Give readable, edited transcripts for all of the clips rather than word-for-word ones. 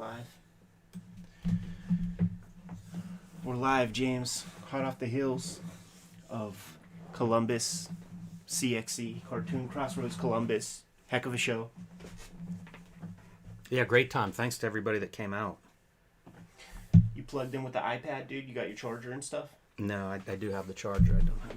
live. We're live, James. Hot off the heels of Columbus, CXC, Cartoon Crossroads Columbus. Heck of a show. Yeah, great time. Thanks to everybody that came out. You plugged in with the iPad, dude? You got your charger and stuff? No, I do have the charger. I don't have it.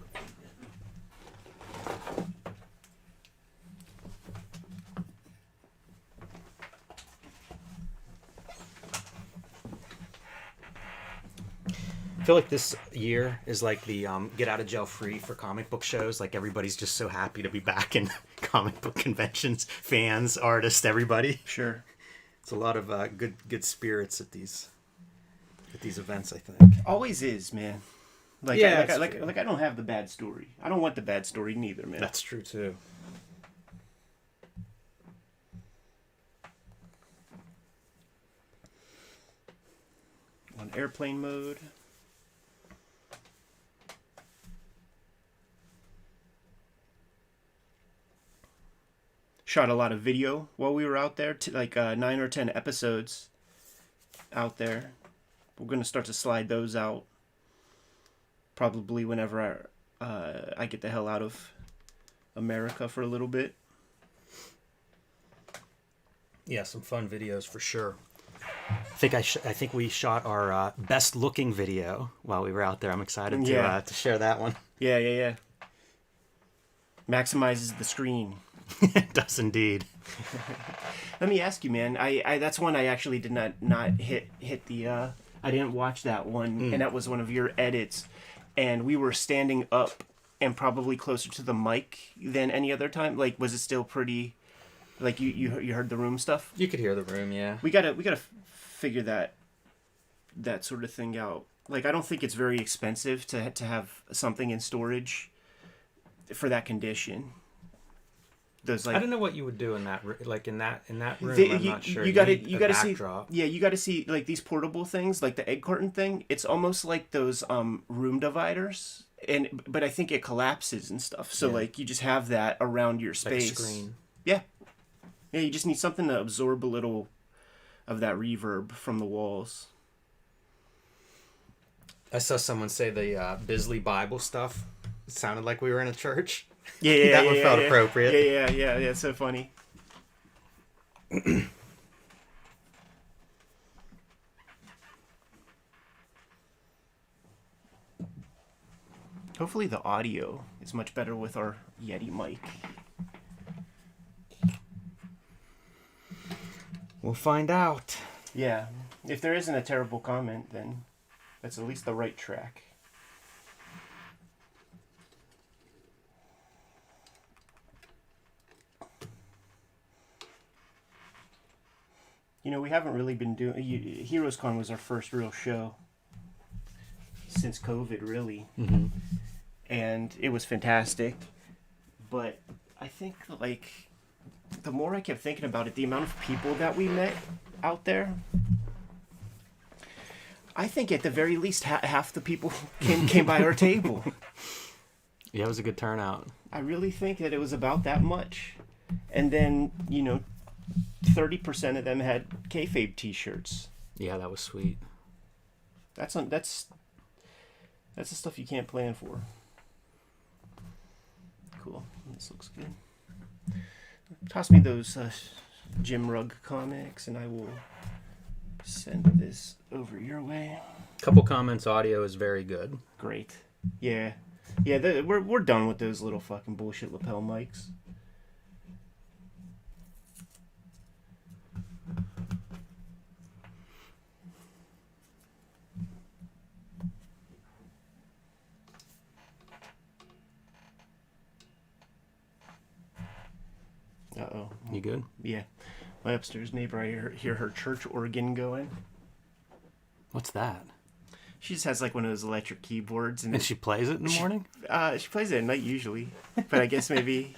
I feel like this year is like the get out of jail free for comic book shows. Like everybody's just so happy to be back in comic book conventions. Fans, artists, everybody. Sure. It's a lot of good spirits at these events, I think. Always is, man. Like, Yeah, I don't have the bad story. I don't want the bad story neither, man. That's true too. On airplane mode. Shot a lot of video while we were out there, like 9 or 10 episodes out there. We're going to start to slide those out probably whenever I get the hell out of America for a little bit. Yeah, some fun videos for sure. I think we shot our best looking video while we were out there. I'm excited to share that one. Yeah. Maximizes the screen. It does indeed. Let me ask you, man. I that's one I actually did not hit the. I didn't watch that one, and that was one of your edits. And we were standing up and probably closer to the mic than any other time. Like, was it still pretty? Like you heard the room stuff? You could hear the room, yeah. We gotta figure that sort of thing out. Like, I don't think it's very expensive to have something in storage for that condition. Those, like, I don't know what you would do in that room. I'm not sure. You gotta see. Backdrop. Yeah, you gotta see, like, these portable things, like the egg carton thing. It's almost like those room dividers, but I think it collapses and stuff. So like you just have that around your space. Like a screen. Yeah. You just need something to absorb a little of that reverb from the walls. I saw someone say the Bisley Bible stuff. It sounded like we were in a church. Yeah, that one felt appropriate. Yeah. It's so funny. Hopefully the audio is much better with our Yeti mic. We'll find out. Yeah. If there isn't a terrible comment, then that's at least the right track. You know, we haven't really been doing... Heroes Con was our first real show since COVID, really. Mm-hmm. And it was fantastic. But I think, like, the more I kept thinking about it, the amount of people that we met out there, I think at the very least half the people came by our table. Yeah, it was a good turnout. I really think that it was about that much. And then, 30% of them had Kfabetober t-shirts. Yeah, that was sweet. That's the stuff you can't plan for. Cool. This looks good. Toss me those Jim Rugg comics, and I will send this over your way. Couple comments. Audio is very good. Great. Yeah. We're done with those little fucking bullshit lapel mics. Uh-oh. You good? Yeah. My upstairs neighbor, I hear her church organ going. What's that? She just has like one of those electric keyboards. And she plays it in the morning? She plays it at night usually. But I guess maybe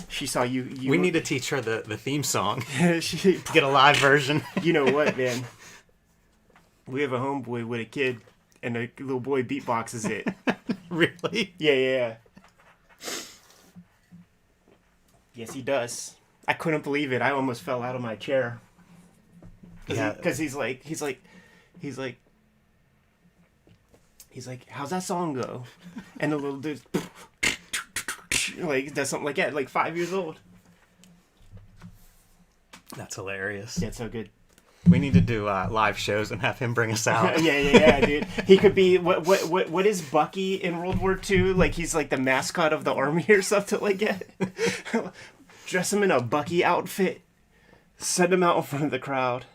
she saw you. We need to teach her the theme song. She get a live version. You know what, man? We have a homeboy with a kid, and the little boy beatboxes it. Really? Yeah. Yes, he does. I couldn't believe it. I almost fell out of my chair. Because he's like, how's that song go? And the little dude's like does something like that, like 5 years old. That's hilarious. Yeah, it's so good. We need to do live shows and have him bring us out. yeah, dude. He could be what is Bucky in World War II? Like he's like the mascot of the army or something like that. Dress him in a Bucky outfit, send him out in front of the crowd,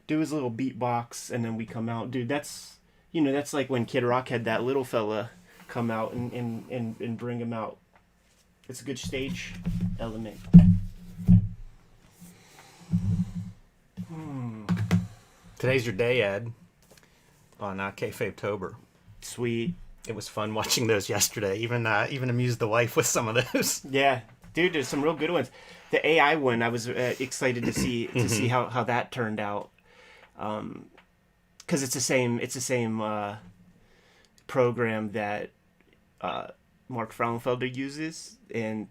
do his little beatbox, and then we come out, dude. That's that's like when Kid Rock had that little fella come out and bring him out. It's a good stage element. Today's your day, Ed, on Kfabetober. Sweet. It was fun watching those yesterday. Even amused the wife with some of those. Yeah, dude, there's some real good ones. The AI one, I was excited to see how that turned out, because it's the same program that Mark Frauenfelder uses, and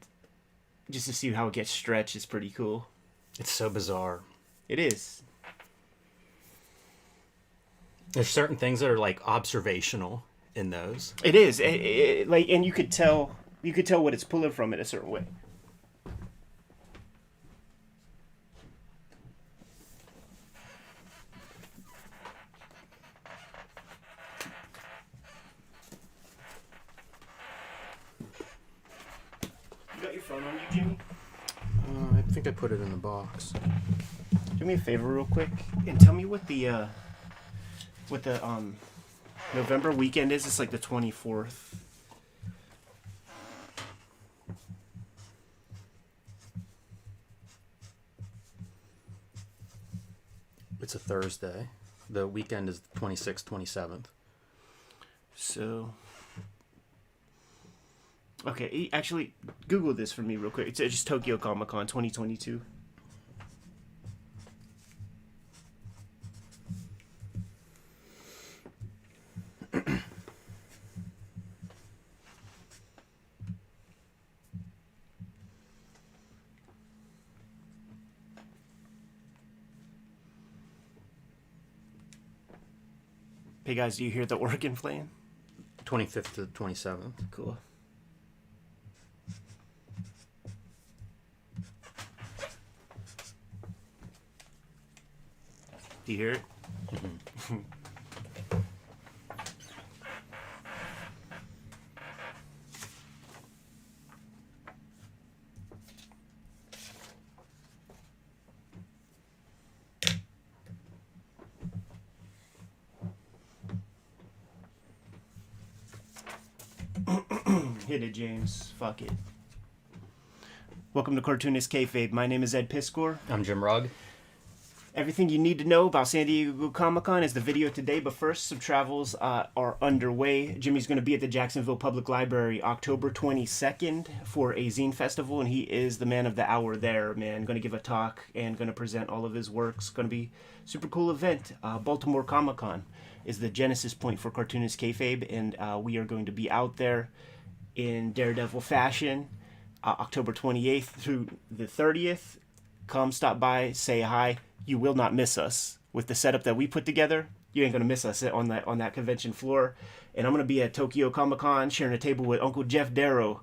just to see how it gets stretched is pretty cool. It's so bizarre. It is. There's certain things that are like observational in those. It is. Like, and you could tell what it's pulling from in a certain way. You got your phone on you, Jimmy? I think I put it in the box. Do me a favor real quick and tell me what the November weekend is. It's like the 24th. It's a Thursday. The weekend is the 26th, 27th. So, okay, actually, Google this for me real quick. It's just Tokyo Comic Con 2022. Hey guys, do you hear the organ playing? 25th to 27th. Cool. Do you hear it? Mm-hmm. Hit it, James. Fuck it. Welcome to Cartoonist Kayfabe. My name is Ed Piskor. I'm Jim Rugg. Everything you need to know about San Diego Comic-Con is the video today, but first, some travels are underway. Jimmy's going to be at the Jacksonville Public Library October 22nd for a zine festival, and he is the man of the hour there, man. Going to give a talk and going to present all of his works. Going to be a super cool event. Baltimore Comic-Con is the genesis point for Cartoonist Kayfabe, and we are going to be out there in Daredevil fashion, October 28th through the 30th. Come stop by, say hi. You will not miss us. With the setup that we put together, you ain't gonna miss us on that convention floor. And I'm gonna be at Tokyo Comic Con sharing a table with Uncle Jeff Darrow,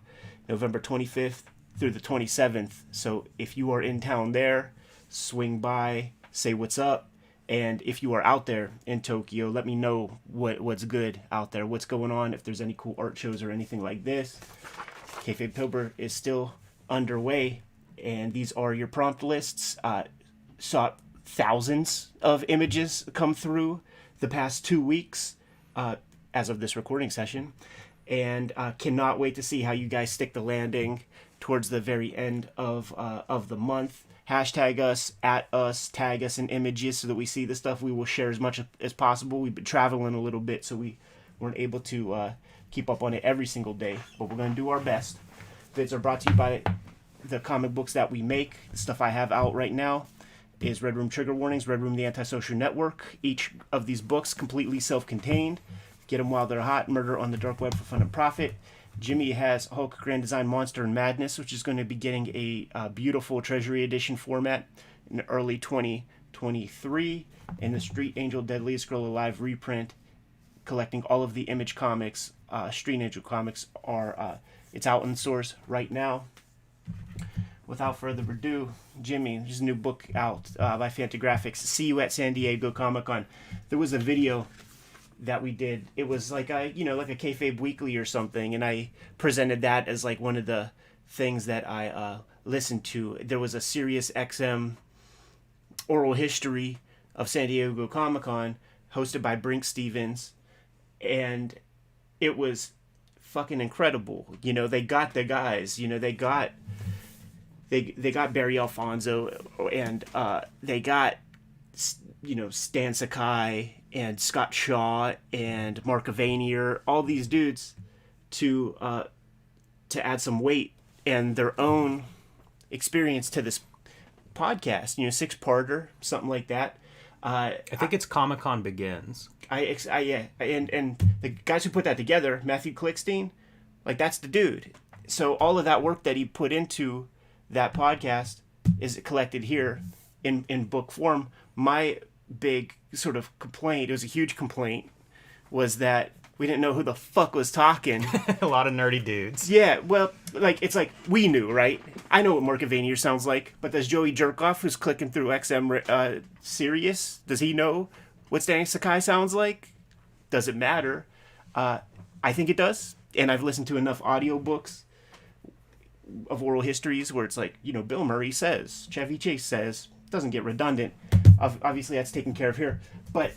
November 25th through the 27th. So if you are in town there, swing by, say what's up. And if you are out there in Tokyo, let me know what's good out there, what's going on, if there's any cool art shows or anything like this. Kfabetober is still underway, and these are your prompt lists. Saw thousands of images come through the past 2 weeks as of this recording session, and cannot wait to see how you guys stick the landing towards the very end of the month. Hashtag us, at us, tag us in images so that we see the stuff. We will share as much as possible. We've been traveling a little bit, so we weren't able to keep up on it every single day, but we're going to do our best. Vids are brought to you by the comic books that we make. The stuff I have out right now is Red Room Trigger Warnings, Red Room The Antisocial Network. Each of these books completely self-contained. Get them while they're hot. Murder on the Dark Web for Fun and Profit. Jimmy has Hulk Grand Design Monster and Madness, which is going to be getting a beautiful Treasury Edition format in early 2022. 23, and the Street Angel Deadliest Girl Alive reprint, collecting all of the Image comics, Street Angel comics, are it's out in source right now. Without further ado, Jimmy, there's a new book out by Fantagraphics. See you at San Diego Comic-Con. There was a video that we did. It was like a Kayfabe Weekly or something, and I presented that as like one of the things that I listened to. There was a Sirius XM oral history of San Diego Comic-Con hosted by Brink Stevens, and it was fucking incredible. They got the guys. They got Barry Alfonso, and they got Stan Sakai and Scott Shaw and Mark Avanier, all these dudes to add some weight and their own experience to this podcast. 6-parter, something like that. I think it's Comic-Con Begins. Yeah, and the guys who put that together, Matthew Klickstein, like that's the dude. So all of that work that he put into that podcast is collected here in book form. My big sort of complaint, it was a huge complaint, was that we didn't know who the fuck was talking. A lot of nerdy dudes. Yeah, well, it's like we knew, right? I know what Mark Avanier sounds like, but does Joey Jerkoff, who's clicking through XM Sirius, does he know what Stan Sakai sounds like? Does it matter? I think it does, and I've listened to enough audiobooks of oral histories where it's like, Bill Murray says, Chevy Chase says, doesn't get redundant. Obviously, that's taken care of here. But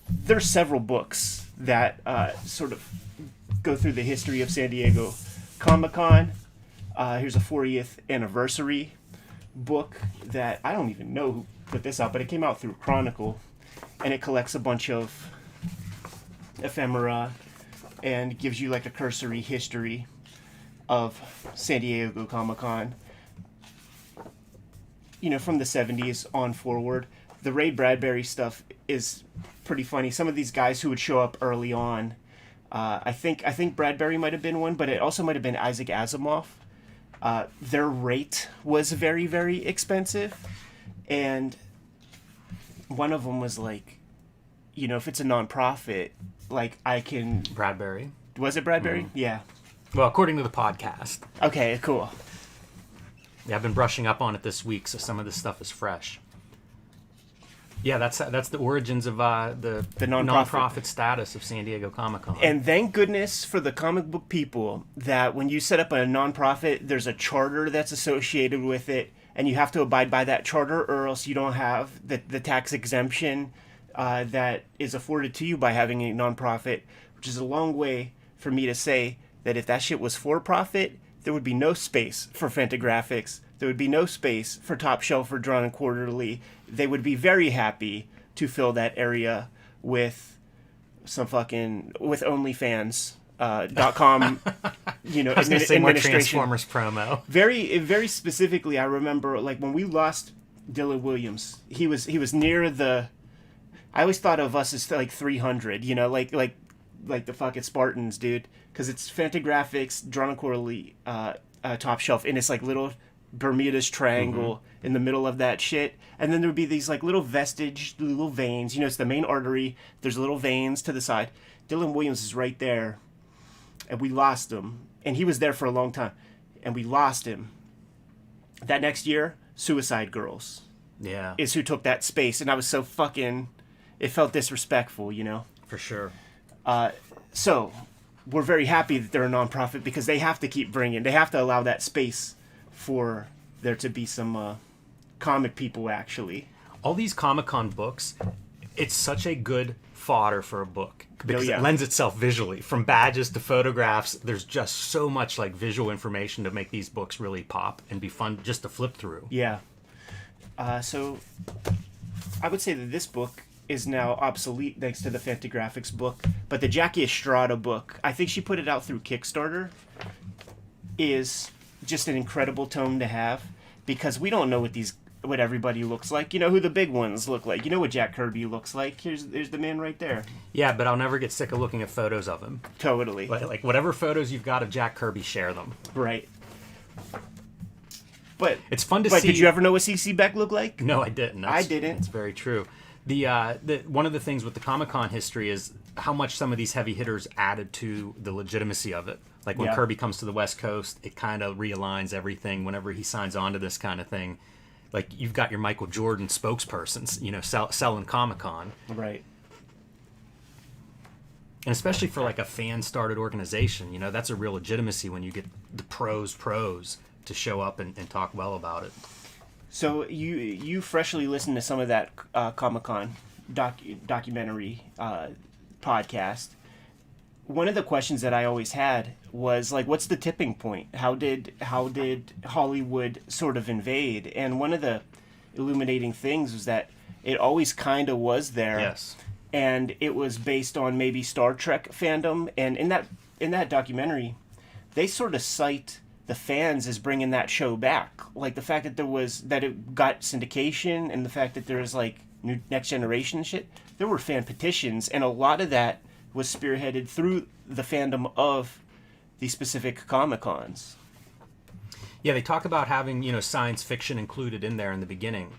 there's several books that sort of go through the history of San Diego Comic-Con. Here's a 40th anniversary book that I don't even know who put this out, but it came out through Chronicle, and it collects a bunch of ephemera and gives you like a cursory history of San Diego Comic-Con, from the 70s on forward. The Ray Bradbury stuff is pretty funny. Some of these guys who would show up early on, I think Bradbury might have been one, but it also might have been Isaac Asimov. Their rate was very, very expensive, and one of them was like, if it's a nonprofit, like I can... Bradbury. Was it Bradbury? Yeah. Well, according to the podcast. Okay, cool. Yeah, I've been brushing up on it this week, so some of this stuff is fresh. Yeah, that's the origins of the nonprofit status of San Diego Comic-Con. And thank goodness for the comic book people that when you set up a nonprofit, there's a charter that's associated with it, and you have to abide by that charter, or else you don't have the tax exemption that is afforded to you by having a nonprofit, which is a long way for me to say that if that shit was for profit, there would be no space for Fantagraphics. There would be no space for Top Shelf or Drawn and Quarterly. They would be very happy to fill that area with some fucking with OnlyFans.com. I was going to say more Transformers promo. Very, very specifically, I remember like when we lost Dylan Williams. He was near the. I always thought of us as like 300. Like the fucking Spartans, dude. Because it's Fantagraphics, Drawn and Quarterly, Top Shelf, and it's like little Bermuda's Triangle in the middle of that shit. And then there would be these like little veins. It's the main artery. There's little veins to the side. Dylan Williams is right there. And we lost him. And he was there for a long time. And we lost him. That next year, Suicide Girls. Yeah. Is who took that space. And I was so fucking... It felt disrespectful, For sure. So... We're very happy that they're a nonprofit because they have to keep bringing. They have to allow that space for there to be some comic people, actually. All these Comic-Con books, it's such a good fodder for a book because it lends itself visually. From badges to photographs, there's just so much like visual information to make these books really pop and be fun just to flip through. Yeah. So I would say that this book is now obsolete thanks to the Fantagraphics book, but the Jackie Estrada book, I think she put it out through Kickstarter, is just an incredible tome to have because we don't know what everybody looks like. Who the big ones look like. What Jack Kirby looks like. There's the man right there. Yeah, but I'll never get sick of looking at photos of him. Totally. Like whatever photos you've got of Jack Kirby, share them. Right. But it's fun to but see. Did you ever know what CC Beck looked like? No, I didn't. I didn't. It's very true. The one of the things with the Comic-Con history is how much some of these heavy hitters added to the legitimacy of it. Like when Kirby comes to the West Coast, it kind of realigns everything whenever he signs on to this kind of thing. Like, you've got your Michael Jordan spokespersons, you know, selling Comic-Con. Right. And especially for, like, a fan-started organization, you know, that's a real legitimacy when you get the pros to show up and talk well about it. So you freshly listened to some of that Comic-Con documentary podcast. One of the questions that I always had was, like, what's the tipping point? How did Hollywood sort of invade? And one of the illuminating things was that it always kind of was there. Yes. And it was based on maybe Star Trek fandom. And in that documentary, they sort of cite the fans as bringing that show back. Like, the fact that it got syndication, and the fact that there was, like, new Next Generation shit. There were fan petitions, and a lot of that was spearheaded through the fandom of the specific Comic-Cons. Yeah, they talk about having, you know, science fiction included in there in the beginning,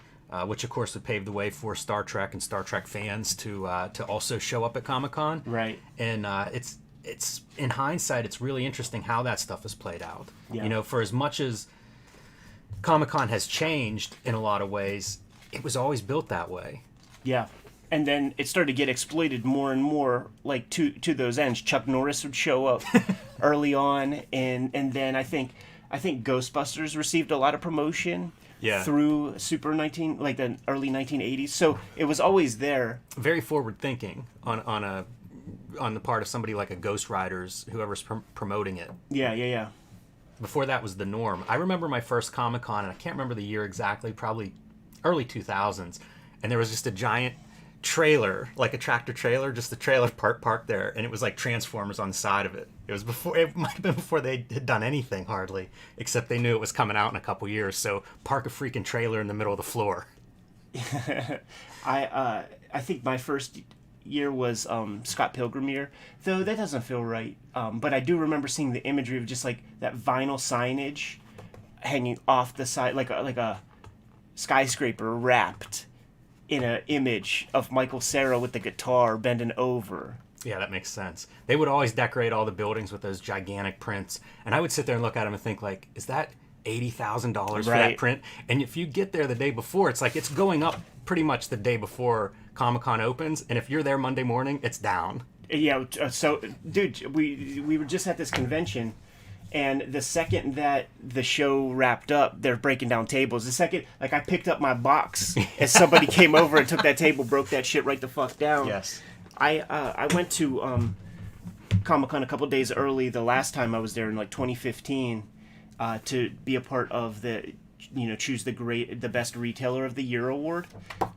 which of course would pave the way for Star Trek and Star Trek fans to also show up at Comic-Con. Right. And it's in hindsight, it's really interesting how that stuff has played out. Yeah. You know, for as much as Comic-Con has changed in a lot of ways, it was always built that way. Yeah. And then it started to get exploited more and more, like, to those ends. Chuck Norris would show up early on, and then I think Ghostbusters received a lot of promotion through the early 1980s. So it was always there. Very forward thinking on the part of somebody like a Ghost Riders, whoever's promoting it. Yeah. Before that was the norm. I remember my first Comic-Con, and I can't remember the year exactly, probably early 2000s, and there was just a giant trailer, like a tractor trailer, just the trailer parked there, and it was like Transformers on the side of it. It might have been before they had done anything hardly, except they knew it was coming out in a couple years, so park a freaking trailer in the middle of the floor. I think my first year was Scott Pilgrim year, though that doesn't feel right, but I do remember seeing the imagery of just like that vinyl signage hanging off the side, like a skyscraper wrapped in an image of Michael Cera with the guitar bending over. Yeah, that makes sense. They would always decorate all the buildings with those gigantic prints, and I would sit there and look at them and think, like, is that $80,000 for that print? And if you get there the day before, it's like it's going up pretty much the day before Comic-Con opens, and if you're there Monday morning, it's down. Yeah, so, dude, we were just at this convention, and the second that the show wrapped up, they're breaking down tables. The second, like, I picked up my box as somebody came over and took that table, broke that shit right the fuck down. Yes. I went to Comic-Con a couple days early the last time I was there in, like, 2015 to be a part of the, you know, choose the best retailer of the year award.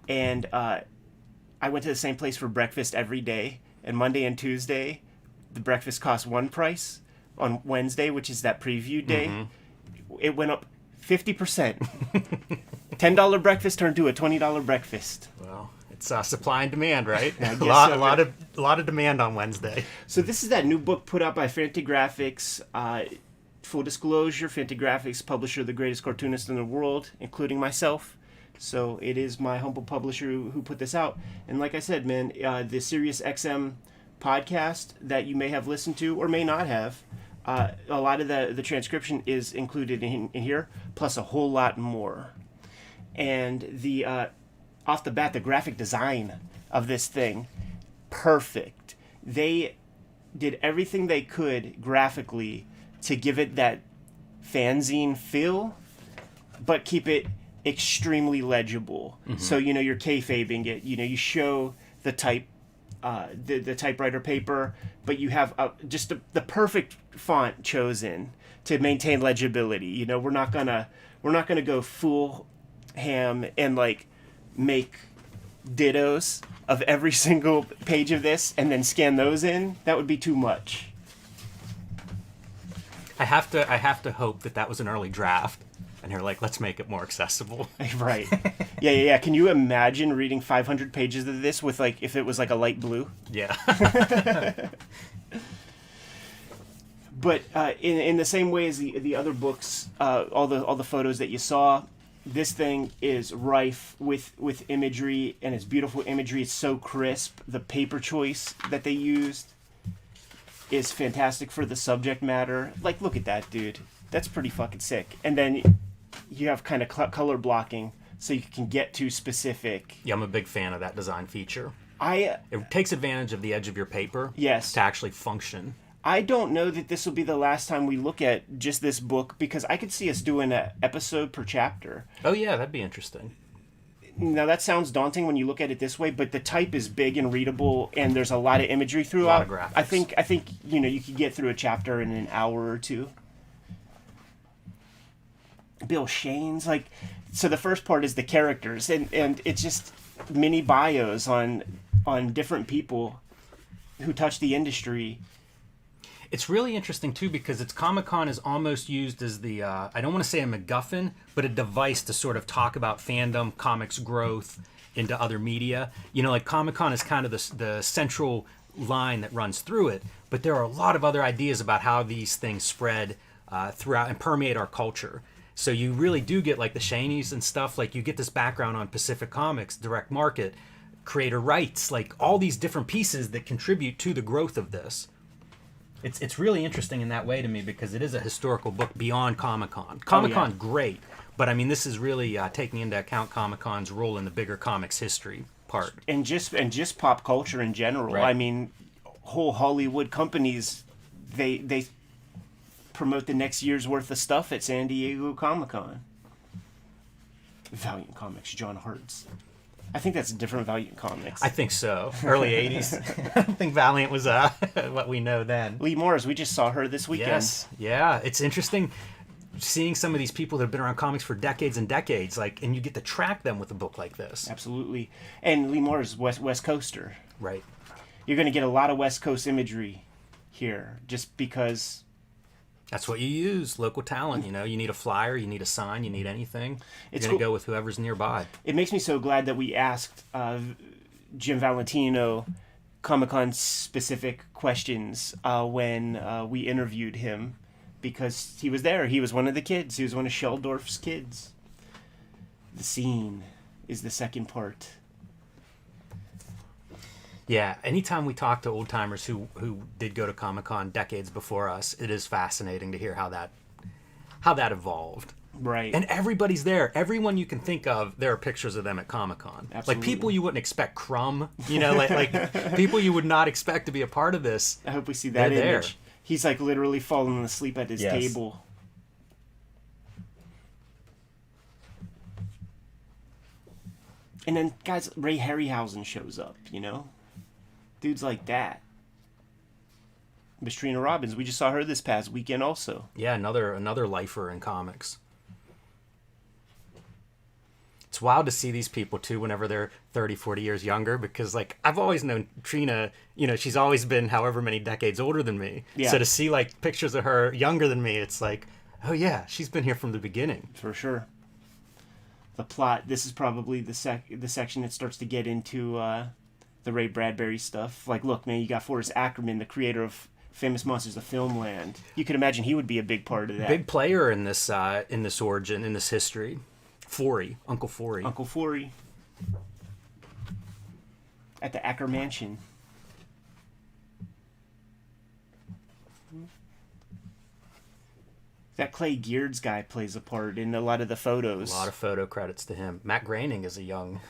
And I went to the same place for breakfast every day. And Monday and Tuesday, the breakfast cost one price. On Wednesday, which is that preview day, it went up 50%. $10 breakfast turned to a $20 breakfast. Well, it's supply and demand, right? A lot of demand on Wednesday. So this is that new book put out by Fantagraphics. Full disclosure, Fantagraphics, publisher of the greatest cartoonist in the world, including myself. So it is my humble publisher who put this out. And like I said, man, the Sirius XM podcast that you may have listened to or may not have, a lot of the transcription is included in here, plus a whole lot more. And the off the bat, the graphic design of this thing, perfect. They did everything they could graphically to give it that fanzine feel, but keep it extremely legible. Mm-hmm. So, you know, you're kayfabing it. You know, you show the type, the typewriter paper, but you have just the perfect font chosen to maintain legibility. You know, we're not gonna go full ham and like make dittos of every single page of this and then scan those in. That would be too much. I have to hope that was an early draft, and they're like, let's make it more accessible. Right. Yeah. Can you imagine reading 500 pages of this with, like, if it was like a light blue? Yeah. But in the same way as the other books, all the photos that you saw, this thing is rife with imagery, and it's beautiful imagery. It's so crisp. The paper choice that they used is fantastic for the subject matter. Like, look at that, dude. That's pretty fucking sick. And then you have kind of color blocking, so you can get to specific. Yeah, I'm a big fan of that design feature. It takes advantage of the edge of your paper. Yes. To actually function. I don't know that this will be the last time we look at just this book, because I could see us doing an episode per chapter. Oh yeah, that'd be interesting. Now that sounds daunting when you look at it this way, but the type is big and readable, and there's a lot of imagery throughout. A lot of graphics. I think you could get through a chapter in an hour or two. Bill Shane's so the first part is the characters, and it's just mini bios on different people who touch the industry. It's really interesting too, because Comic-Con is almost used as the I don't want to say a MacGuffin, but a device to sort of talk about fandom, comics growth into other media. Like Comic-Con is kind of the central line that runs through it, but there are a lot of other ideas about how these things spread throughout and permeate our culture. So you really do get like the Shanies and stuff, like you get this background on Pacific Comics, direct market, creator rights, like all these different pieces that contribute to the growth of this. It's really interesting in that way to me, because it is a historical book beyond Comic-Con. Comic-Con, great, but I mean, this is really taking into account Comic-Con's role in the bigger comics history part. And just pop culture in general. Right. I mean, whole Hollywood companies, they promote the next year's worth of stuff at San Diego Comic-Con. Valiant Comics, John Hart's. I think that's a different Valiant Comics. I think so. Early 80s. I think Valiant was what we know then. Lee Morris, we just saw her this weekend. Yes, yeah. It's interesting seeing some of these people that have been around comics for decades and decades, and you get to track them with a book like this. Absolutely. And Lee Morris, West Coaster. Right. You're going to get a lot of West Coast imagery here, just because... That's what you use, local talent. You need a flyer, you need a sign, you need anything. You're going to go with whoever's nearby. It makes me so glad that we asked Jim Valentino Comic-Con specific questions when we interviewed him, because he was there. He was one of the kids. He was one of Sheldorf's kids. The scene is the second part. Yeah, anytime we talk to old timers who did go to Comic-Con decades before us, it is fascinating to hear how that evolved. Right. And everybody's there. Everyone you can think of, there are pictures of them at Comic-Con. Absolutely. Like people you wouldn't expect, Crumb, like people you would not expect to be a part of this. I hope we see that image. There. He's like literally falling asleep at his table. And then, guys, Ray Harryhausen shows up, Dudes like that. Miss Trina Robbins, we just saw her this past weekend also. Yeah, another lifer in comics. It's wild to see these people, too, whenever they're 30, 40 years younger, because, I've always known Trina, she's always been however many decades older than me. Yeah. So to see, pictures of her younger than me, it's like, oh, yeah, she's been here from the beginning. For sure. The plot, this is probably the section that starts to get into the Ray Bradbury stuff. Look, man, you got Forrest Ackerman, the creator of Famous Monsters of Filmland. You could imagine he would be a big part of that. Big player in this origin, in this history. Uncle Forey. Uncle Forey. At the Acker Mansion. That Clay Geards guy plays a part in a lot of the photos. A lot of photo credits to him. Matt Groening is a young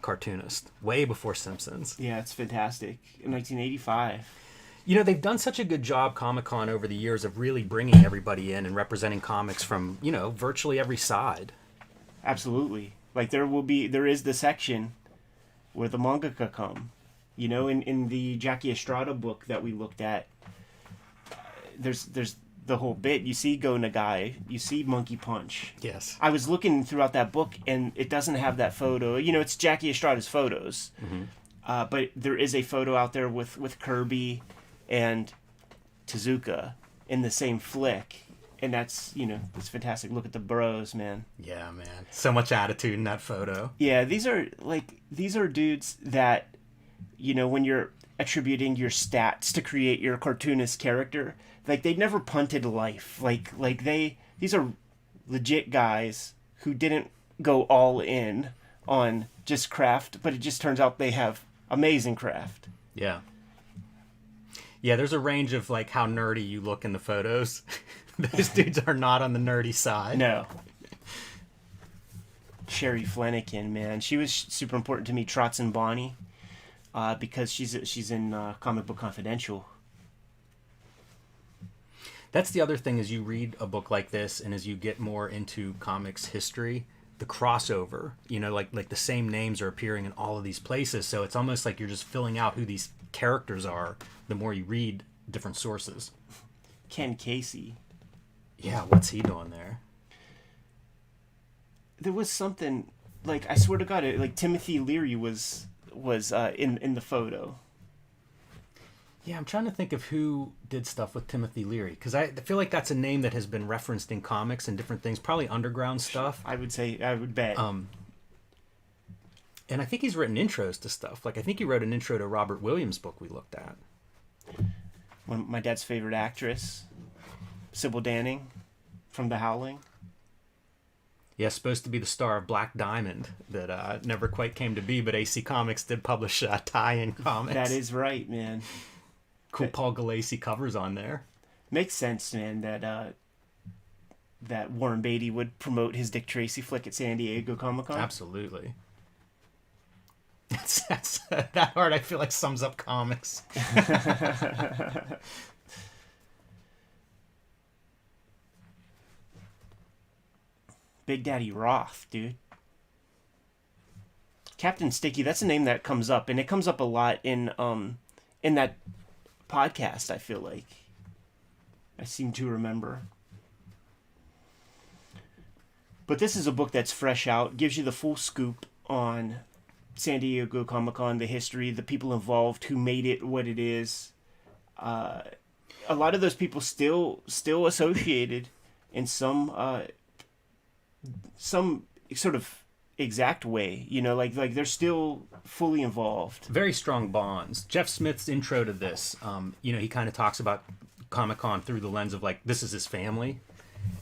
cartoonist, way before Simpsons. Yeah, it's fantastic. In 1985. They've done such a good job, Comic-Con, over the years of really bringing everybody in and representing comics from, virtually every side. Absolutely. There is the section where the mangaka come. In the Jackie Estrada book that we looked at, there's the whole bit. You see Go Nagai, you see Monkey Punch. Yes. I was looking throughout that book, and it doesn't have that photo. It's Jackie Estrada's photos. Mm-hmm. But there is a photo out there with Kirby and Tezuka in the same flick. And that's, it's fantastic. Look at the bros, man. Yeah, man. So much attitude in that photo. Yeah, these are dudes that you know, when you're attributing your stats to create your cartoonist character, like they never punted life. Like these are legit guys who didn't go all in on just craft, but it just turns out they have amazing craft. Yeah. Yeah, there's a range of like how nerdy you look in the photos. Those dudes are not on the nerdy side. No. Sherry Flanagan, man, she was super important to me. Trots and Bonnie, because she's in Comic Book Confidential. That's the other thing, as you read a book like this, and as you get more into comics history, the crossover, you know, like the same names are appearing in all of these places, so it's almost like you're just filling out who these characters are the more you read different sources. Ken Casey. Yeah, what's he doing there? There was something, like, I swear to God, like Timothy Leary was in the photo. Yeah, I'm trying to think of who did stuff with Timothy Leary, because I feel like that's a name that has been referenced in comics and different things, probably underground stuff. I would bet. And I think he's written intros to stuff. Like, I think he wrote an intro to Robert Williams' book we looked at. One of my dad's favorite actress, Sybil Danning, from The Howling. Yeah, supposed to be the star of Black Diamond that never quite came to be, but AC Comics did publish tie-in comics. That is right, man. Cool Paul Galassi covers on there. Makes sense, man, that Warren Beatty would promote his Dick Tracy flick at San Diego Comic-Con. Absolutely. That's that art, I feel like, sums up comics. Big Daddy Roth, dude. Captain Sticky, that's a name that comes up, and it comes up a lot in that podcast, I feel like. I seem to remember. But this is a book that's fresh out, gives you the full scoop on San Diego Comic-Con, the history, the people involved who made it what it is. A lot of those people still associated in some sort of exact way, you know, like they're still fully involved. Very strong bonds. Jeff Smith's intro to this, you know, he kind of talks about Comic-Con through the lens of like, this is his family,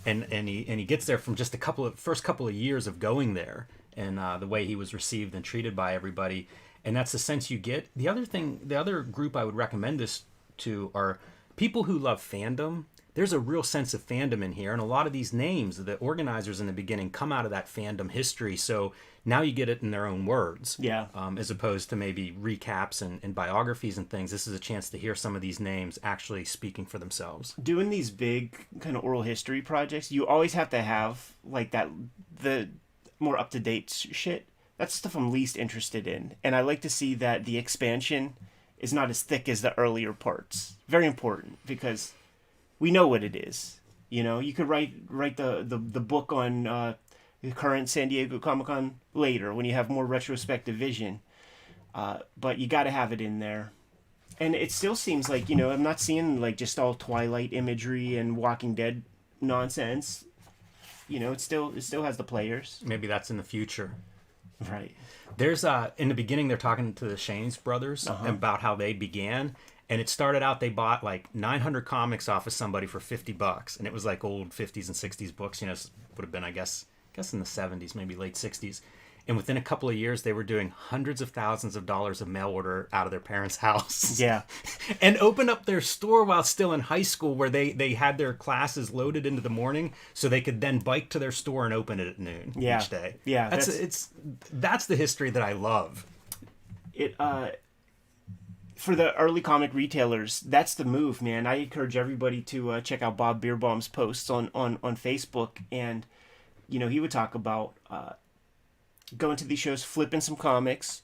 and he gets there from just first couple of years of going there, and the way he was received and treated by everybody, and that's the sense you get. The other group I would recommend this to are people who love fandom. There's a real sense of fandom in here, and a lot of these names, the organizers in the beginning, come out of that fandom history, so now you get it in their own words. Yeah. As opposed to maybe recaps and biographies and things. This is a chance to hear some of these names actually speaking for themselves. Doing these big kind of oral history projects, you always have to have, like, the more up-to-date shit. That's stuff I'm least interested in, and I like to see that the expansion is not as thick as the earlier parts. Very important, because we know what it is. You know, you could write the book on the current San Diego Comic-Con later when you have more retrospective vision. But you got to have it in there. And it still seems like, you know, I'm not seeing like just all Twilight imagery and Walking Dead nonsense. You know, it still has the players. Maybe that's in the future. Right. There's in the beginning they're talking to the Shanes brothers about how they began. And it started out, they bought like 900 comics off of somebody for $50. And it was like old 50s and 60s books, you know, would have been, I guess in the 70s, maybe late 60s. And within a couple of years, they were doing hundreds of thousands of dollars of mail order out of their parents' house. Yeah. And opened up their store while still in high school, where they had their classes loaded into the morning so they could then bike to their store and open it at noon each day. Yeah. That's the history that I love. For the early comic retailers, that's the move, man. I encourage everybody to check out Bob Beerbaum's posts on Facebook, and you know, he would talk about going to these shows, flipping some comics.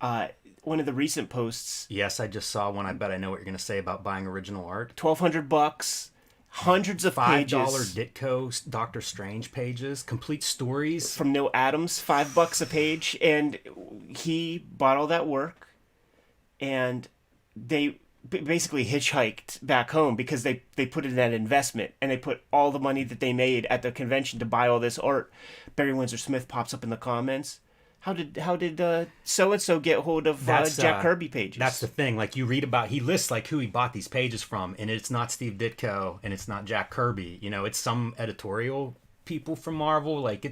One of the recent posts. Yes, I just saw one. I bet I know what you're going to say about buying original art. $1,200, hundreds of pages. $5 Ditko Doctor Strange pages, complete stories from Neil Adams, $5 a page, and he bought all that work. And they basically hitchhiked back home because they put in that investment, and they put all the money that they made at the convention to buy all this art. Barry Windsor Smith pops up in the comments. how did so and so get hold of Jack Kirby pages? That's the thing. Like, you read about, he lists like who he bought these pages from, and it's not Steve Ditko and it's not Jack Kirby. You know, it's some editorial people from Marvel. Like,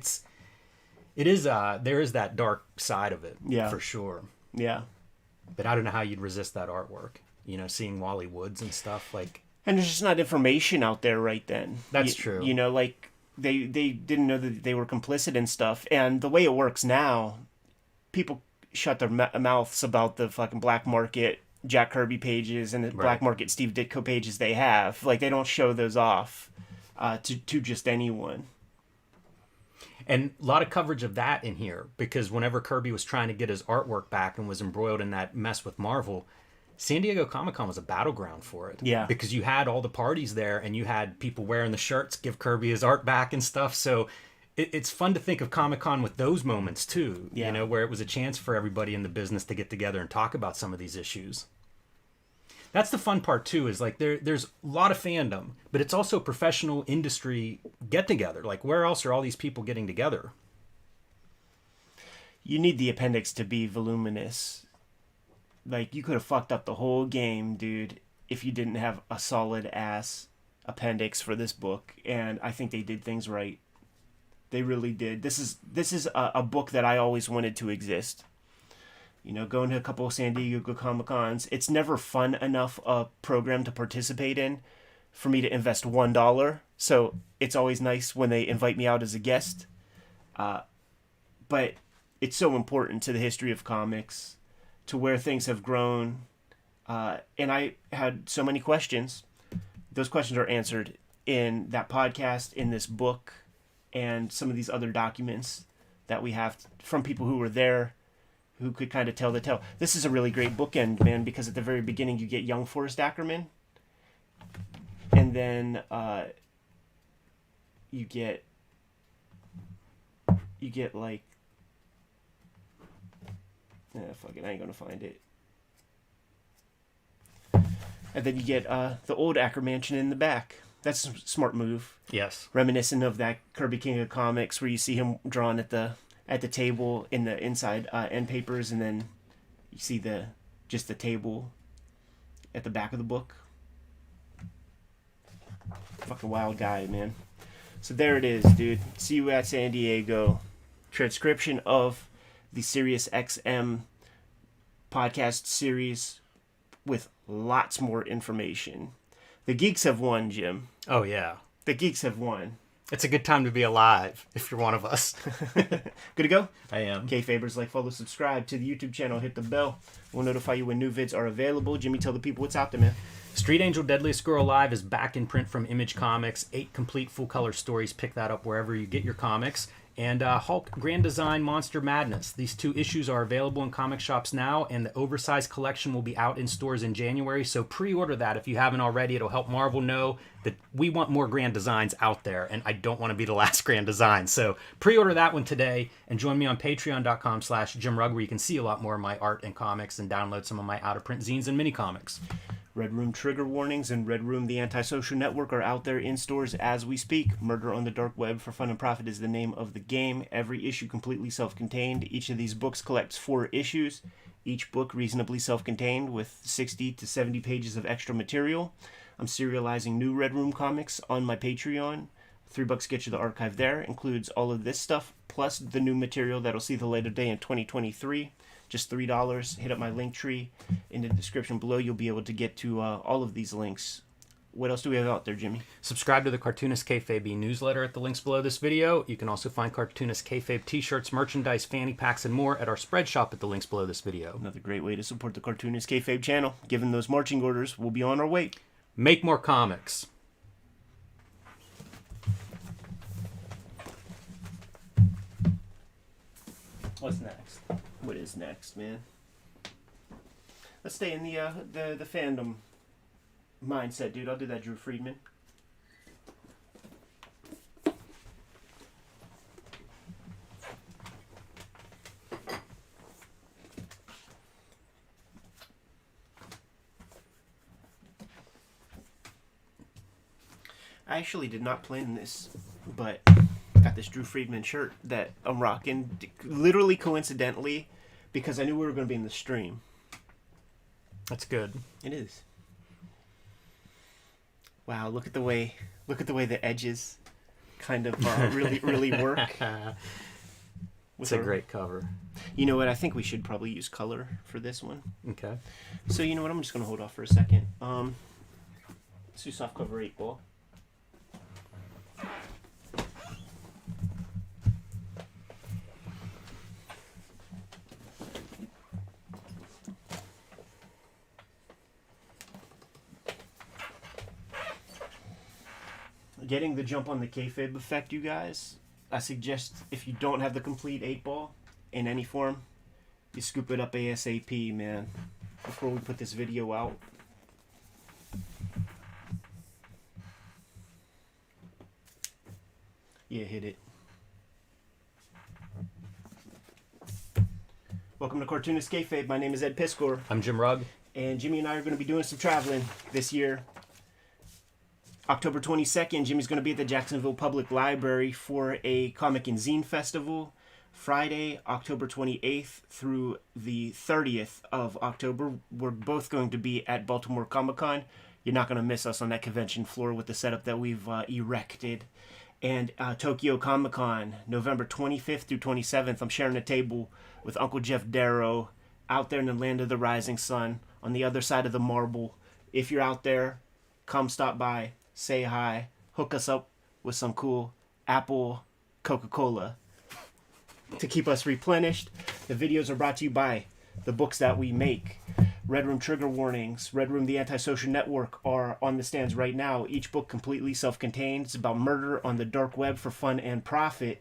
there is that dark side of it, for sure. Yeah. But I don't know how you'd resist that artwork. You know, seeing Wally Woods and stuff like. And there's just not information out there right then. That's true. You know, like. They didn't know that they were complicit in stuff. And the way it works now, people shut their mouths about the fucking black market Jack Kirby pages and the black market Steve Ditko pages they have. Like, they don't show those off to just anyone. And a lot of coverage of that in here, because whenever Kirby was trying to get his artwork back and was embroiled in that mess with Marvel, San Diego Comic-Con was a battleground for it. Yeah. Because you had all the parties there, and you had people wearing the shirts, give Kirby his art back and stuff. So it's fun to think of Comic-Con with those moments, too. Yeah. You know, where it was a chance for everybody in the business to get together and talk about some of these issues. That's the fun part, too, is like there's a lot of fandom, but it's also professional industry get-together. Like, where else are all these people getting together? You need the appendix to be voluminous. Like, you could have fucked up the whole game, dude, if you didn't have a solid-ass appendix for this book. And I think they did things right. They really did. This is a book that I always wanted to exist. You know, going to a couple of San Diego Comic-Cons, it's never fun enough a program to participate in for me to invest $1. So it's always nice when they invite me out as a guest. But it's so important to the history of comics, to where things have grown. And I had so many questions. Those questions are answered in that podcast, in this book, and some of these other documents that we have from people who were there, who could kind of tell the tale. This is a really great bookend, man, because at the very beginning you get young Forrest Ackerman, and then you get like, fuck it, I ain't gonna find it. And then you get the old Acker Mansion in the back. That's a smart move. Yes. Reminiscent of that Kirby King of Comics, where you see him drawn at the table in the inside end papers, and then you see just the table at the back of the book. Fucking wild guy, man. So there it is, dude. See you at San Diego. Transcription of the Sirius XM podcast series with lots more information. The geeks have won, Jim. Oh, yeah. The geeks have won. It's a good time to be alive, if you're one of us. Good to go? I am. Kfabers, like, follow, subscribe to the YouTube channel, hit the bell. We'll notify you when new vids are available. Jimmy, tell the people what's out there, man. Street Angel Deadliest Squirrel Alive is back in print from Image Comics. 8 complete full-color stories. Pick that up wherever you get your comics. And Hulk Grand Design Monster Madness. These 2 issues are available in comic shops now, and the oversized collection will be out in stores in January. So pre-order that if you haven't already. It'll help Marvel know that we want more Grand Designs out there, and I don't want to be the last Grand Design. So pre-order that one today, and join me on patreon.com/JimRugg, where you can see a lot more of my art and comics and download some of my out-of-print zines and mini-comics. Red Room Trigger Warnings and Red Room The Antisocial Network are out there in stores as we speak. Murder on the Dark Web for Fun and Profit is the name of the game. Every issue completely self-contained. Each of these books collects 4 issues. Each book reasonably self-contained with 60 to 70 pages of extra material. I'm serializing new Red Room comics on my Patreon. $3 gets you the archive there. Includes all of this stuff, plus the new material that'll see the light of day in 2023. Just $3. Hit up my link tree in the description below. You'll be able to get to all of these links. What else do we have out there, Jimmy? Subscribe to the Cartoonist Kayfabe newsletter at the links below this video. You can also find Cartoonist Kayfabe t-shirts, merchandise, fanny packs, and more at our spread shop at the links below this video. Another great way to support the Cartoonist Kayfabe channel. Given those marching orders, we'll be on our way. Make more comics. What's next? What is next, man? Let's stay in the fandom mindset, dude. I'll do that, Drew Friedman. I actually did not plan this, but got this Drew Friedman shirt that I'm rocking, literally coincidentally, because I knew we were going to be in the stream. That's good. It is. Wow, look at the way the edges kind of really work. It's a great cover. You know what? I think we should probably use color for this one. Okay. So you know what? I'm just going to hold off for a second. Let's do soft cover 8-ball. Getting the jump on the kayfabe effect, you guys. I suggest if you don't have the complete 8-ball in any form, you scoop it up ASAP, man, before we put this video out. Yeah, hit it. Welcome to Cartoonist Kayfabe. My name is Ed Piskor. I'm Jim Rugg. And Jimmy and I are going to be doing some traveling this year. October 22nd, Jimmy's going to be at the Jacksonville Public Library for a comic and zine festival. Friday, October 28th through the 30th of October, we're both going to be at Baltimore Comic-Con. You're not going to miss us on that convention floor with the setup that we've erected. And Tokyo Comic-Con, November 25th through 27th, I'm sharing a table with Uncle Jeff Darrow out there in the land of the rising sun on the other side of the marble. If you're out there, come stop by. Say hi, hook us up with some cool Apple Coca-Cola to keep us replenished. The videos are brought to you by the books that we make. Red Room Trigger Warnings, Red Room The Antisocial Network are on the stands right now. Each book completely self-contained. It's about murder on the dark web for fun and profit.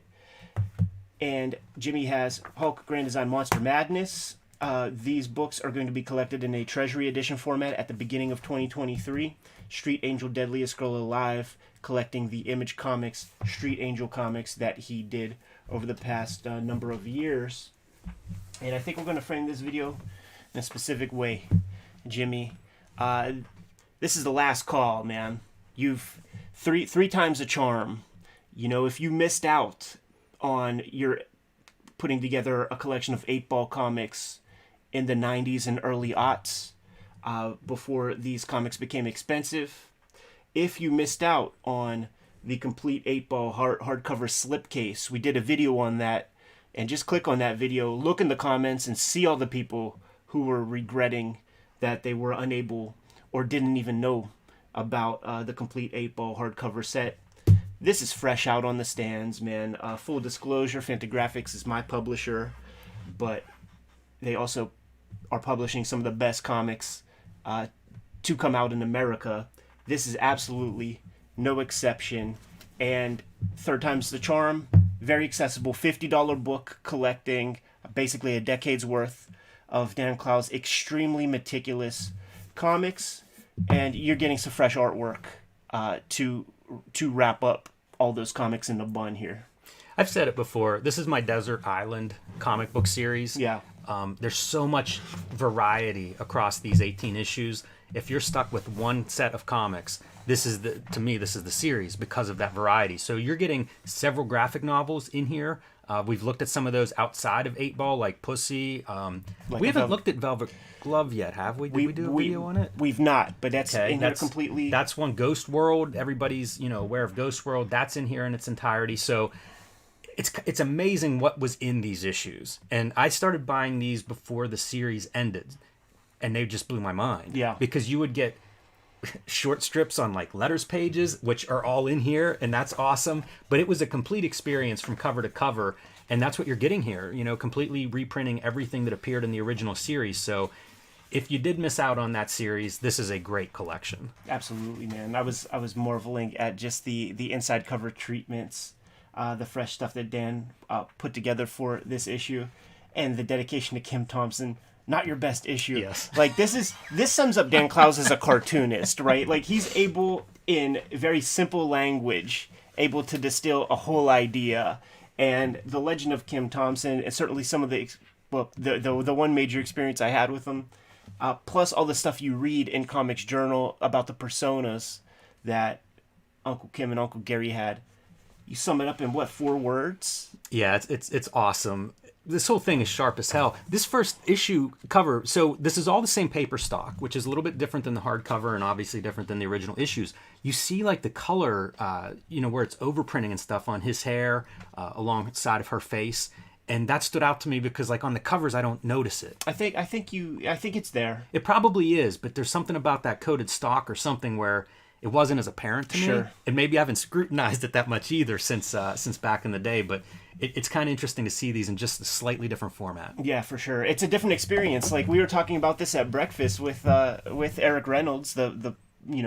And Jimmy has Hulk Grand Design Monster Madness. These books are going to be collected in a Treasury Edition format at the beginning of 2023. Street Angel Deadliest Girl Alive, collecting the Image Comics Street Angel comics that he did over the past number of years. And I think we're going to frame this video in a specific way, Jimmy. This is the last call, man. You've three times a charm. You know, if you missed out on your putting together a collection of 8-ball comics in the 90s and early aughts, before these comics became expensive. If you missed out on the complete 8-ball hardcover slipcase, we did a video on that, and just click on that video, look in the comments, and see all the people who were regretting that they were unable or didn't even know about the complete 8-ball hardcover set. This is fresh out on the stands, man. Full disclosure, Fantagraphics is my publisher, but they also are publishing some of the best comics to come out in America. This is absolutely no exception. And third time's the charm. Very accessible, $50 book collecting basically a decade's worth of Dan Clow's extremely meticulous comics. And you're getting some fresh artwork to wrap up all those comics in the bun here. I've said it before. This is my Desert Island comic book series. Yeah. There's so much variety across these 18 issues. If you're stuck with one set of comics, to me, this is the series because of that variety. So you're getting several graphic novels in here. We've looked at some of those outside of 8-ball, like Pussy. We haven't looked at Velvet Glove yet, have we? Did we do a video on it? We've not, but that's in here completely. That's one. Ghost World. Everybody's aware of Ghost World. That's in here in its entirety. So it's amazing what was in these issues. And I started buying these before the series ended, and they just blew my mind. Yeah. Because you would get short strips on like letters pages, which are all in here, and that's awesome. But it was a complete experience from cover to cover, and that's what you're getting here. Completely reprinting everything that appeared in the original series. So if you did miss out on that series, this is a great collection. Absolutely, man. I was marveling at just the inside cover treatments, the fresh stuff that Dan put together for this issue, and the dedication to Kim Thompson. Not your best issue. Yes. Like this sums up Dan Clowes as a cartoonist, right? Like he's able in very simple language, able to distill a whole idea. And the legend of Kim Thompson, and certainly some of the one major experience I had with him, plus all the stuff you read in Comics Journal about the personas that Uncle Kim and Uncle Gary had. you sum it up in what, 4 words? Yeah, it's awesome. This whole thing is sharp as hell. This first issue cover, so this is all the same paper stock, which is a little bit different than the hardcover and obviously different than the original issues. You see like the color, where it's overprinting and stuff on his hair, alongside of her face. And that stood out to me because like on the covers, I don't notice it. I think it's there. It probably is, but there's something about that coated stock or something where it wasn't as apparent to me. And maybe I haven't scrutinized it that much either since back in the day, but it's kind of interesting to see these in just a slightly different format. Yeah, for sure. It's a different experience. Like we were talking about this at breakfast with Eric Reynolds, the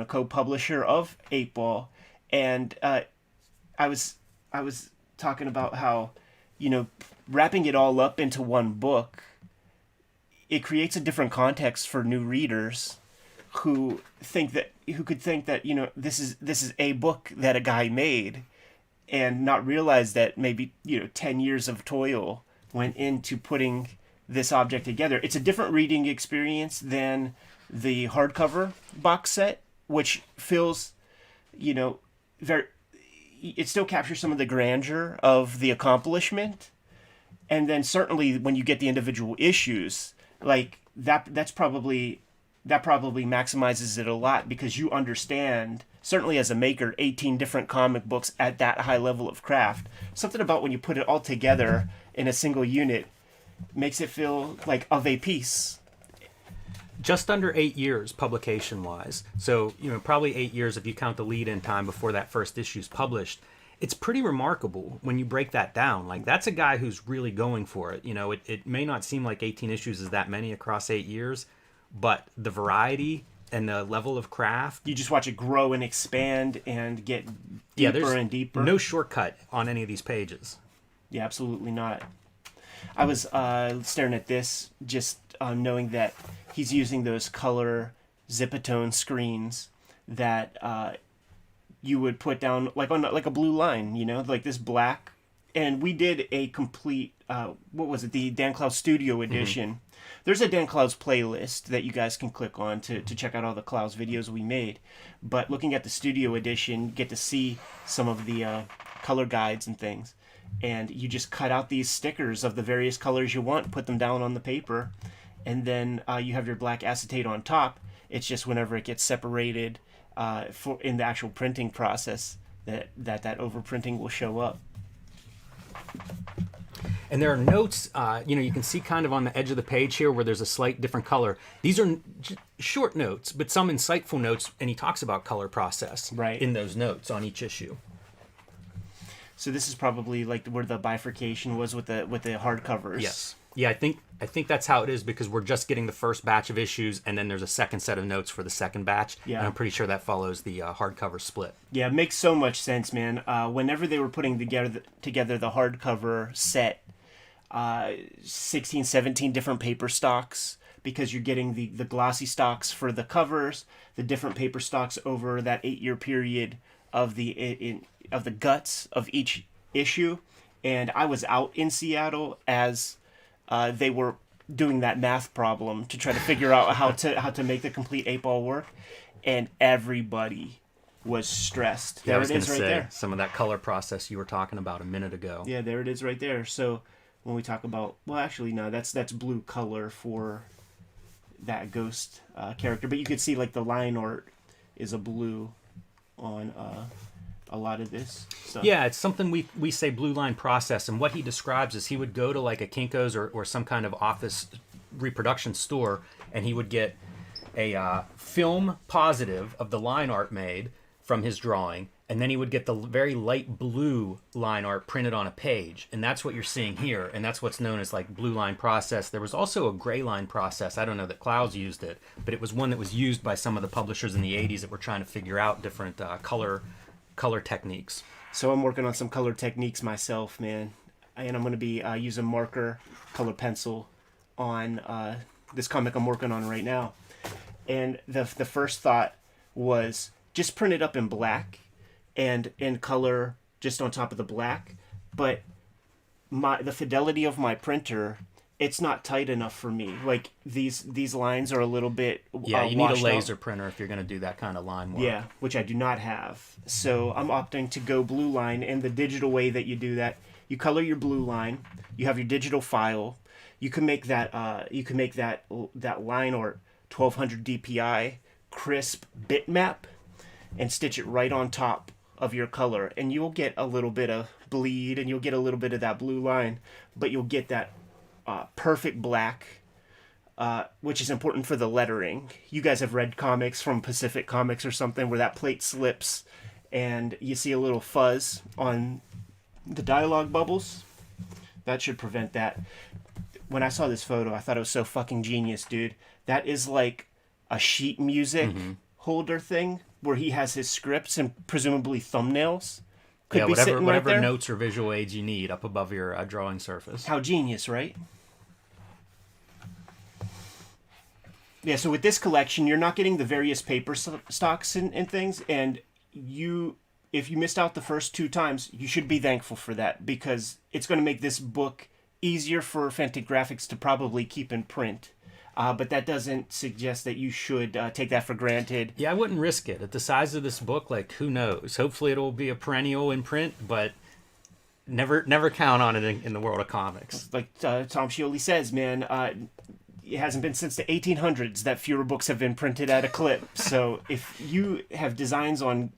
co-publisher of Eightball, and I was talking about how, wrapping it all up into one book, it creates a different context for new readers who could think that this is a book that a guy made, and not realize that maybe 10 years of toil went into putting this object together. It's a different reading experience than the hardcover box set, which feels very, it still captures some of the grandeur of the accomplishment, and then certainly when you get the individual issues, like that probably maximizes it a lot, because you understand, certainly as a maker, 18 different comic books at that high level of craft. Something about when you put it all together in a single unit makes it feel like of a piece. Just under 8 years publication wise. So, probably 8 years if you count the lead in time before that first issue is published. It's pretty remarkable when you break that down. Like, that's a guy who's really going for it. It may not seem like 18 issues is that many across 8 years, but the variety and the level of craft. You just watch it grow and expand and get deeper and deeper. No shortcut on any of these pages. Yeah, absolutely not. I was staring at this, just knowing that he's using those color Zipatone screens that you would put down like on like a blue line, like this black. And we did a complete, the Dan Clowes Studio Edition. Mm-hmm. There's a Dan Clowes playlist that you guys can click on to check out all the Clowes videos we made. But looking at the Studio Edition, you get to see some of the color guides and things. And you just cut out these stickers of the various colors you want, put them down on the paper, and then you have your black acetate on top. It's just whenever it gets separated in the actual printing process that overprinting will show up. And there are notes, you can see kind of on the edge of the page here where there's a slight different color. These are short notes, but some insightful notes, and he talks about color process in those notes on each issue. So this is probably like where the bifurcation was with the hardcovers. Yes. Yeah, I think that's how it is, because we're just getting the first batch of issues, and then there's a second set of notes for the second batch. Yeah. And I'm pretty sure that follows the hardcover split. Yeah, it makes so much sense, man. Whenever they were putting together the hardcover set, 16, 17 different paper stocks, because you're getting the glossy stocks for the covers, the different paper stocks over that 8-year period of the guts of each issue. And I was out in Seattle as they were doing that math problem to try to figure out how to make the complete 8-ball work, and everybody was stressed. Yeah, there it is right there. Some of that color process you were talking about a minute ago. Yeah, there it is right there. So when we talk about, well, actually no, that's blue color for that ghost character, but you could see like the line art is a blue on a lot of this stuff. Yeah, it's something we say blue line process, and what he describes is he would go to like a Kinko's or some kind of office reproduction store, and he would get a film positive of the line art made from his drawing, and then he would get the very light blue line art printed on a page, and that's what you're seeing here, and that's what's known as like blue line process. There was also a gray line process. I don't know that Clowes used it, but it was one that was used by some of the publishers in the 80s that were trying to figure out different color techniques. So I'm working on some color techniques myself, man, and I'm going to be using marker, color pencil on this comic I'm working on right now. And the first thought was just print it up in black and in color just on top of the black, but the fidelity of my printer it's not tight enough for me. Like these lines are a little bit Yeah, you need a laser out. printer if you're going to do that kind of line work. Yeah, which I do not have. So I'm opting to go blue line, and the digital way that you do that, you color your blue line, you have your digital file, you can make that that line or 1200 DPI crisp bitmap and stitch it right on top of your color, and you'll get a little bit of bleed and you'll get a little bit of that blue line, but you'll get that perfect black, which is important for the lettering. You guys have read comics from Pacific Comics or something where that plate slips and you see a little fuzz on the dialogue bubbles. That should prevent that. When I saw this photo, I thought it was so fucking genius, dude. That is like a sheet music holder thing where he has his scripts and presumably thumbnails. Could be whatever right there. notes or visual aids you need up above your drawing surface. How genius, right? Yeah, so with this collection, you're not getting the various paper stocks and things, and if you missed out the first 2 times, you should be thankful for that, because it's going to make this book easier for Fantagraphics to probably keep in print. But that doesn't suggest that you should take that for granted. Yeah, I wouldn't risk it. At the size of this book, like, who knows? Hopefully it'll be a perennial in print, but never count on it in the world of comics. Like Tom Scioli says, man, it hasn't been since the 1800s that fewer books have been printed at a clip. So if you have designs on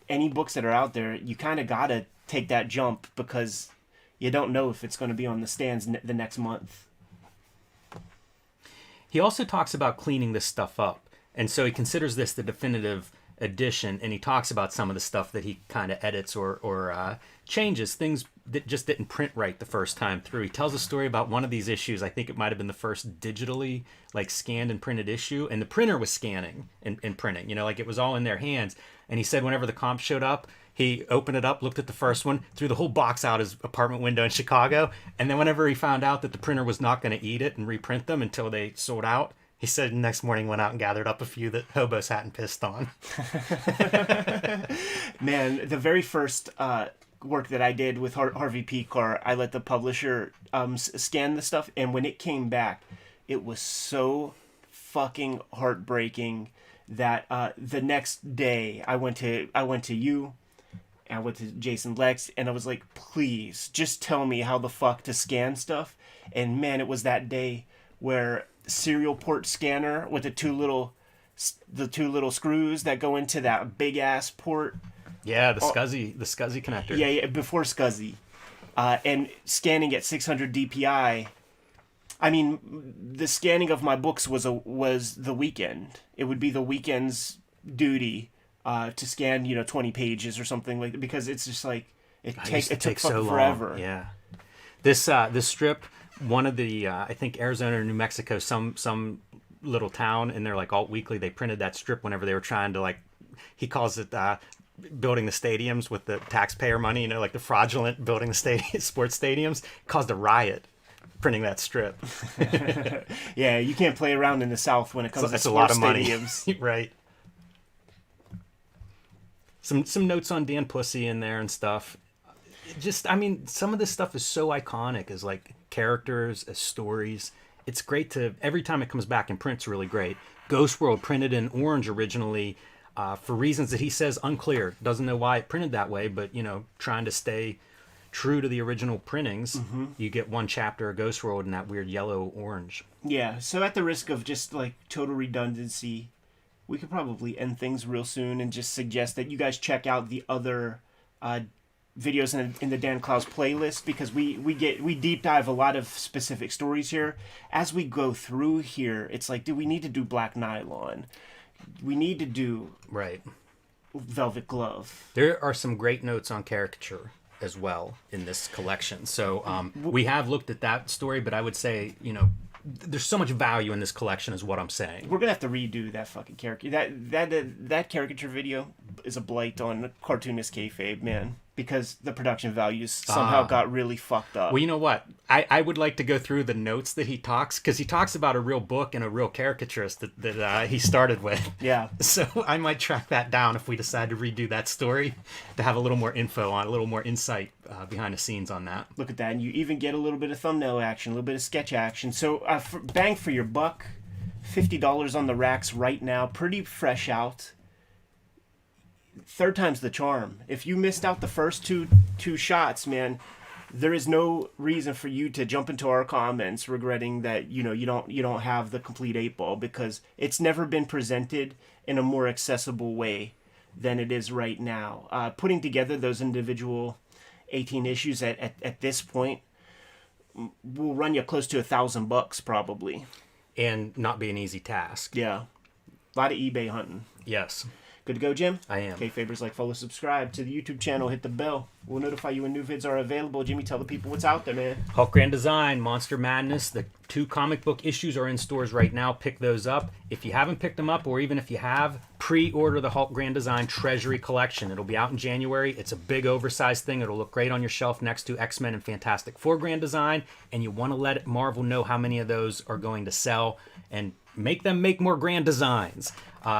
any books that are out there, you kind of got to take that jump, because you don't know if it's going to be on the stands the next month. He also talks about cleaning this stuff up. And so he considers this the definitive edition, and he talks about some of the stuff that he kind of edits or changes, things that just didn't print right the first time through. He tells a story about one of these issues. I think it might have been the first digitally scanned and printed issue, and the printer was scanning and printing, like it was all in their hands. And he said whenever the comp showed up, he opened it up, looked at the first one, threw the whole box out his apartment window in Chicago, and then whenever he found out that the printer was not going to eat it and reprint them until they sold out, he said the next morning went out and gathered up a few that hobos hadn't pissed on. Man, the very first work that I did with Harvey Pekar, I let the publisher scan the stuff, and when it came back, it was so fucking heartbreaking that the next day I went to you, and I went to Jason Lex, and I was like, please just tell me how the fuck to scan stuff. And man, it was that day where serial port scanner with the two little screws that go into that big ass port. Yeah, the SCSI connector. Yeah, before SCSI, and scanning at 600 DPI. I mean, the scanning of my books was the weekend. It would be the weekend's duty to scan 20 pages or something like that, because it's just like it took so forever. Long. Yeah, this strip, one of the I think Arizona or New Mexico, some little town in their alt weekly, they printed that strip whenever they were trying to he calls it building the stadiums with the taxpayer money, the fraudulent building the sports stadiums, caused a riot printing that strip. Yeah, you can't play around in the South when it comes to sports a lot of stadiums. Money. Right. Some notes on Dan Pussy in there and stuff. Some of this stuff is so iconic as characters, as stories. It's great to, every time it comes back in print, it's really great. Ghost World printed in orange originally for reasons that he says unclear. Doesn't know why it printed that way, but, trying to stay true to the original printings, you get one chapter of Ghost World in that weird yellow-orange. Yeah, so at the risk of just, total redundancy, we could probably end things real soon and just suggest that you guys check out the other videos in the Dan Clowes playlist, because we deep dive a lot of specific stories here. As we go through here, it's do we need to do Black Nylon? We need to do Velvet Glove. There are some great notes on caricature as well in this collection. So we have looked at that story, but I would say, there's so much value in this collection is what I'm saying. We're gonna have to redo that fucking character. That caricature video is a blight on Cartoonist Kayfabe, man. because the production values somehow got really fucked up. Well, you know what? I would like to go through the notes that he talks, because he talks about a real book and a real caricaturist that he started with. Yeah. So I might track that down if we decide to redo that story, to have a little more info on, a little more insight behind the scenes on that. Look at that. And you even get a little bit of thumbnail action, a little bit of sketch action. So bang for your buck, $50 on the racks right now, pretty fresh out. Third time's the charm. If you missed out the first two shots, man, there is no reason for you to jump into our comments regretting that you don't have the complete 8-ball, because it's never been presented in a more accessible way than it is right now. Putting together those individual 18 issues at this point will run you close to $1,000 probably, and not be an easy task. Yeah, a lot of eBay hunting. Yes. Good to go, Jim? I am. Kfabers, like, follow, subscribe to the YouTube channel, hit the bell. We'll notify you when new vids are available. Jimmy, tell the people what's out there, man. Hulk Grand Design, Monster Madness, the 2 comic book issues are in stores right now. Pick those up. If you haven't picked them up, or even if you have, pre-order the Hulk Grand Design Treasury Collection. It'll be out in January. It's a big oversized thing. It'll look great on your shelf next to X-Men and Fantastic Four Grand Design, and you want to let Marvel know how many of those are going to sell and make them make more grand designs.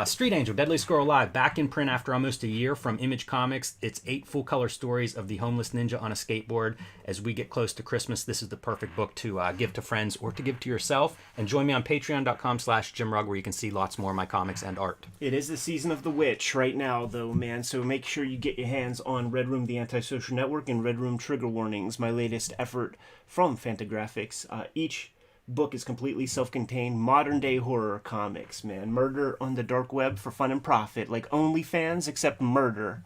Street Angel, Deadly Squirrel Alive, back in print after almost a year from Image Comics. It's 8 full-color stories of the homeless ninja on a skateboard. As we get close to Christmas, this is the perfect book to give to friends or to give to yourself. And join me on patreon.com/JimRugg, where you can see lots more of my comics and art. It is the season of the witch right now, though, man, so make sure you get your hands on Red Room, the Antisocial Network, and Red Room Trigger Warnings, my latest effort from Fantagraphics. Each book is completely self-contained modern-day horror comics, man. Murder on the dark web for fun and profit, like OnlyFans, except murder.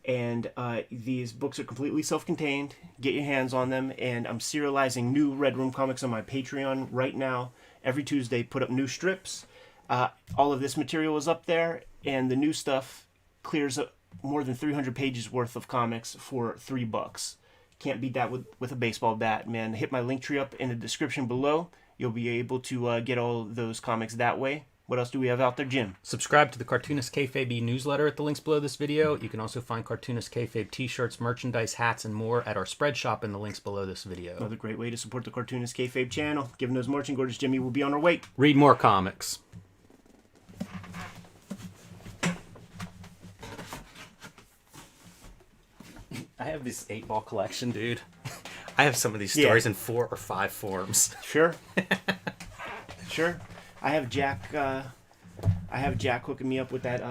And these books are completely self-contained. Get your hands on them, and I'm serializing new Red Room comics on my Patreon right now. Every Tuesday, put up new strips. All of this material is up there, and the new stuff clears up more than 300 pages worth of comics for $3. Can't beat that with a baseball bat, man. Hit my link tree up in the description below. You'll be able to get all those comics that way. What else do we have out there, Jim? Subscribe to the Cartoonist Kayfabe newsletter at the links below this video. You can also find Cartoonist Kayfabe t-shirts, merchandise, hats, and more at our spread shop in the links below this video. Another great way to support the Cartoonist Kayfabe channel. Given those marching orders, Jimmy will be on our way. Read more comics. I have this 8-ball collection, dude. I have some of these stories in 4 or 5 forms. Sure. Sure. I have Jack hooking me up with that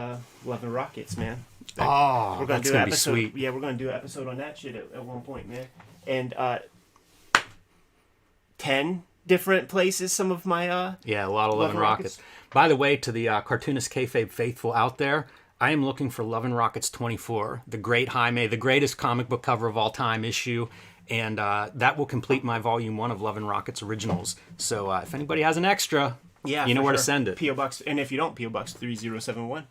Love and Rockets, man. We're gonna do an episode. Be sweet. Yeah, we're gonna do an episode on that shit at one point, man. And 10 different places, some of my a lot of Love and Rockets. By the way, to the Cartoonist Kayfabe faithful out there, I am looking for Love and Rockets 24, the great Jaime, the greatest comic book cover of all time issue, and that will complete my volume 1 of Love and Rockets originals. So if anybody has an extra, you know where to send it. P.O. Box, and if you don't, P.O. Box 3071.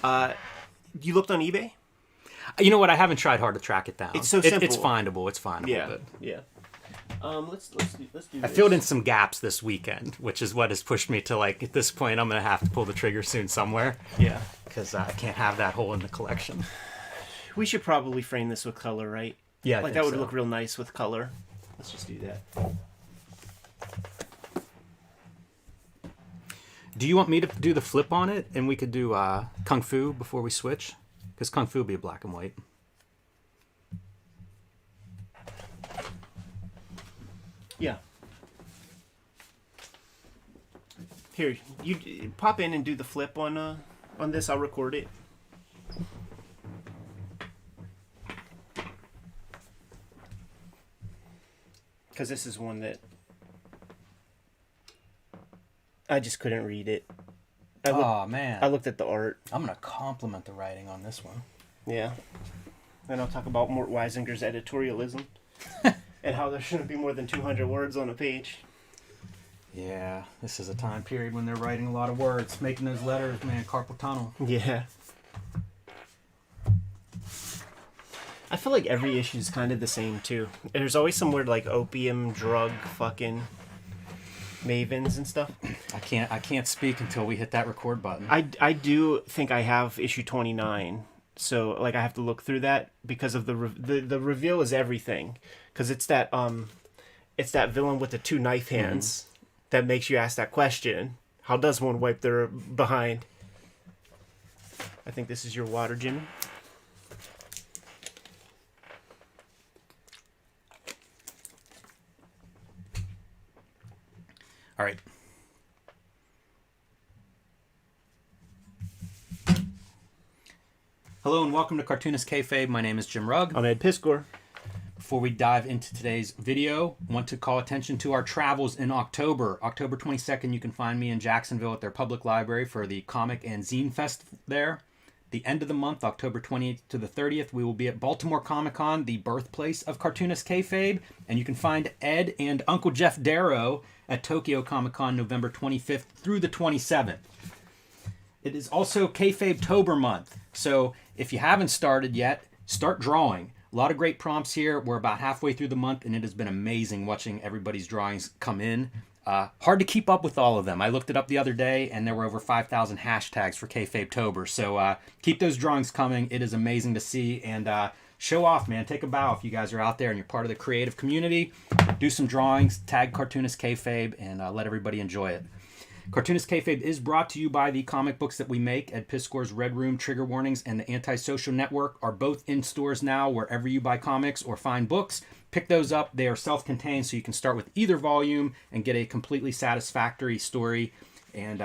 You looked on eBay? You know what? I haven't tried hard to track it down. It's so simple. It's findable. It's findable. Yeah. But... yeah. Let's do this. I filled in some gaps this weekend, which is what has pushed me to, like, at this point, I'm going to have to pull the trigger soon somewhere. Yeah. Because I can't have that hole in the collection. We should probably frame this with color, right? Yeah, like that would look real nice with color. Let's just do that. Do you want me to do the flip on it, and we could do Kung Fu before we switch? Because Kung Fu will be a black and white. Yeah. Here, you pop in and do the flip on this. I'll record it. Because this is one that I just couldn't read it. Man. I looked at the art. I'm going to compliment the writing on this one. Yeah. And I'll talk about Mort Weisinger's editorialism. And how there shouldn't be more than 200 words on a page. Yeah, this is a time period when they're writing a lot of words. Making those letters, man, carpal tunnel. Yeah. I feel like every issue is kind of the same, too. There's always some weird, like, opium, drug, fucking mavens and stuff. I can't speak until we hit that record button. I do think I have issue 29 So like I have to look through that because of the reveal is everything, because it's that villain with the two knife hands that makes you ask that question. How does one wipe their behind? I think this is your water, Jimmy. All right. Hello and welcome to Cartoonist Kayfabe. My name is Jim Rugg. I'm Ed Piscor. Before we dive into today's video, I want to call attention to our travels in October. October 22nd, you can find me in Jacksonville at their public library for the Comic and Zine Fest there. The end of the month, October 28th to the 30th, we will be at Baltimore Comic Con, the birthplace of Cartoonist Kayfabe. And you can find Ed and Uncle Jeff Darrow at Tokyo Comic Con, November 25th through the 27th. It is also Kfabetober month. So if you haven't started yet, start drawing. A lot of great prompts here. We're about halfway through the month, and it has been amazing watching everybody's drawings come in. Hard to keep up with all of them. I looked it up the other day, and there were over 5,000 hashtags for Kfabetober. So keep those drawings coming. It is amazing to see. And show off, man. Take a bow if you guys are out there and you're part of the creative community. Do some drawings, tag Cartoonist Kayfabe, and let everybody enjoy it. Cartoonist Kayfabe is brought to you by the comic books that we make. Ed Piscor's Red Room, Trigger Warnings, and the Antisocial Network are both in stores now wherever you buy comics or find books. Pick those up. They are self-contained, so you can start with either volume and get a completely satisfactory story, and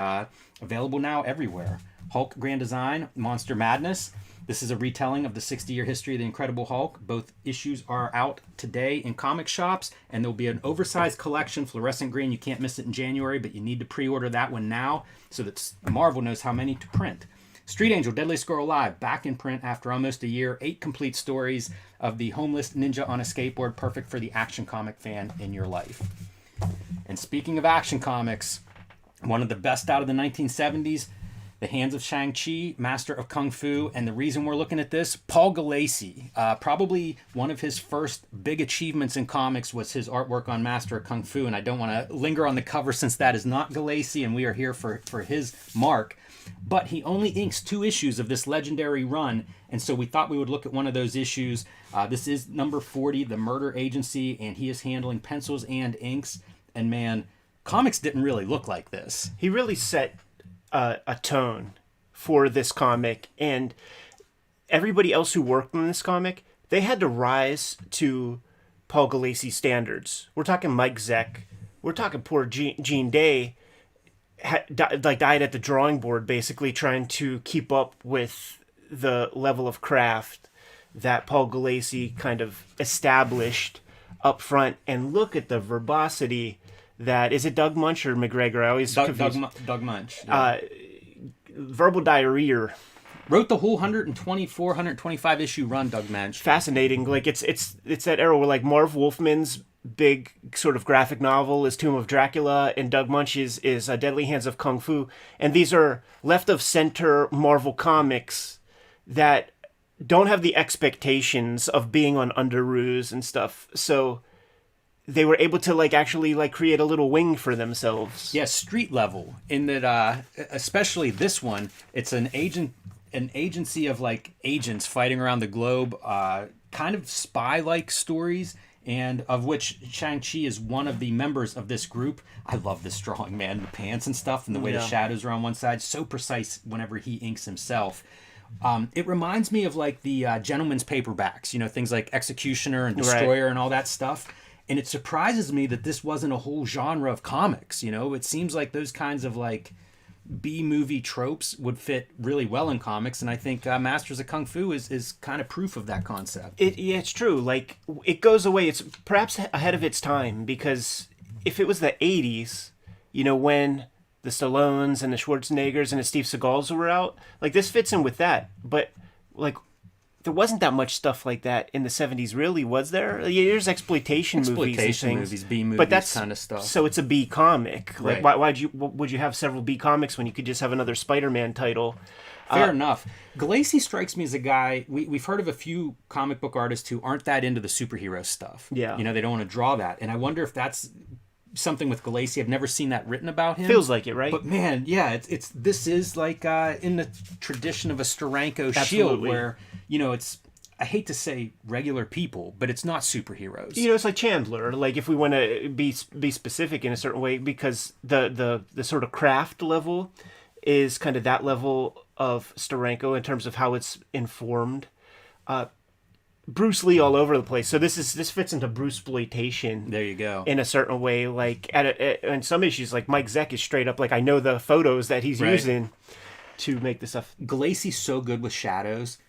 available now everywhere. Hulk Grand Design, Monster Madness. This is a retelling of the 60-year history of the Incredible Hulk. Both issues are out today in comic shops, and there'll be an oversized collection, fluorescent green. You can't miss it in January, but you need to pre-order that one now so that Marvel knows how many to print. Street Angel, Deadliest Girl Alive, back in print after almost a year. 8 complete stories of the homeless ninja on a skateboard, perfect for the action comic fan in your life. And speaking of action comics, one of the best out of the 1970s, The Hands of Shang-Chi, Master of Kung Fu, and the reason we're looking at this, Paul Gulacy. Probably one of his first big achievements in comics was his artwork on Master of Kung Fu, and I don't want to linger on the cover since that is not Gulacy, and we are here for his mark. But he only inks 2 issues of this legendary run, and so we thought we would look at one of those issues. This is number 40, The Murder Agency, and he is handling pencils and inks. And man, comics didn't really look like this. He really set a tone for this comic, and everybody else who worked on this comic, they had to rise to Paul Gulacy standards. We're talking Mike Zeck. We're talking poor Gene Day. Died at the drawing board, basically trying to keep up with the level of craft that Paul Gulacy kind of established up front. And look at the verbosity that is it Doug Munch or McGregor? I always Doug Munch. Yeah. Verbal diarrhea. Wrote the whole 125 issue run, Doug Munch. Fascinating. Like it's that era where like Marv Wolfman's big sort of graphic novel is Tomb of Dracula, and Doug Munch is Deadly Hands of Kung Fu. And these are left of center Marvel comics that don't have the expectations of being on Underoos and stuff. So they were able to actually create a little wing for themselves. Yeah, street level in that, especially this one, it's an agency of agents fighting around the globe, kind of spy-like stories, and of which Shang-Chi is one of the members of this group. I love this drawing, man. The pants and stuff and the way the shadows are on one side. So precise whenever he inks himself. It reminds me of the Gentleman's paperbacks, things like Executioner and Destroyer and all that stuff. And it surprises me that this wasn't a whole genre of comics, It seems like those kinds of B-movie tropes would fit really well in comics, and I think Masters of Kung Fu is kind of proof of that concept. It's true. It goes away. It's perhaps ahead of its time, because if it was the 80s, when the Stallones and the Schwarzeneggers and the Steve Seagals were out, this fits in with that. But, there wasn't that much stuff like that in the 70s, really, was there? There's exploitation movies, B movies, but that's kind of stuff. So it's a B comic. Right. Why would you have several B comics when you could just have another Spider-Man title? Fair enough. Gulacy strikes me as a guy, we've heard of a few comic book artists who aren't that into the superhero stuff. Yeah. They don't want to draw that. And I wonder if that's something with Galassi. I've never seen that written about him. Feels like it, right? But man, yeah, this is like in the tradition of a Steranko shield, where it's, I hate to say regular people, but it's not superheroes. It's like Chandler. Like if we want to be specific in a certain way, because the sort of craft level is kind of that level of Steranko in terms of how it's informed. Bruce Lee all over the place. So this fits into Bruceploitation. There you go. In a certain way, like in some issues, like Mike Zeck is straight up like, I know the photos that he's using to make the stuff. Galassi's so good with shadows.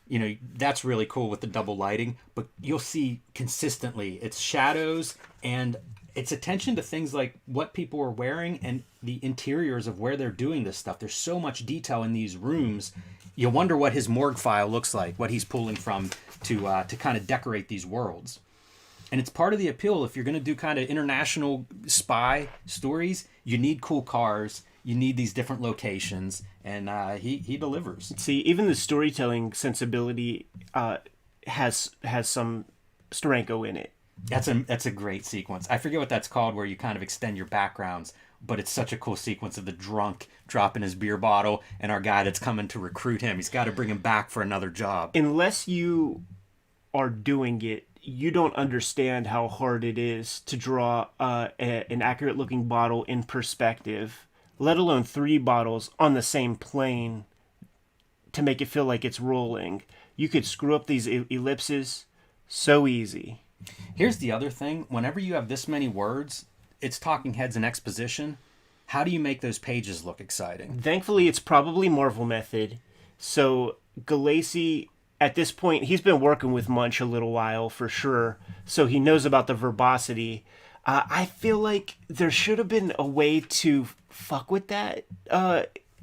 That's really cool with the double lighting. But you'll see consistently it's shadows and it's attention to things like what people are wearing and the interiors of where they're doing this stuff. There's so much detail in these rooms. You wonder what his morgue file looks like, what he's pulling from to kind of decorate these worlds. And it's part of the appeal. If you're going to do kind of international spy stories, you need cool cars, you need these different locations, and he delivers. See, even the storytelling sensibility has some Steranko in it. That's a great sequence. I forget what that's called, where you kind of extend your backgrounds, but it's such a cool sequence of the drunk dropping his beer bottle and our guy that's coming to recruit him. He's got to bring him back for another job. Unless you are doing it, you don't understand how hard it is to draw an accurate looking bottle in perspective, let alone 3 bottles on the same plane to make it feel like it's rolling. You could screw up these ellipses so easy. Here's the other thing. Whenever you have this many words, it's talking heads and exposition. How do you make those pages look exciting? Thankfully, it's probably Marvel method. So Galassi, at this point, he's been working with Munch a little while for sure. So he knows about the verbosity. I feel like there should have been a way to fuck with that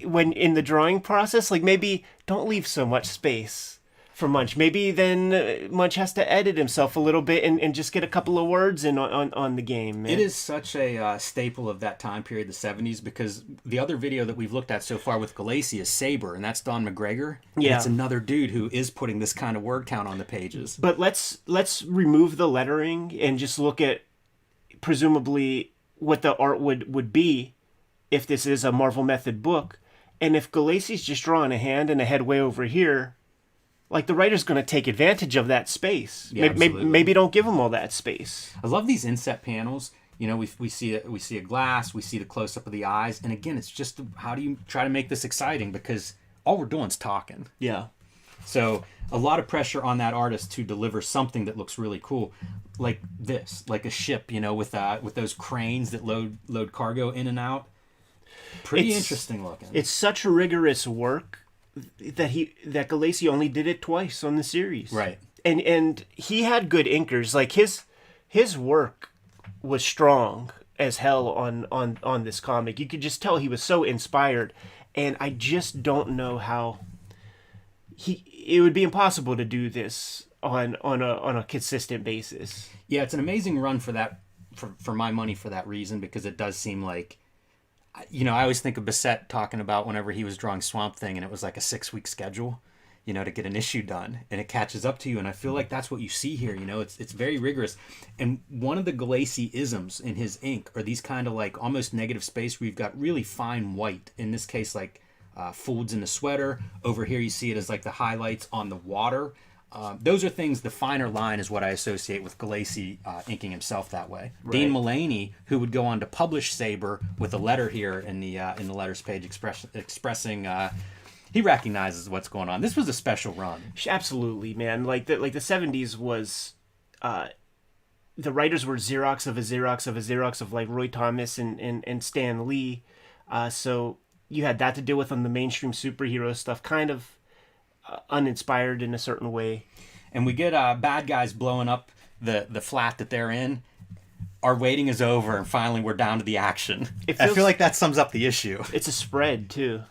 when in the drawing process. Like maybe don't leave so much space for Munch. Maybe then Munch has to edit himself a little bit and just get a couple of words in on the game. Man. It is such a staple of that time period, the 70s, because the other video that we've looked at so far with Galassi is Saber, and that's Don McGregor. Yeah. It's another dude who is putting this kind of word count on the pages. But let's remove the lettering and just look at presumably what the art would be if this is a Marvel Method book. And if Galassi's just drawing a hand and a head way over here, like the writer's going to take advantage of that space. Yeah, maybe don't give him all that space. I love these inset panels. We see a glass, we see the close up of the eyes, and again, it's just how do you try to make this exciting, because all we're doing is talking. Yeah. So a lot of pressure on that artist to deliver something that looks really cool, like this, like a ship, with those cranes that load cargo in and out. Pretty interesting looking. It's such rigorous work that Galassi only did it twice on the series. Right. And he had good inkers. Like his work was strong as hell on this comic. You could just tell he was so inspired, and I just don't know how it would be impossible to do this on a consistent basis. Yeah, it's an amazing run for that for my money for that reason, because it does seem like, I always think of Bissett talking about whenever he was drawing Swamp Thing, and it was like a 6-week schedule, to get an issue done, and it catches up to you. And I feel like that's what you see here. It's very rigorous. And one of the Galassi isms in his ink are these kind of like almost negative space where you've got really fine white. In this case, like folds in the sweater. Over here, you see it as like the highlights on the water. Those are things, the finer line is what I associate with Galassi inking himself that way. Right. Dean Mulaney, who would go on to publish Saber with a letter here in the letters page expressing he recognizes what's going on. This was a special run. Absolutely, man. Like the 70s was the writers were Xerox of a Xerox of a Xerox of like Roy Thomas and Stan Lee. So you had that to deal with on the mainstream superhero stuff, kind of uninspired in a certain way. And we get bad guys blowing up the flat that they're in. Our waiting is over, and finally we're down to the action. I feel like that sums up the issue. It's a spread, too.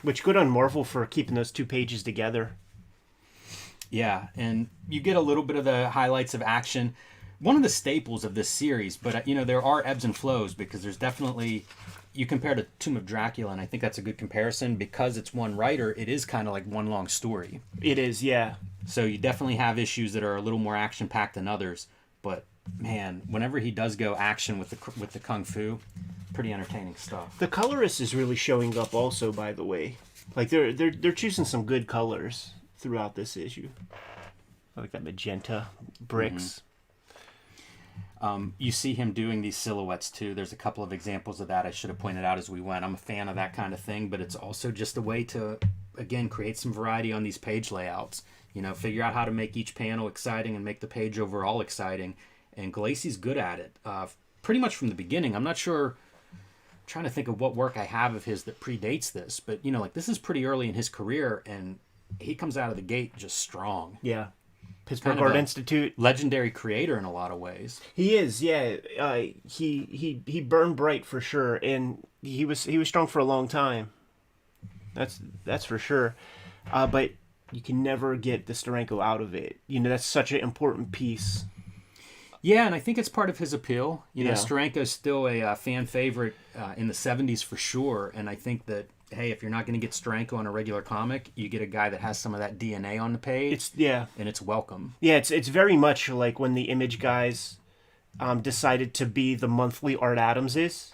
Which good on Marvel for keeping those 2 pages together. Yeah, and you get a little bit of the highlights of action. One of the staples of this series, but there are ebbs and flows, because there's definitely you compare to Tomb of Dracula, and I think that's a good comparison because it's one writer. It is kind of like one long story. It is, yeah. So you definitely have issues that are a little more action-packed than others. But man, whenever he does go action with the kung fu, pretty entertaining stuff. The colorist is really showing up, also. By the way, like they're choosing some good colors throughout this issue. I like that magenta bricks. You see him doing these silhouettes too. There's a couple of examples of that I should have pointed out as we went. I'm a fan of that kind of thing, but it's also just a way to, again, create some variety on these page layouts. You know, figure out how to make each panel exciting and make the page overall exciting. And Galacey's good at it, pretty much from the beginning. I'm not sure. I'm trying to think of what work I have of his that predates this, but you know, like this is pretty early in his career, and he comes out of the gate just strong. Yeah. Pittsburgh Art Institute, legendary creator in a lot for sure. He is, yeah. He burned bright for sure, and he was strong for a long time. That's for sure. But you can never get the Steranko out of it. You know, that's such an important piece. Yeah, and I think it's part of his appeal. You know, Steranko's still a fan favorite in the 70s for sure, and I think that, hey, if you're not going to get Steranko on a regular comic, you get a guy that has some of that DNA on the page. And it's welcome. Yeah, it's very much like when the Image guys decided to be the monthly Art Adams is.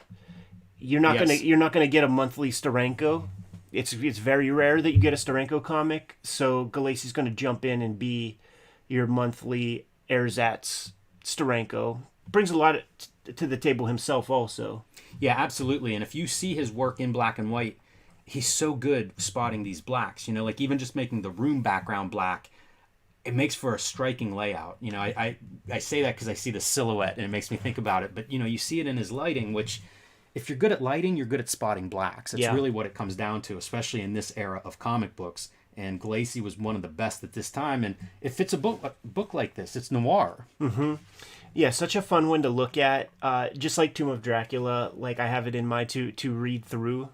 You're not gonna get a monthly Steranko. It's very rare that you get a Steranko comic. So Galacey's going to jump in and be your monthly ersatz Steranko. Brings a lot to the table himself also. Yeah, absolutely. And if you see his work in black and white, he's so good spotting these blacks. You know, like even just making the room background black, it makes for a striking layout. You know, I say that because I see the silhouette and it makes me think about it. But, you know, you see it in his lighting, which if you're good at lighting, you're good at spotting blacks. It's really what it comes down to, especially in this era of comic books. And Galacey was one of the best at this time. And it fits a book like this. It's noir. Mm-hmm. Yeah, such a fun one to look at. Just like Tomb of Dracula, like I have it in mind to read through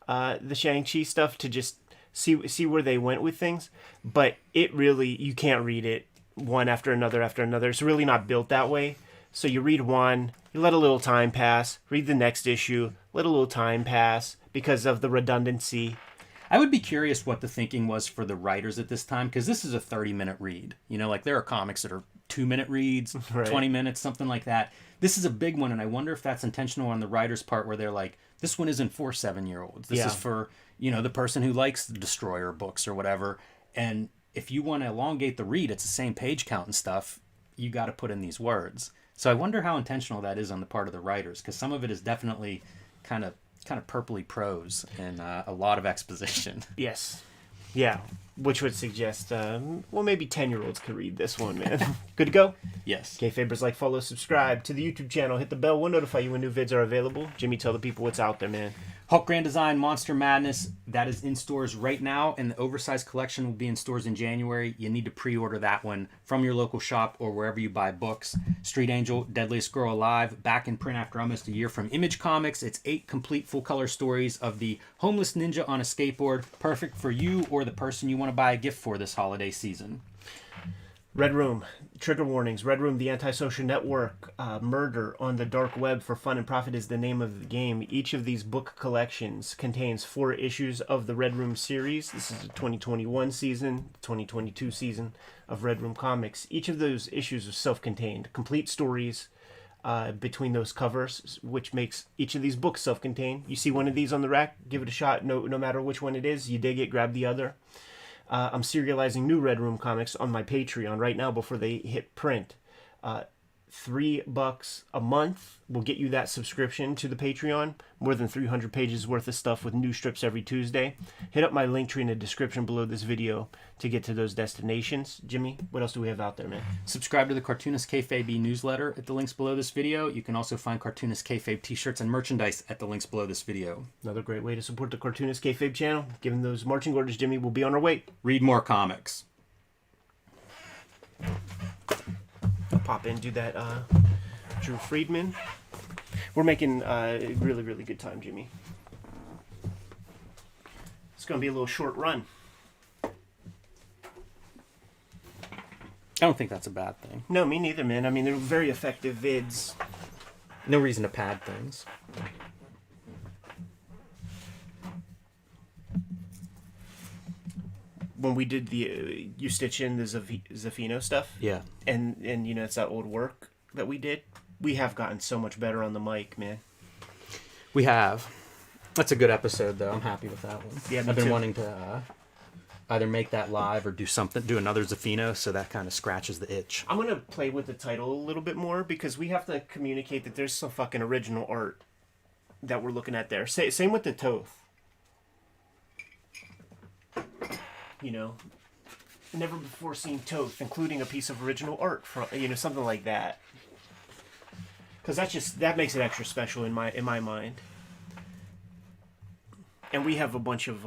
the Shang-Chi stuff to just see where they went with things. But it really, you can't read it one after another after another. It's really not built that way. So you read one, you let a little time pass, read the next issue, let a little time pass because of the redundancy. I would be curious what the thinking was for the writers at this time, because this is a 30-minute read. You know, like there are comics that are 2-minute reads, right. 20 minutes, something like that. This is a big one, and I wonder if that's intentional on the writer's part where they're like, this one isn't for 7-year-olds. This is for, you know, the person who likes the Destroyer books or whatever. And if you want to elongate the read, it's the same page count and stuff, you got to put in these words. So I wonder how intentional that is on the part of the writers, because some of it is definitely kind of purpley prose and a lot of exposition. Yes. Yeah. Which would suggest, maybe 10-year-olds could read this one, man. Good to go? Yes. Kfabers, like, follow, subscribe to the YouTube channel. Hit the bell. We'll notify you when new vids are available. Jimmy, tell the people what's out there, man. Hulk Grand Design Monster Madness, that is in stores right now, and the oversized collection will be in stores in January. You need to pre-order that one from your local shop or wherever you buy books. Street Angel, Deadliest Girl Alive, back in print after almost a year from Image Comics. It's 8 complete full-color stories of the homeless ninja on a skateboard, perfect for you or the person you want to buy a gift for this holiday season. Red Room, trigger warnings. Red Room, the antisocial network, murder on the dark web for fun and profit is the name of the game. Each of these book collections contains 4 issues of the Red Room series. This is the 2021 season, 2022 season of Red Room Comics. Each of those issues is self-contained, complete stories between those covers, which makes each of these books self-contained. You see one of these on the rack, give it a shot. No matter which one it is, you dig it, grab the other. I'm serializing new Red Room comics on my Patreon right now before they hit print. $3 a month will get you that subscription to the Patreon. More than 300 pages worth of stuff with new strips every Tuesday. Hit up my link tree in the description below this video to get to those destinations. Jimmy, what else do we have out there, man? Subscribe to the Cartoonist Kayfabe newsletter at the links below this video. You can also find Cartoonist Kayfabe t-shirts and merchandise at the links below this video. Another great way to support the Cartoonist Kayfabe channel. Given those marching orders, Jimmy, will be on our way. Read more comics. Pop in, do that Drew Friedman. We're making a really, really good time, Jimmy. It's going to be a little short run. I don't think that's a bad thing. No, me neither, man. I mean, they're very effective vids. No reason to pad things. when we did the you stitch in the Zafino stuff. Yeah. And it's that old work that we did. We have gotten so much better on the mic, man. We have. That's a good episode, though. I'm happy with that one. Yeah, I've been wanting to either make that live or do another Zafino, so that kind of scratches the itch. I'm gonna play with the title a little bit more because we have to communicate that there's some fucking original art that we're looking at there. Same with the Toth. Never before seen Toth, including a piece of original art from something like that. Because that makes it extra special in my mind. And we have a bunch of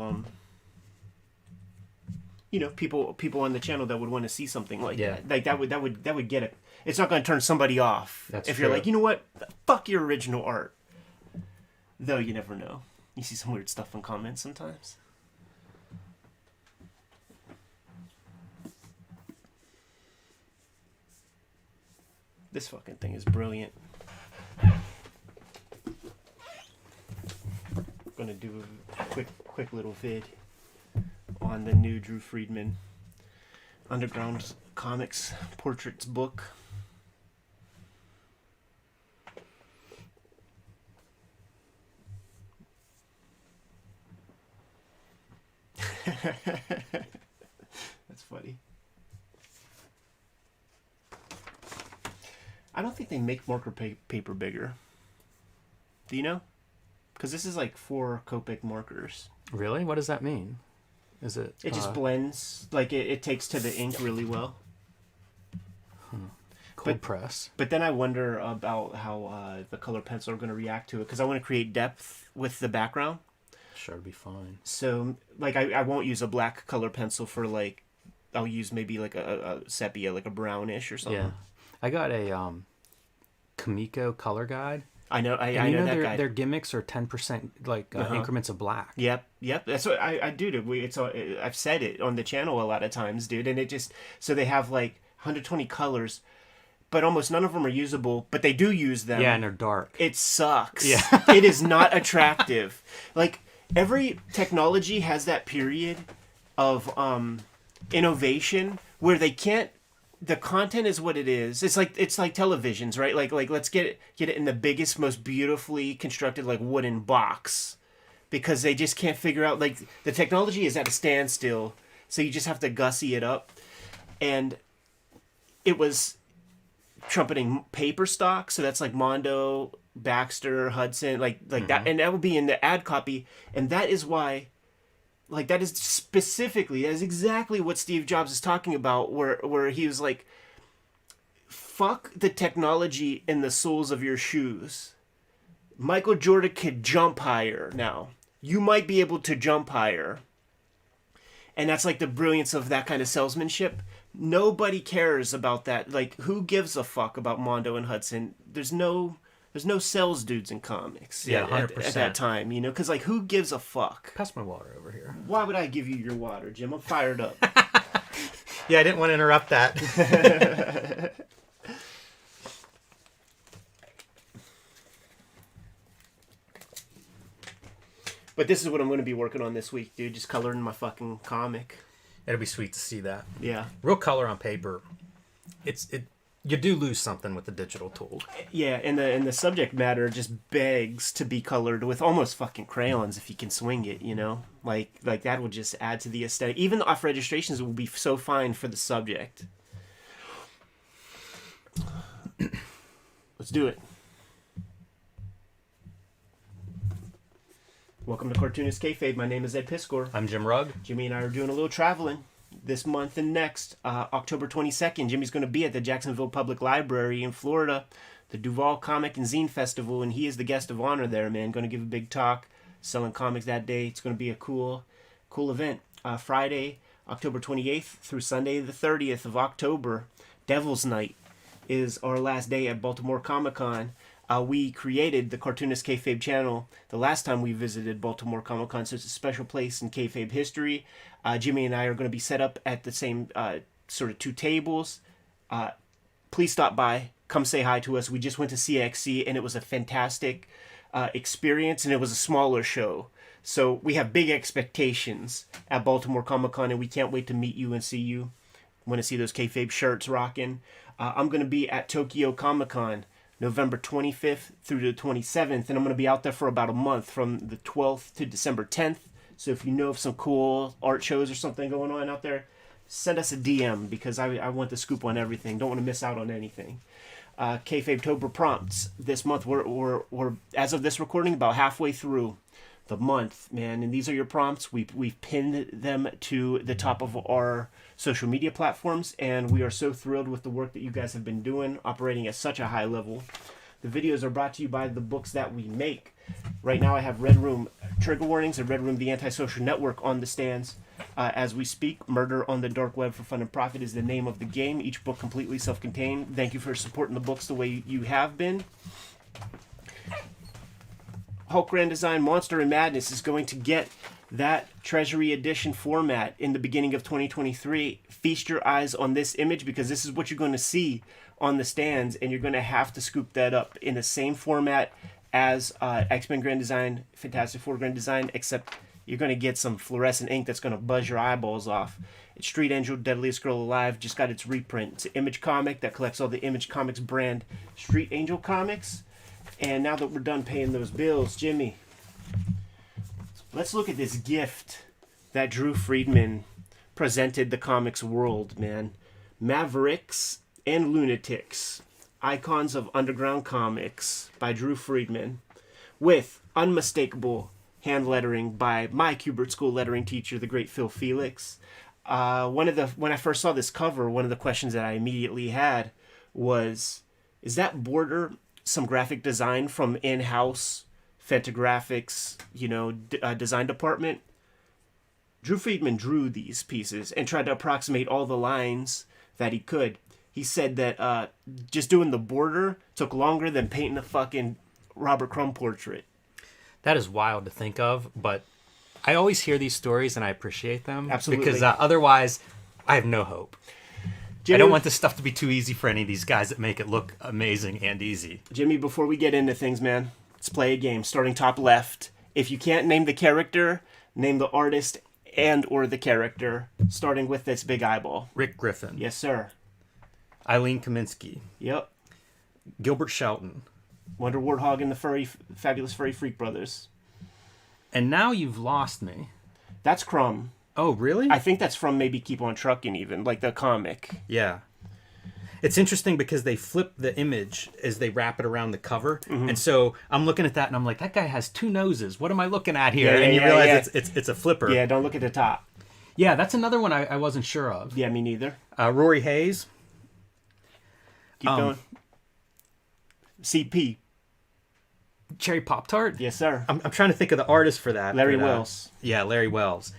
people on the channel that would want to see something like that. Like that would get it. It's not going to turn somebody off. That's if true. You're like, you know what? Fuck your original art. Though you never know. You see some weird stuff in comments sometimes. This fucking thing is brilliant. Gonna do a quick little vid on the new Drew Friedman Underground Comics Portraits book. That's funny. I don't think they make marker paper bigger. Do you know? Because this is like 4 Copic markers. Really? What does that mean? Is it? It just blends. Like it takes to the ink really well. Cold press. But then I wonder about how the color pencil are going to react to it. Because I want to create depth with the background. Sure, it'd be fine. So, like, I won't use a black color pencil for, like, I'll use maybe like a sepia, like a brownish or something. Yeah. I got a Comico color guide. I know that guy. Their gimmicks are 10% increments of black. Yep. That's what I do. I've said it on the channel a lot of times, dude. And it just so they have like 120 colors, but almost none of them are usable. But they do use them. Yeah, and they're dark. It sucks. Yeah. It is not attractive. Like every technology has that period of innovation where they can't. The content is what it is. It's like televisions, right? Like let's get it in the biggest, most beautifully constructed like wooden box, because they just can't figure out, like, the technology is at a standstill, so you just have to gussy it up. And it was trumpeting paper stock, so that's like Mondo, Baxter, Hudson, like that, and that would be in the ad copy, and that is why. Like, that is exactly what Steve Jobs is talking about, where he was like, fuck the technology in the soles of your shoes. Michael Jordan could jump higher now. You might be able to jump higher. And that's like the brilliance of that kind of salesmanship. Nobody cares about that. Like, who gives a fuck about Mondo and Hudson? There's no sales dudes in comics. Yeah, 100%. At that time, because, like, who gives a fuck? Pass my water over here. Why would I give you your water, Jim? I'm fired up. Yeah, I didn't want to interrupt that. But this is what I'm going to be working on this week, dude. Just coloring my fucking comic. It'll be sweet to see that. Yeah. Real color on paper. You do lose something with the digital tool. Yeah, and the subject matter just begs to be colored with almost fucking crayons if you can swing it, Like that would just add to the aesthetic. Even the off registrations will be so fine for the subject. Let's do it. Welcome to Cartoonist Kayfabe. My name is Ed Piscor. I'm Jim Rugg. Jimmy and I are doing a little traveling this month and next. October 22nd, Jimmy's going to be at the Jacksonville Public Library in Florida, the Duval Comic and Zine Festival, and he is the guest of honor there, man. Going to give a big talk, selling comics that day. It's going to be a cool event. Friday, October 28th through Sunday the 30th of October, Devil's Night is our last day at Baltimore Comic-Con. We created the Cartoonist Kayfabe channel the last time we visited Baltimore Comic-Con, so it's a special place in Kayfabe history. Jimmy and I are going to be set up at the same sort of 2 tables. Please stop by. Come say hi to us. We just went to CXC, and it was a fantastic experience, and it was a smaller show. So we have big expectations at Baltimore Comic Con, and we can't wait to meet you and see you. Want to see those Kayfabe shirts rocking. I'm going to be at Tokyo Comic Con November 25th through the 27th, and I'm going to be out there for about a month from the 12th to December 10th. So if you know of some cool art shows or something going on out there, send us a DM, because I want the scoop on everything. Don't want to miss out on anything. Kfabetober prompts this month. We're as of this recording about halfway through the month, man, and these are your prompts. We've pinned them to the top of our social media platforms, and we are so thrilled with the work that you guys have been doing, operating at such a high level. The videos are brought to you by the books that we make. Right now I have Red Room Trigger Warnings and Red Room The Antisocial Network on the stands as we speak. Murder on the Dark Web for Fun and Profit is the name of the game. Each book completely self-contained. Thank you for supporting the books the way you have been. Hulk Grand Design Monster and Madness is going to get that Treasury Edition format in the beginning of 2023. Feast your eyes on this image, because this is what you're going to see on the stands, and you're going to have to scoop that up in the same format as X-Men Grand Design, Fantastic Four Grand Design, except you're going to get some fluorescent ink that's going to buzz your eyeballs off. It's Street Angel, Deadliest Girl Alive, just got its reprint. It's an Image comic that collects all the Image Comics brand Street Angel comics. And now that we're done paying those bills, Jimmy, let's look at this gift that Drew Friedman presented the comics world, man. Mavericks and Lunatics, Icons of Underground Comics by Drew Friedman, with unmistakable hand lettering by my Kubert School lettering teacher, the great Phil Felix. When I first saw this cover, one of the questions that I immediately had was, is that border some graphic design from in-house Fantagraphics, design department? Drew Friedman drew these pieces and tried to approximate all the lines that he could. He said that just doing the border took longer than painting a fucking Robert Crumb portrait. That is wild to think of, but I always hear these stories and I appreciate them. Absolutely. Because otherwise, I have no hope. Jimmy, I don't want this stuff to be too easy for any of these guys that make it look amazing and easy. Jimmy, before we get into things, man, let's play a game. Starting top left. If you can't name the character, name the artist and or the character, starting with this big eyeball. Rick Griffin. Yes, sir. Eileen Kaminsky. Yep. Gilbert Shelton. Wonder Warthog and the Fabulous Furry Freak Brothers. And now you've lost me. That's Crumb. Oh, really? I think that's from maybe Keep on Truckin', even, like the comic. Yeah. It's interesting because they flip the image as they wrap it around the cover. Mm-hmm. And so I'm looking at that and I'm like, that guy has two noses. What am I looking at here? And you realize it's a flipper. Yeah, don't look at the top. Yeah, that's another one I wasn't sure of. Yeah, me neither. Rory Hayes. Keep going. CP. Cherry Pop-Tart? Yes, sir. I'm trying to think of the artist for that. Larry Wells. Yeah, Larry Wells.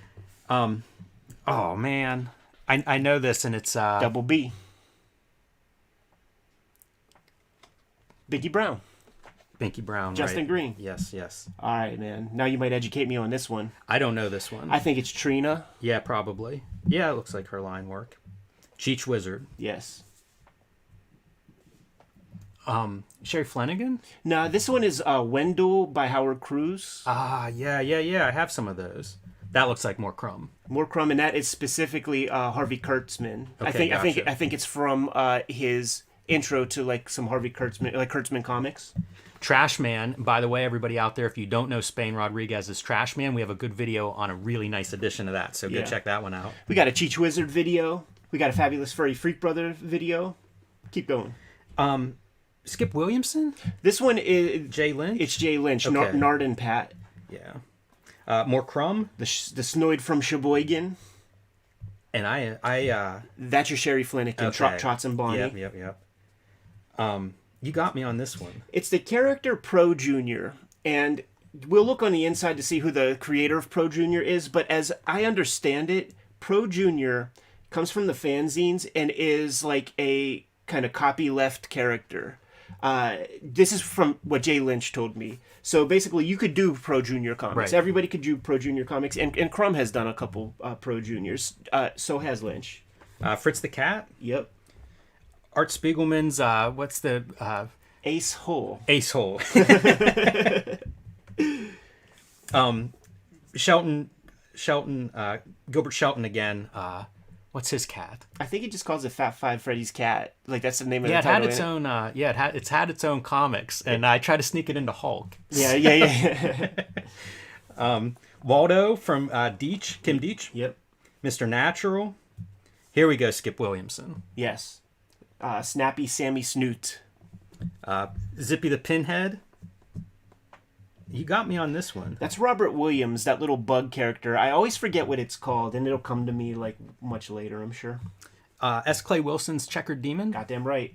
Oh, man. I know this, and it's... Double B. Binky Brown. Binky Brown, Justin right. Green. Yes. All right, man. Now you might educate me on this one. I don't know this one. I think it's Trina. Yeah, probably. Yeah, it looks like her line work. Cheech Wizard. Yes. Sherry Flanagan? No, this one is Wendell by Howard Cruz. Yeah. I have some of those. That looks like more Crumb. More Crumb, and that is specifically Harvey Kurtzman. Okay, I think it's from his intro to like some Harvey Kurtzman, like Kurtzman comics. Trash Man, by the way, everybody out there, if you don't know Spain Rodriguez's Trash Man, we have a good video on a really nice edition of that, so go check that one out. We got a Cheech Wizard video. We got a Fabulous Furry Freak Brother video. Keep going. Skip Williamson? This one is... Jay Lynch? It's Jay Lynch. Okay. Nard and Pat. Yeah. More Crumb? The Snoid from Sheboygan. And I That's your Sherry Flanagan. Okay. Trots and Bonnie. Yep. You got me on this one. It's the character Pro Junior, and we'll look on the inside to see who the creator of Pro Junior is, but as I understand it, Pro Junior comes from the fanzines and is like a kind of copyleft character. This is from what Jay Lynch told me. So basically, you could do Pro Junior comics. Right. Everybody could do Pro Junior comics, and Crumb has done a couple Pro Juniors. So has Lynch. Fritz the Cat? Yep. Art Spiegelman's, what's the... Ace Hole. Ace Hole. Gilbert Shelton again. What's his cat? I think he just calls it Fat Five Freddy's Cat. Like that's the name of Yeah, the it title. had its own. It's had its own comics, and I try to sneak it into Hulk. Yeah. Waldo from Kim Deitch. Yep. Mr. Natural. Here we go, Skip Williamson. Yes. Snappy Sammy Snoot. Zippy the Pinhead. You got me on this one. That's Robert Williams, that little bug character. I always forget what it's called, and it'll come to me like much later, I'm sure. S. Clay Wilson's Checkered Demon. Goddamn right.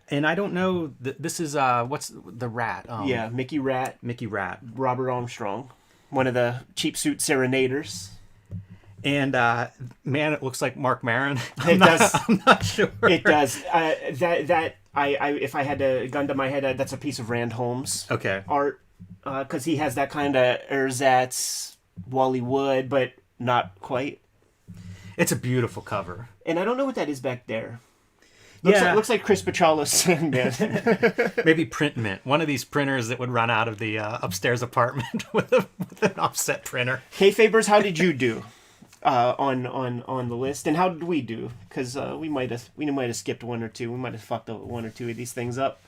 And I don't know. This is what's the rat? Yeah, Mickey Rat. Mickey Rat. Robert Armstrong, one of the cheap suit serenaders. And man, it looks like Mark Maron. It does. I'm not sure. It does. If I had a gun to my head, that's a piece of Rand Holmes. Okay. Art, because he has that kind of ersatz Wally Wood, but not quite. It's a beautiful cover. And I don't know what that is back there. Looks like Chris Pachalo's Sandman. Maybe Print Mint. One of these printers that would run out of the upstairs apartment with an offset printer. Kfabers, how did you do on the list, and how did we do? Because we might have skipped one or two. We might have fucked up one or two of these things up.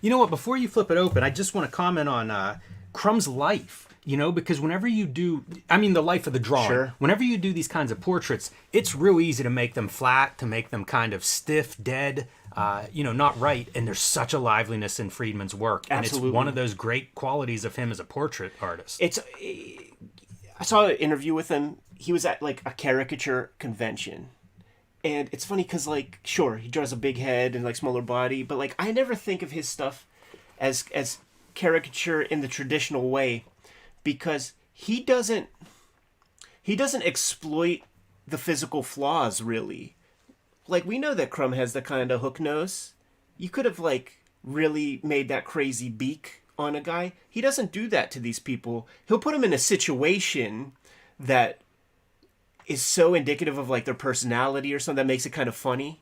You know what? Before you flip it open, I just want to comment on Crumb's life. You know, because whenever you do, the life of the drawing, Sure. Whenever you do these kinds of portraits, it's real easy to make them flat, to make them kind of stiff, dead, not right. And there's such a liveliness in Friedman's work. Absolutely. And it's one of those great qualities of him as a portrait artist. I saw an interview with him. He was at like a caricature convention. And it's funny because, like, sure, he draws a big head and like smaller body, but like I never think of his stuff as caricature in the traditional way. Because he doesn't exploit the physical flaws, really. Like, we know that Crumb has the kind of hook nose. You could have, like, really made that crazy beak on a guy. He doesn't do that to these people. He'll put them in a situation that is so indicative of, like, their personality or something that makes it kind of funny.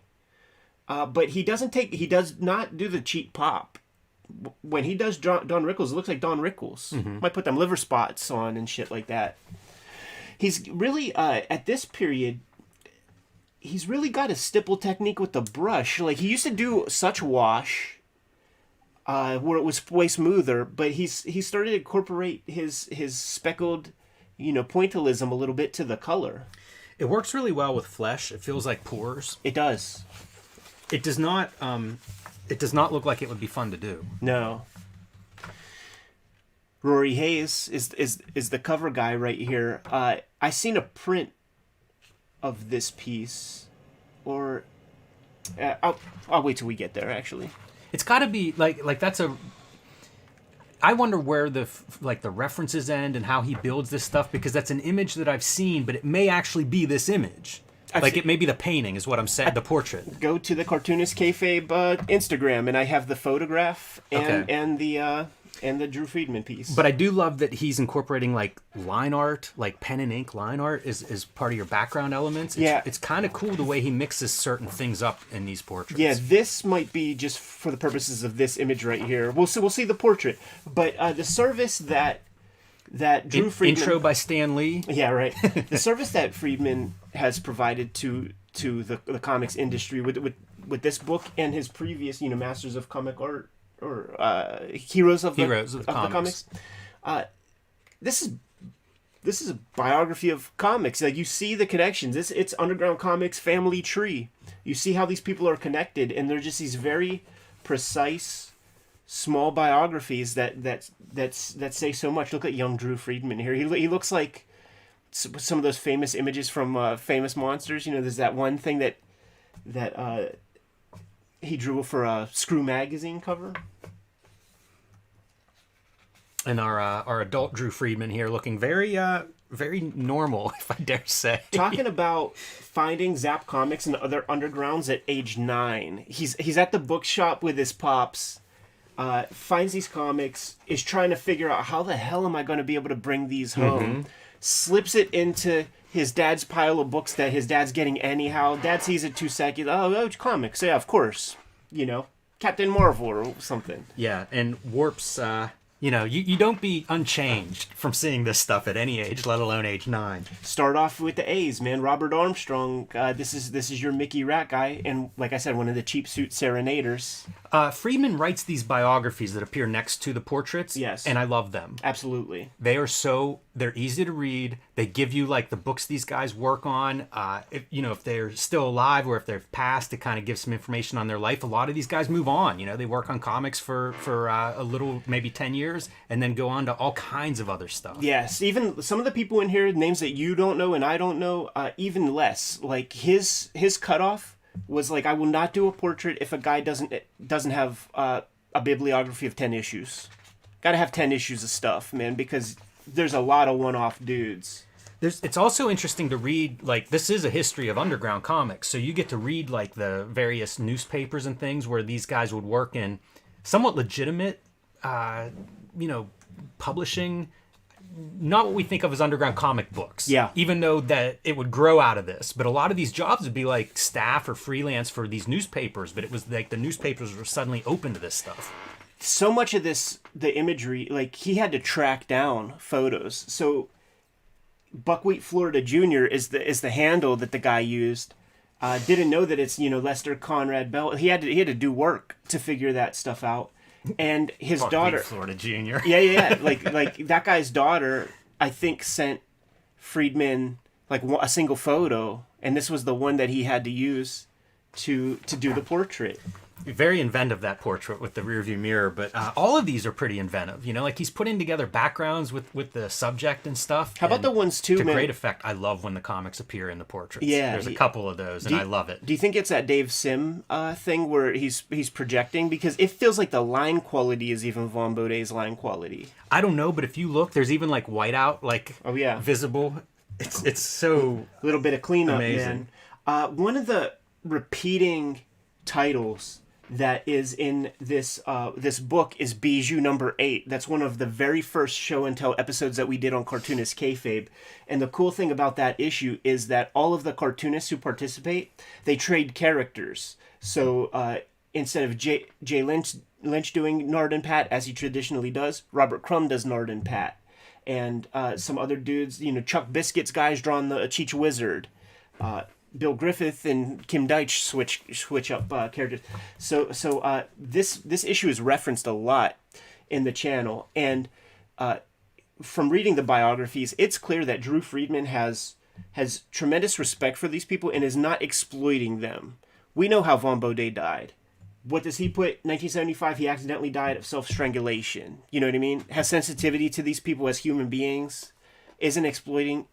But he does not do the cheap pop. When he does Don Rickles, it looks like Don Rickles. Mm-hmm. Might put them liver spots on and shit like that. He's really, at this period, he's really got a stipple technique with the brush. Like, he used to do such wash, where it was way smoother, but he started to incorporate his speckled, pointillism a little bit to the color. It works really well with flesh. It feels like pores. It does. It does not... It does not look like it would be fun to do. No. Rory Hayes is the cover guy right here. I seen a print of this piece, or I'll wait till we get there. Actually, it's got to be like that's a. I wonder where the references end and how he builds this stuff, because that's an image that I've seen, but it may actually be this image. It may be the painting, is what I'm saying, the portrait. Go to the Cartoonist Kayfabe Instagram, and I have the photograph and the Drew Friedman piece. But I do love that he's incorporating like line art, like pen and ink line art is part of your background elements. It's kind of cool the way he mixes certain things up in these portraits. Yeah, this might be just for the purposes of this image right here. We'll see the portrait, but the service that Drew Friedman... Intro by Stan Lee. Yeah, right. The service that Friedman has provided to the comics industry with this book and his previous, Masters of Comic Art or Heroes of the Comics. This is a biography of comics. Like, you see the connections. It's Underground Comics family tree. You see how these people are connected, and they're just these very precise, small biographies that say so much. Look at young Drew Friedman here. He looks like some of those famous images from Famous Monsters. There's that one thing that he drew for a Screw magazine cover. And our adult Drew Friedman here, looking very very normal, if I dare say. Talking about finding Zap Comics and other undergrounds at age 9. He's at the bookshop with his pops. Finds these comics, is trying to figure out how the hell am I going to be able to bring these home. Mm-hmm. Slips it into his dad's pile of books that his dad's getting anyhow. Dad sees it 2 seconds. Oh, comics. Yeah, of course. Captain Marvel or something. Yeah, and Warp's you don't be unchanged from seeing this stuff at any age, let alone age 9. Start off with the A's, man. Robert Armstrong, this is your Mickey Rat guy, and like I said, one of the cheap suit serenaders. Friedman writes these biographies that appear next to the portraits. Yes. And I love them. Absolutely. They're easy to read. They give you like the books these guys work on. If they're still alive or if they've passed, it kind of gives some information on their life. A lot of these guys move on. They work on comics for a little, maybe 10 years, and then go on to all kinds of other stuff. Yes. Even some of the people in here, names that you don't know and I don't know, even less. Like his cutoff was like, I will not do a portrait if a guy doesn't have a bibliography of 10 issues. Got to have 10 issues of stuff, man, because there's a lot of one-off dudes. It's also interesting to read, like, this is a history of underground comics, so you get to read, like, the various newspapers and things where these guys would work in somewhat legitimate, publishing, not what we think of as underground comic books. Yeah. Even though that it would grow out of this. But a lot of these jobs would be like staff or freelance for these newspapers, but it was like the newspapers were suddenly open to this stuff. So much of this, the imagery, like he had to track down photos. So Buckwheat Florida Jr. is the handle that the guy used. Didn't know that it's Lester Conrad Bell. He had to do work to figure that stuff out. And his daughter, Florida Jr. yeah, like that guy's daughter, I think sent Friedman like a single photo, and this was the one that he had to use to do the portrait. Very inventive, that portrait with the rear view mirror, but all of these are pretty inventive. Like he's putting together backgrounds with the subject and stuff. How about the ones too, to man? great effect. I love when the comics appear in the portraits. Yeah, there's a couple of those, and I love it. Do you think it's that Dave Sim thing where he's projecting? Because it feels like the line quality is even Von Bodet's line quality. I don't know, but if you look, there's even like whiteout, like visible. It's so a little bit of cleanup, amazing. Man. One of the repeating titles that is in this book is Bijou number 8. That's one of the very first show and tell episodes that we did on Cartoonist Kayfabe. And the cool thing about that issue is that all of the cartoonists who participate, they trade characters. So instead of Jay Lynch doing Nard and Pat as he traditionally does, Robert Crumb does Nard and Pat. And some other dudes, Chuck Biscuit's guys drawing the Cheech Wizard. Bill Griffith and Kim Deitch switch up characters. So this issue is referenced a lot in the channel, and from reading the biographies, it's clear that Drew Friedman has tremendous respect for these people and is not exploiting them. We know how Von Bodet died. What does he put? 1975, he accidentally died of self-strangulation. You know what I mean? Has sensitivity to these people as human beings. Isn't exploiting.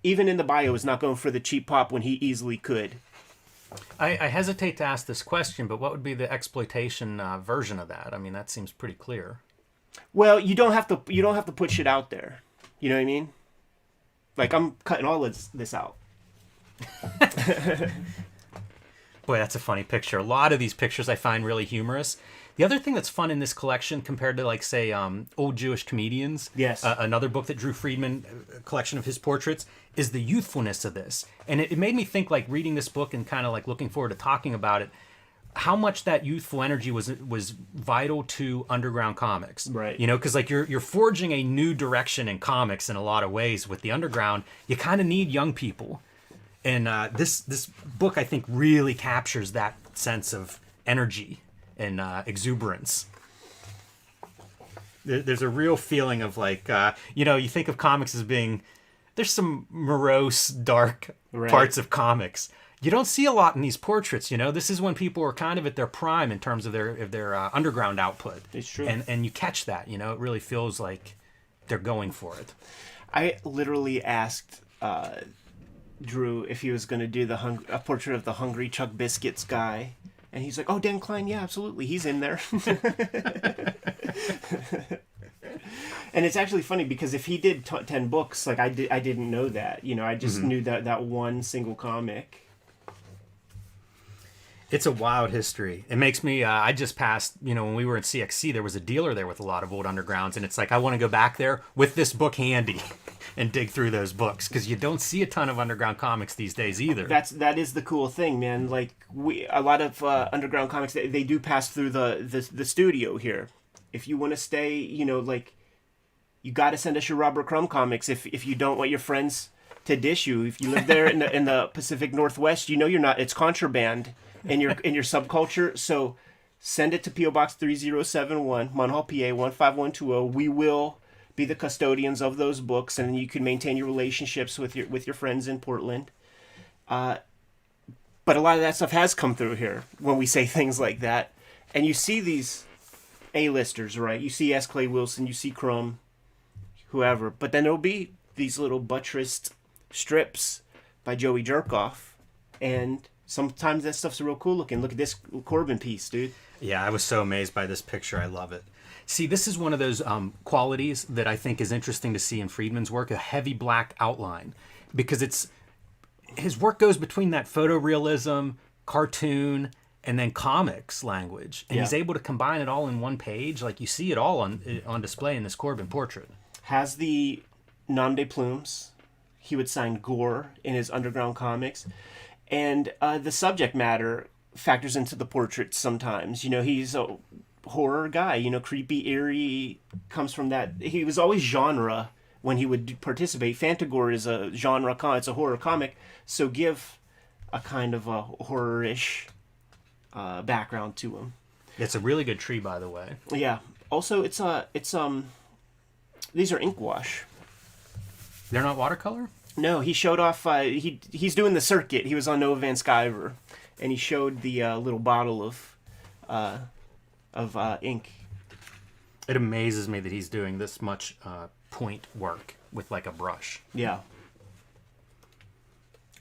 Even in the bio, is not going for the cheap pop when he easily could. I hesitate to ask this question, but what would be the exploitation version of that? I mean, that seems pretty clear. Well, you don't have to put shit out there. You know what I mean? Like, I'm cutting all this out. Boy, that's a funny picture. A lot of these pictures I find really humorous. The other thing that's fun in this collection compared to, like, say, Old Jewish Comedians, yes, another book that Drew Friedman, a collection of his portraits, is the youthfulness of this. And it made me think, like, reading this book and kind of, like, looking forward to talking about it, how much that youthful energy was vital to underground comics. Right. Because, like, you're forging a new direction in comics in a lot of ways with the underground. You kind of need young people. And this book, I think, really captures that sense of energy and exuberance. There's a real feeling of like, you think of comics as being, there's some morose, dark parts of comics. You don't see a lot in these portraits. This is when people are kind of at their prime in terms of their underground output. It's true, and you catch that. It really feels like they're going for it. I literally asked Drew if he was going to do a portrait of the hungry Chuck Biscuits guy. And he's like, oh, Dan Klein, yeah, absolutely. He's in there. And it's actually funny because if he did 10 books, like I didn't know that. I just knew that one single comic. It's a wild history. It makes me, I just passed, when we were in CXC, there was a dealer there with a lot of old undergrounds. And it's like, I want to go back there with this book handy and dig through those books. Because you don't see a ton of underground comics these days either. That is the cool thing, man. Like, a lot of underground comics, they do pass through the studio here. If you want to stay, like, you got to send us your Robert Crumb comics if you don't want your friends to dish you. If you live there in the Pacific Northwest, you're not. It's contraband in your subculture. So send it to P.O. Box 3071, Munhall, PA 15120. We will be the custodians of those books, and you can maintain your relationships with your friends in Portland. But a lot of that stuff has come through here when we say things like that, and you see these A-listers, right? You see S. Clay Wilson, you see Crumb, whoever, but then there'll be these little buttressed strips by Joey Jerkoff, and sometimes that stuff's real cool looking. Look at this Corbin piece, dude. Yeah, I was so amazed by this picture. I love it. See, this is one of those qualities that I think is interesting to see in Friedman's work, a heavy black outline, because his work goes between that photorealism, cartoon, and then comics language, and he's able to combine it all in one page. Like, you see it all on display in this Corbin portrait. Has the nom de plumes. He would sign Gore in his underground comics, and the subject matter factors into the portraits sometimes. He's a horror guy. Creepy, eerie, comes from that. He was always genre when he would participate. Fantagore is a genre it's a horror comic, so give a kind of a horror-ish background to him. It's a really good tree, by the way. Yeah. Also, it's these are ink wash. They're not watercolor? No, he showed off. He's doing the circuit. He was on Noah Van Sciver, and he showed the little bottle of ink. It amazes me that he's doing this much point work with like a brush. Yeah.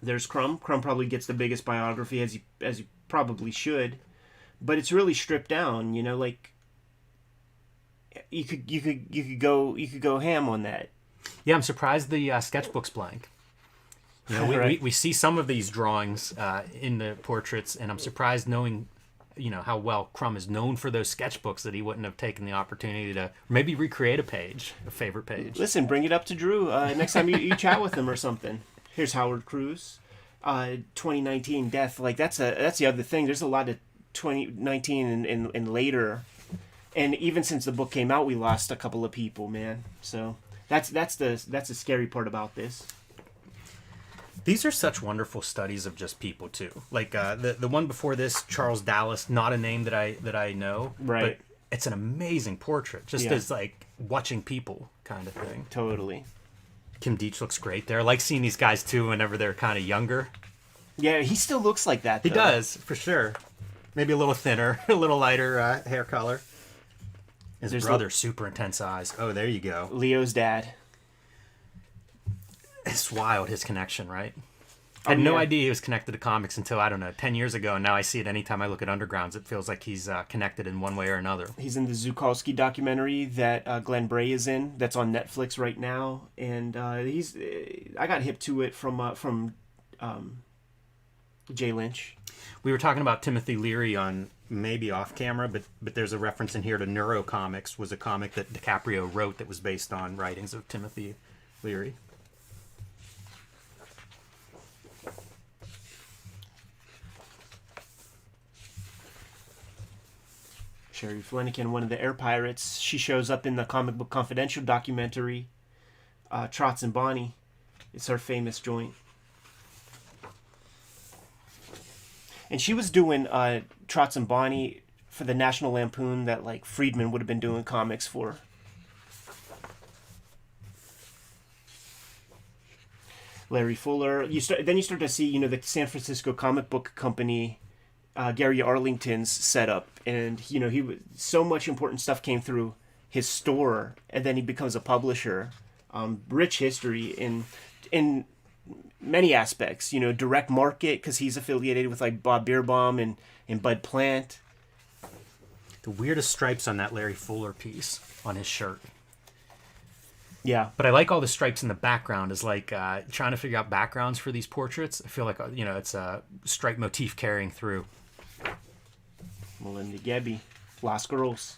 There's Crumb. Crumb probably gets the biggest biography, as he probably should, but it's really stripped down. Like, you could go ham on that. Yeah, I'm surprised the sketchbook's blank. Right. We see some of these drawings in the portraits, and I'm surprised, knowing how well Crumb is known for those sketchbooks, that he wouldn't have taken the opportunity to maybe recreate a favorite page. Listen, bring it up to Drew next time you chat with him or something. Here's Howard Cruz, 2019 death. Like, that's the other thing. There's a lot of 2019 and later, and even since the book came out, we lost a couple of people, man. So that's the scary part about this. These are such wonderful studies of just people too. Like the one before this, Charles Dallas, not a name that I know, right? But it's an amazing portrait, just as like watching people kind of thing. Totally. Kim Deitch looks great there. I like seeing these guys too whenever they're kind of younger. Yeah, he still looks like that, though. He does, for sure. Maybe a little thinner, a little lighter hair color. His brother, super intense eyes. Oh, there you go. Leo's dad. It's wild, his connection, right? I had no idea he was connected to comics until, 10 years ago, and now I see it anytime I look at Undergrounds. It feels like he's connected in one way or another. He's in the Zukalski documentary that Glenn Bray is in, that's on Netflix right now, and I got hip to it from Jay Lynch. We were talking about Timothy Leary on maybe off camera, but there's a reference in here to Neurocomics, was a comic that DiCaprio wrote that was based on writings of Timothy Leary. Sherry Flanagan, one of the air pirates, she shows up in the Comic Book Confidential documentary. Trots and Bonnie, it's her famous joint. And she was doing Trots and Bonnie for the National Lampoon that like Friedman would have been doing comics for. Larry Fuller. Then you start to see, the San Francisco Comic Book Company, Gary Arlington's setup, and he was, so much important stuff came through his store, and then he becomes a publisher. Rich history in many aspects, direct market, because he's affiliated with like Bob Bierbaum and Bud Plant. The weirdest stripes on that Larry Fuller piece on his shirt. Yeah. But I like all the stripes in the background. Is like trying to figure out backgrounds for these portraits. I feel like, it's a stripe motif carrying through. Melinda Gebbie, Lost Girls.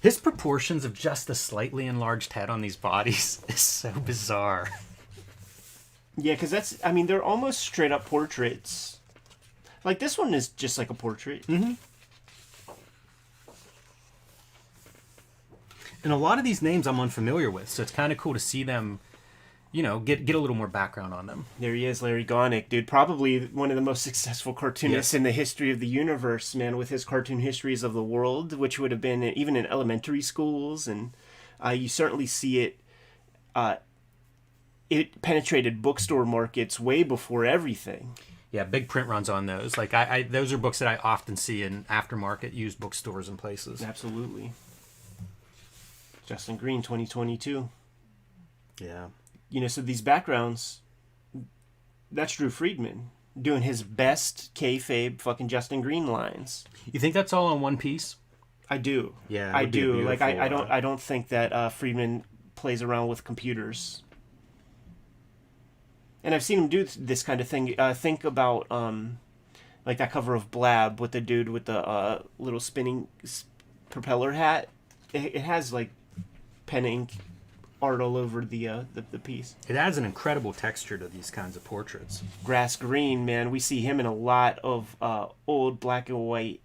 His proportions of just the slightly enlarged head on these bodies is so bizarre. Yeah, because they're almost straight up portraits. Like, this one is just like a portrait. Mm-hmm. And a lot of these names I'm unfamiliar with, so it's kind of cool to see them, get a little more background on them. There he is, Larry Gonick, dude. Probably one of the most successful cartoonists in the history of the universe, man, with his cartoon histories of the world, which would have been even in elementary schools. And you certainly see it. It penetrated bookstore markets way before everything. Yeah, big print runs on those. Like those are books that I often see in aftermarket used bookstores and places. Absolutely. Justin Green, 2022. Yeah. So these backgrounds, that's Drew Friedman doing his best kayfabe fucking Justin Green lines. You think that's all on one piece? I do. Yeah, I do. Like I don't think that Friedman plays around with computers. And I've seen him do this kind of thing. Think about like that cover of Blab with the dude with the little spinning propeller hat. It has like pen ink art all over the piece. It adds an incredible texture to these kinds of portraits. Grass Green, man, we see him in a lot of old black and white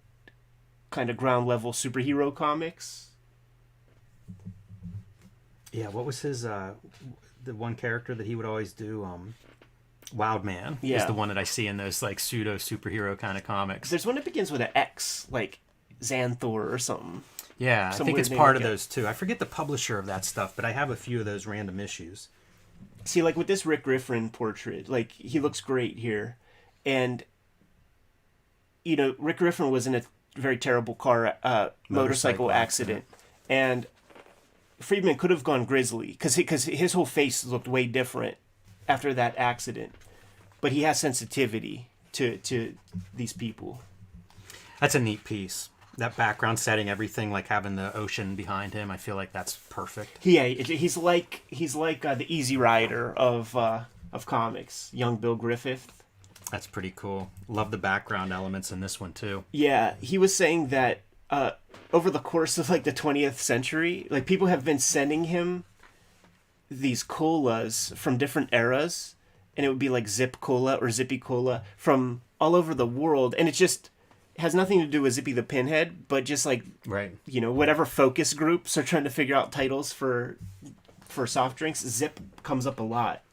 kind of ground level superhero comics. Yeah, what was his the one character that he would always do? Wild Man is the one that I see in those like pseudo superhero kind of comics. There's one that begins with an X, like Xanthor or something. Yeah, I think it's part of those too. I forget the publisher of that stuff, but I have a few of those random issues. See, like with this Rick Griffin portrait, like he looks great here. And, Rick Griffin was in a very terrible motorcycle accident. And Friedman could have gone grizzly because his whole face looked way different after that accident. But he has sensitivity to these people. That's a neat piece. That background setting, everything, like having the ocean behind him, I feel like that's perfect. Yeah, he's like the Easy Rider of comics, young Bill Griffith. That's pretty cool. Love the background elements in this one too. Yeah, he was saying that over the course of like the 20th century, like people have been sending him these colas from different eras, and it would be like Zip Cola or Zippy Cola from all over the world, and it just has nothing to do with Zippy the Pinhead, but just like whatever focus groups are trying to figure out titles for soft drinks, Zip comes up a lot.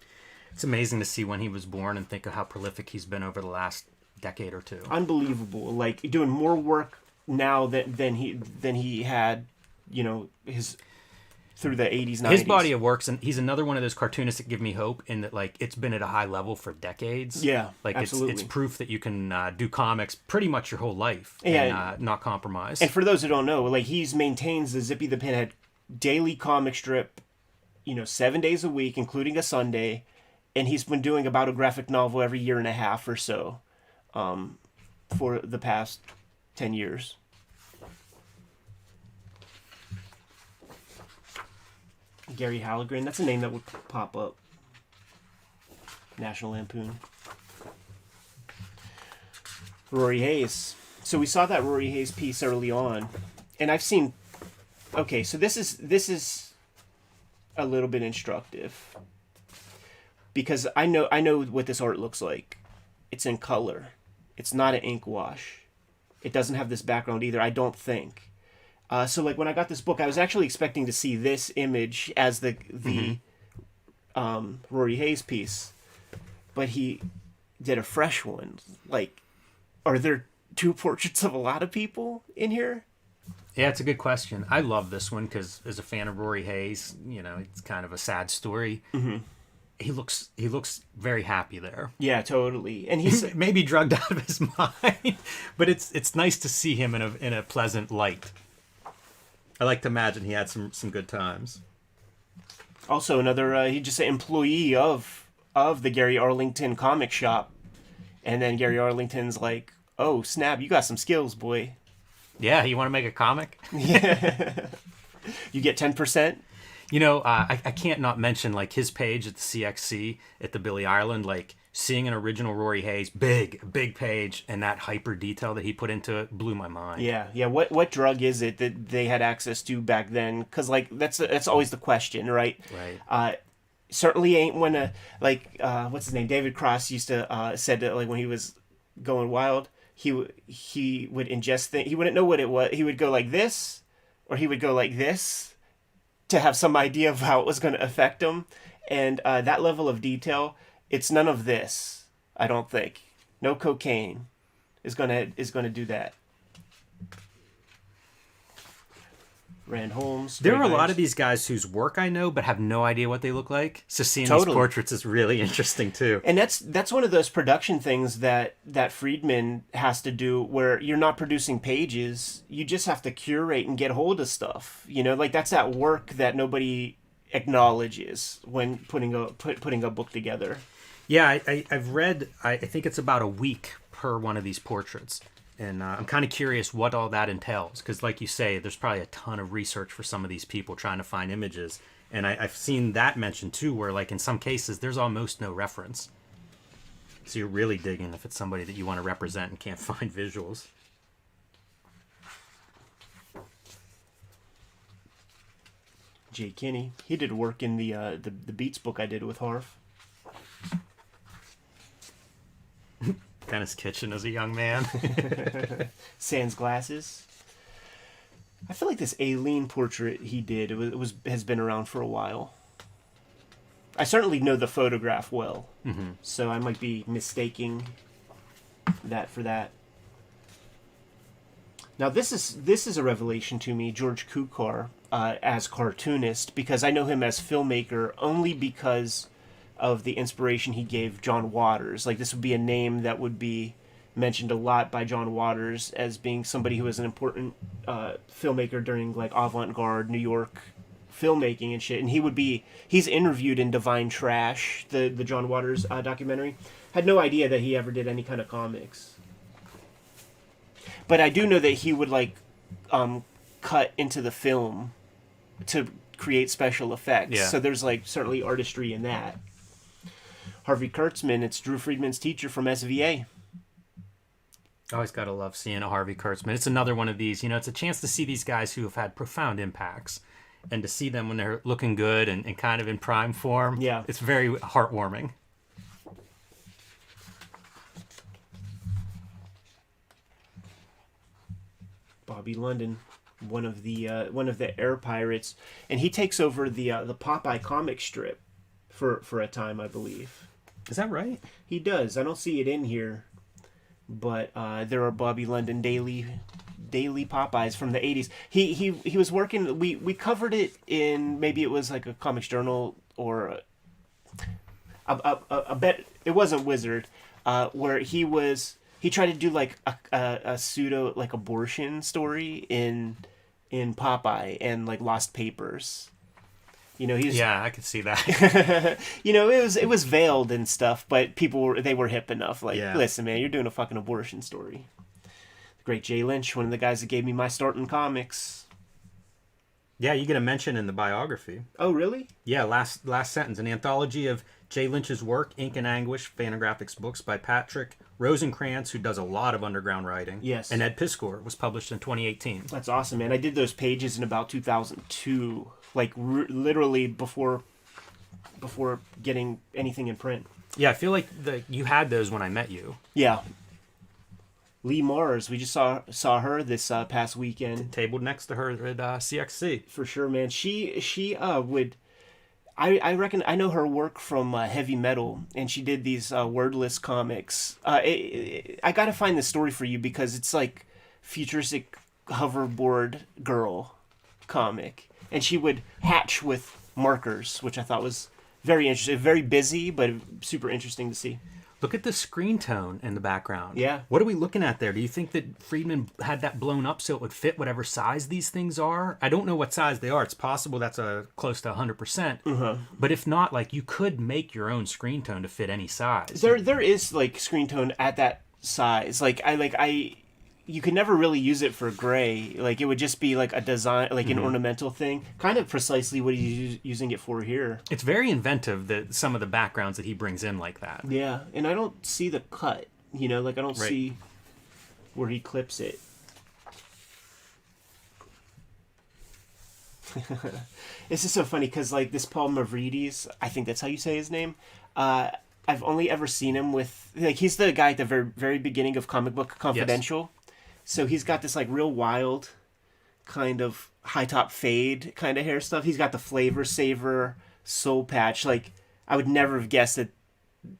It's amazing to see when he was born and think of how prolific he's been over the last decade or two. Unbelievable. Like doing more work now than he had, his through the 80s, 90s. His body of works, and he's another one of those cartoonists that give me hope in that, like, it's been at a high level for decades. Yeah, like absolutely. It's proof that you can do comics pretty much your whole life and not compromise. And for those who don't know, like, he's maintains the Zippy the Pinhead daily comic strip, 7 days a week, including a Sunday, and he's been doing about a graphic novel every year and a half or so for the past 10 years. Gary Hallegren, that's a name that would pop up. National Lampoon. Rory Hayes. So we saw that Rory Hayes piece early on, and I've seen. Okay, so this is a little bit instructive because I know what this art looks like. It's in color. It's not an ink wash. It doesn't have this background either, I don't think. So like when I got this book, I was actually expecting to see this image as the Rory Hayes piece, but he did a fresh one. Like, are there two portraits of a lot of people in here? Yeah, it's a good question. I love this one because as a fan of Rory Hayes, it's kind of a sad story. Mm-hmm. He looks very happy there. Yeah, totally. And he's maybe drugged out of his mind, but it's nice to see him in a pleasant light. I like to imagine he had some good times. Also, another he just an employee of the Gary Arlington comic shop, and then Gary Arlington's like, "Oh snap, you got some skills, boy." Yeah, you want to make a comic? Yeah. You get 10%. I can't not mention like his page at the CXC at the Billy Ireland, like seeing an original Rory Hayes, big page, and that hyper detail that he put into it blew my mind. Yeah. What drug is it that they had access to back then? Because like that's always the question, right? Right. Certainly ain't when what's his name? David Cross used to said that like when he was going wild, he would ingest things. He wouldn't know what it was. He would go like this, or he would go like this, to have some idea of how it was going to affect him. And that level of detail, it's none of this, I don't think. No cocaine is gonna do that. Rand Holmes. There are a lot of these guys whose work I know, but have no idea what they look like. So seeing these portraits is really interesting too. And that's one of those production things that Friedman has to do, where you're not producing pages. You just have to curate and get hold of stuff. Like that's that work that nobody acknowledges when putting a book together. Yeah, I've read. I think it's about a week per one of these portraits. And I'm kind of curious what all that entails. Because like you say, there's probably a ton of research for some of these people trying to find images. And I've seen that mentioned too, where like in some cases, there's almost no reference. So you're really digging if it's somebody that you want to represent and can't find visuals. Jay Kinney. He did work in the Beats book I did with Harf. Dennis Kitchen as a young man. Sans glasses. I feel like this Aileen portrait he did has been around for a while. I certainly know the photograph well, so I might be mistaking that for that. Now this is a revelation to me, George Kukar, as cartoonist, because I know him as filmmaker only because of the inspiration he gave John Waters. Like, this would be a name that would be mentioned a lot by John Waters as being somebody who was an important filmmaker during like avant-garde New York filmmaking and shit. And he's interviewed in Divine Trash, the John Waters documentary. Had no idea that he ever did any kind of comics. But I do know that he would like cut into the film to create special effects. Yeah. So there's like certainly artistry in that. Harvey Kurtzman, it's Drew Friedman's teacher from SVA. Always got to love seeing a Harvey Kurtzman. It's another one of these, it's a chance to see these guys who have had profound impacts and to see them when they're looking good and kind of in prime form. Yeah. It's very heartwarming. Bobby London, one of the air pirates, and he takes over the Popeye comic strip for a time, I believe. Is that right? He does. I don't see it in here, but there are Bobby London daily Popeyes from the 80s. He was working. We covered it in, maybe it was like a Comics Journal or a bet. It wasn't Wizard, where he tried to do like a pseudo like abortion story in Popeye and like Lost Papers. Yeah, I could see that. it was veiled and stuff, but they were hip enough. Like, Listen, man, you're doing a fucking abortion story. The great Jay Lynch, one of the guys that gave me my start in comics. Yeah, you get a mention in the biography. Oh, really? Yeah, last sentence. An anthology of Jay Lynch's work, Ink and Anguish, Fantagraphics books by Patrick Rosenkrantz, who does a lot of underground writing. Yes. And Ed Piskor, was published in 2018. That's awesome, man. I did those pages in about 2002. Like literally before getting anything in print. Yeah, I feel like you had those when I met you. Yeah. Lee Mars, we just saw her this past weekend. Tabled next to her at CXC. For sure, man. She would. I reckon I know her work from Heavy Metal, and she did these wordless comics. I gotta find this story for you because it's like futuristic hoverboard girl comic. And she would hatch with markers, which I thought was very interesting. Very busy, but super interesting to see. Look at the screen tone in the background. Yeah. What are we looking at there? Do you think that Friedman had that blown up so it would fit whatever size these things are? I don't know what size they are. It's possible that's close to 100%. But if not, like, you could make your own screen tone to fit any size. There is like screen tone at that size. You could never really use it for gray. Like, it would just be like a design, like an ornamental thing. Kind of precisely what he's using it for here. It's very inventive, some of the backgrounds that he brings in like that. Yeah, and I don't see the cut. I don't see where he clips it. It's just so funny because, like, this Paul Mavrides, I think that's how you say his name, I've only ever seen him with, like, he's the guy at the very, very beginning of Comic Book Confidential. Yes. So he's got this like real wild kind of high top fade kind of hair stuff. He's got the Flavor Saver soul patch. Like, I would never have guessed that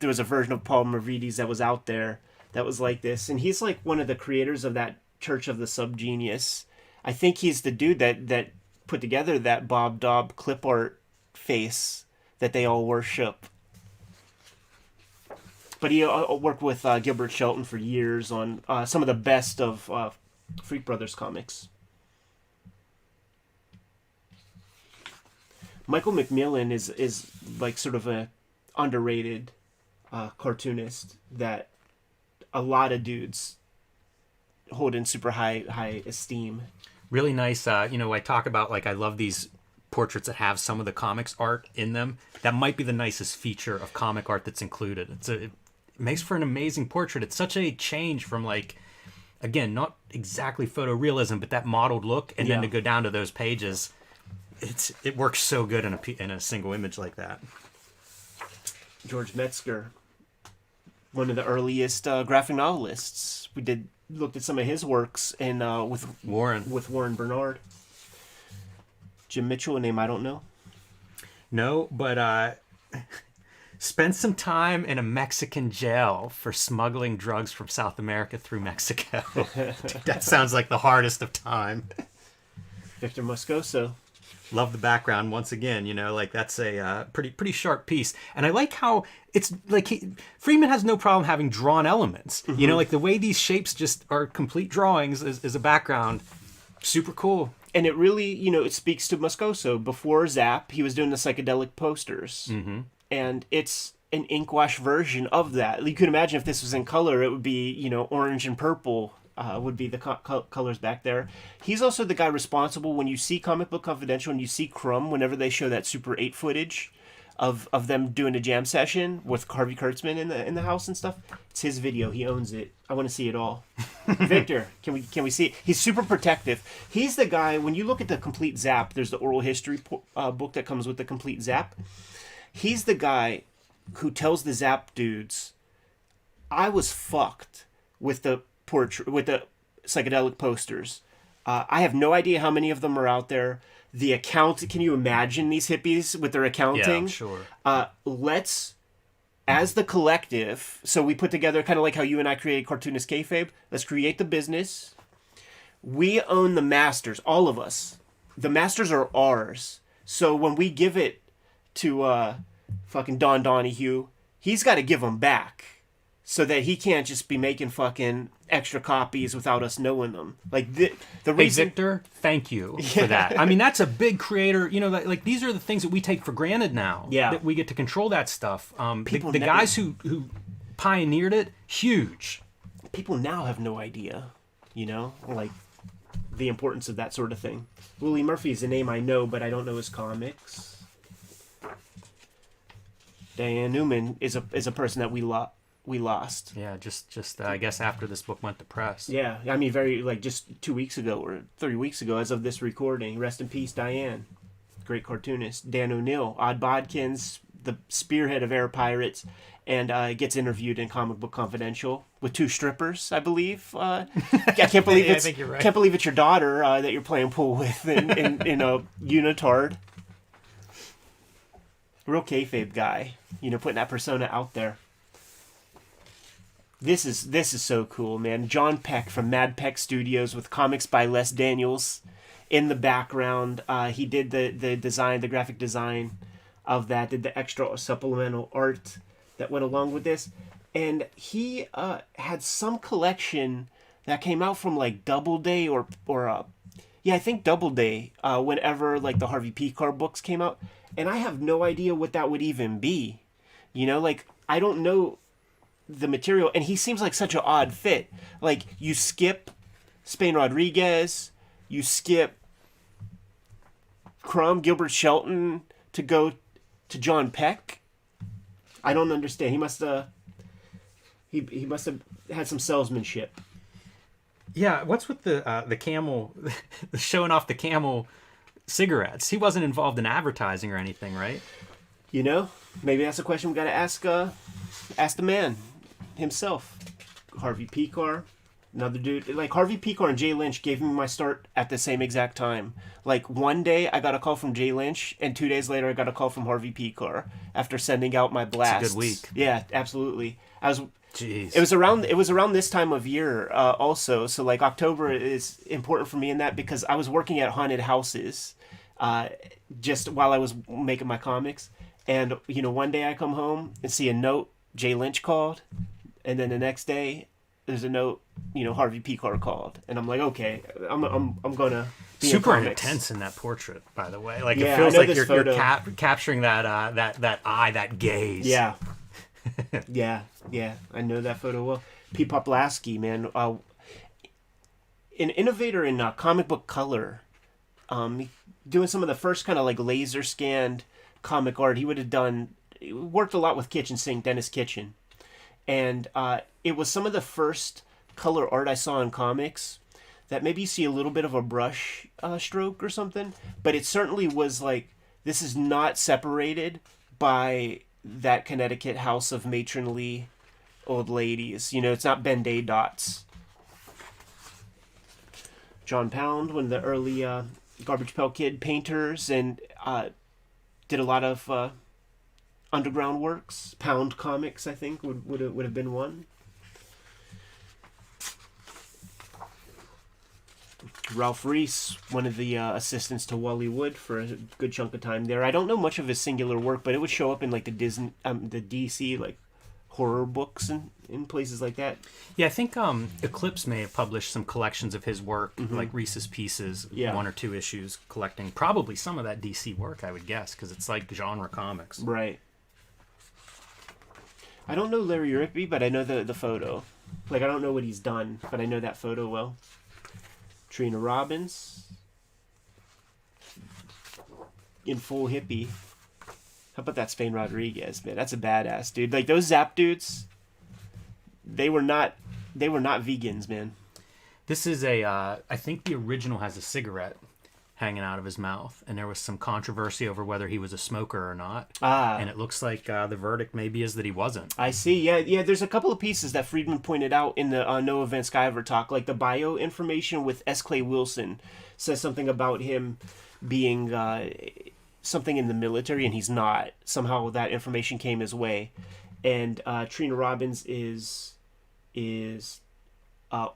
there was a version of Paul Mavrides that was out there that was like this. And he's like one of the creators of that Church of the Subgenius. I think he's the dude that put together that Bob Daub clip art face that they all worship. But he worked with Gilbert Shelton for years on some of the best of Freak Brothers comics. Michael McMillan is like sort of a underrated cartoonist that a lot of dudes hold in super high esteem. Really nice. I talk about, like, I love these portraits that have some of the comics art in them. That might be the nicest feature of comic art that's included. It makes for an amazing portrait. It's such a change from, like, again, not exactly photorealism, but that modeled look, and then to go down to those pages, it works so good in a single image like that. George Metzger, one of the earliest graphic novelists. We looked at some of his works and with Warren Bernard. Jim Mitchell, a name I don't know. No, but spent some time in a Mexican jail for smuggling drugs from South America through Mexico. That sounds like the hardest of time. Victor Moscoso. Love the background once again. Like, that's a pretty sharp piece, and I like how it's like Friedman has no problem having drawn elements. Mm-hmm. Like the way these shapes just are complete drawings as a background. Super cool. And it really, it speaks to Moscoso. Before Zap, he was doing the psychedelic posters. Mm-hmm. And it's an ink wash version of that. You could imagine if this was in color, it would be, orange and purple would be the colors back there. He's also the guy responsible when you see Comic Book Confidential and you see Crumb, whenever they show that Super 8 footage of them doing a jam session with Harvey Kurtzman in the house and stuff. It's his video. He owns it. I want to see it all. Victor, can we see it? He's super protective. He's the guy, when you look at the complete Zap, there's the oral history book that comes with the complete Zap. He's the guy who tells the Zap dudes, I was fucked with the psychedelic posters. I have no idea how many of them are out there. The account, can you imagine these hippies with their accounting? Yeah, sure. Let's, as the collective, so we put together kind of like how you and I created Cartoonist Kayfabe. Let's create the business. We own the masters, all of us. The masters are ours. So when we give it to fucking Don Donahue, he's got to give them back. So that he can't just be making fucking extra copies without us knowing them. Like the reason. Hey Victor, thank you for that. I mean, that's a big creator. Like these are the things that we take for granted now. Yeah. That we get to control that stuff. The guys who pioneered it, huge. People now have no idea. Like the importance of that sort of thing. Willie Murphy is a name I know, but I don't know his comics. Diane Newman is a person that we lost. Yeah, just I guess after this book went to press. Yeah, I mean, just 2 weeks ago or 3 weeks ago as of this recording. Rest in peace, Diane. Great cartoonist. Dan O'Neill, Odd Bodkins, the spearhead of Air Pirates, and gets interviewed in Comic Book Confidential with two strippers, I believe. I can't believe I think you're right. Can't believe it's your daughter that you're playing pool with in a unitard. Real kayfabe guy, putting that persona out there. This is so cool, man. John Peck from Mad Peck Studios with comics by Les Daniels in the background. He did the design, the graphic design of that, did the extra supplemental art that went along with this. And he had some collection that came out from like Doubleday or I think Doubleday, whenever like the Harvey Pekar books came out. And I have no idea what that would even be. I don't know the material, and he seems like such an odd fit. Like, you skip Spain Rodriguez, you skip Crumb, Gilbert Shelton to go to John Peck. I don't understand. He must have had some salesmanship. Yeah, what's with the Camel, showing off the Camel cigarettes? He wasn't involved in advertising or anything, right? Maybe that's a question we got to ask the man himself. Harvey Pekar, Another dude, like Harvey Pekar and Jay Lynch gave me my start at the same exact time. Like one day I got a call from Jay Lynch, and 2 days later I got a call from Harvey Pekar after sending out my blasts. It's a good week. Yeah, absolutely. Jeez. It was around this time of year also. So like October is important for me in that because I was working at haunted houses just while I was making my comics. And, you know, one day I come home and see a note, Jay Lynch called. And then the next day there's a note, you know, Harvey Pekar called. And I'm like, okay, I'm going to be super in comics. intense in that portrait, by the way. Like, Yeah, it feels I know like this you're photo. capturing that eye, that gaze. Yeah. yeah. I know that photo well. P. Poplaski, man. An innovator in comic book color. Doing some of the first kind of like laser scanned comic art. He worked a lot with Kitchen Sink, Dennis Kitchen. And it was some of the first color art I saw in comics that maybe you see a little bit of a brush stroke or something. But it certainly was like, this is not separated by that Connecticut house of matronly old ladies. You know, it's not Ben-Day dots. John Pound, one of the early Garbage Pail Kid painters, and did a lot of underground works. Pound Comics, I think, would have been one. Ralph Reese, one of the assistants to Wally Wood for a good chunk of time there. I don't know much of his singular work, but it would show up in like the DC like horror books and in places like that. Yeah, I think Eclipse may have published some collections of his work, like Reese's Pieces, 1 or 2 issues, collecting probably some of that DC work, I would guess, because it's like genre comics. Right. I don't know Larry Rigby, but I know the photo. Like, I don't know what he's done, but I know that photo well. Trina Robbins. In full hippie. How about that Spain Rodriguez, man? That's a badass dude. Like, those Zap dudes, they were not vegans, man. This is I think the original has a cigarette hanging out of his mouth, and there was some controversy over whether he was a smoker or not. And it looks like the verdict maybe is that he wasn't. I see. Yeah. There's a couple of pieces that Friedman pointed out in the No Event Skyver talk, like the bio information with S. Clay Wilson says something about him being something in the military, and he's not. Somehow that information came his way, and Trina Robbins is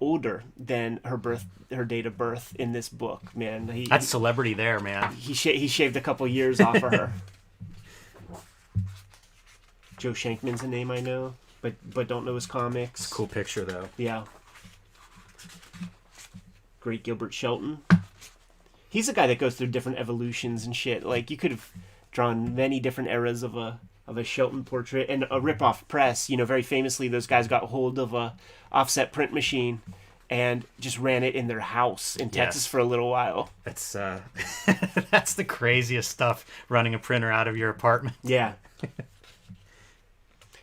older than her date of birth in this book. Man, that's celebrity there, man. He shaved a couple years off of her. Joe Shankman's a name I know, but don't know his comics. It's a cool picture though. Yeah. Great Gilbert Shelton. He's a guy that goes through different evolutions and shit. Like, you could have drawn many different eras of a Shelton portrait, and a rip-off press. You know, very famously, those guys got hold of a offset print machine and just ran it in their house in Texas for a little while. That's that's the craziest stuff, running a printer out of your apartment. Yeah.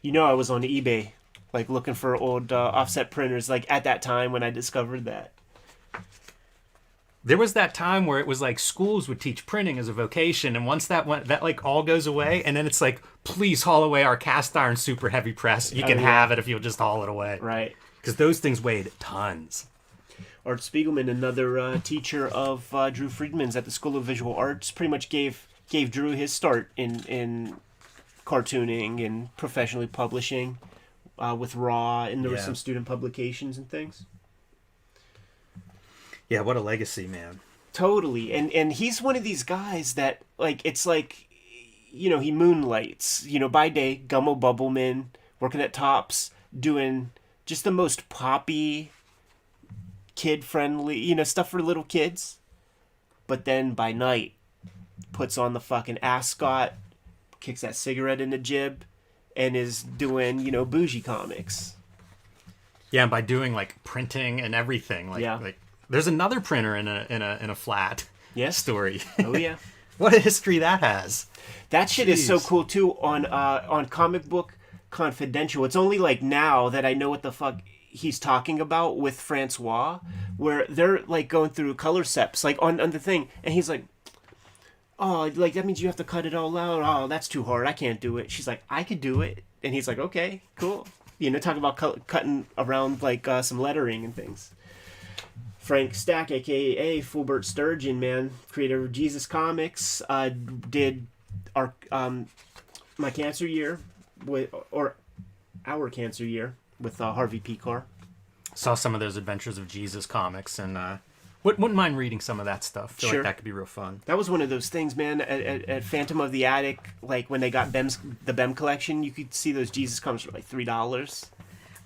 You know, I was on eBay, like, looking for old offset printers, like, at that time when I discovered that. There was that time where it was like schools would teach printing as a vocation, and once that like all goes away, and then it's like, please haul away our cast iron super heavy press. You can have it if you'll just haul it away. Right. Because those things weighed tons. Art Spiegelman, another teacher of Drew Friedman's at the School of Visual Arts, pretty much gave Drew his start in cartooning and professionally publishing with Raw, and there were some student publications and things. Yeah, what a legacy, man. Totally. And he's one of these guys that, like, it's like, you know, he moonlights. You know, by day, Gummo Bubbleman, working at Tops, doing just the most poppy, kid-friendly, you know, stuff for little kids. But then by night, puts on the fucking ascot, kicks that cigarette in the jib, and is doing, you know, bougie comics. Yeah, and by doing, like, printing and everything. Like, there's another printer in a flat story. Oh yeah. What a history that has. That shit is so cool too on Comic Book Confidential. It's only like now that I know what the fuck he's talking about with Francois, where they're like going through color seps like on the thing, and he's like, oh, like that means you have to cut it all out. Oh, that's too hard. I can't do it. She's like, I could do it. And he's like, okay, cool. Talk about cutting around like some lettering and things. Frank Stack, aka Fulbert Sturgeon, man, creator of Jesus Comics, did our my cancer year our cancer year with Harvey Pekar. Saw some of those Adventures of Jesus comics, and wouldn't mind reading some of that stuff. Feel Sure. like that could be real fun. That was one of those things, man. At Phantom of the Attic, like when they got the BEM collection, you could see those Jesus comics for like $3.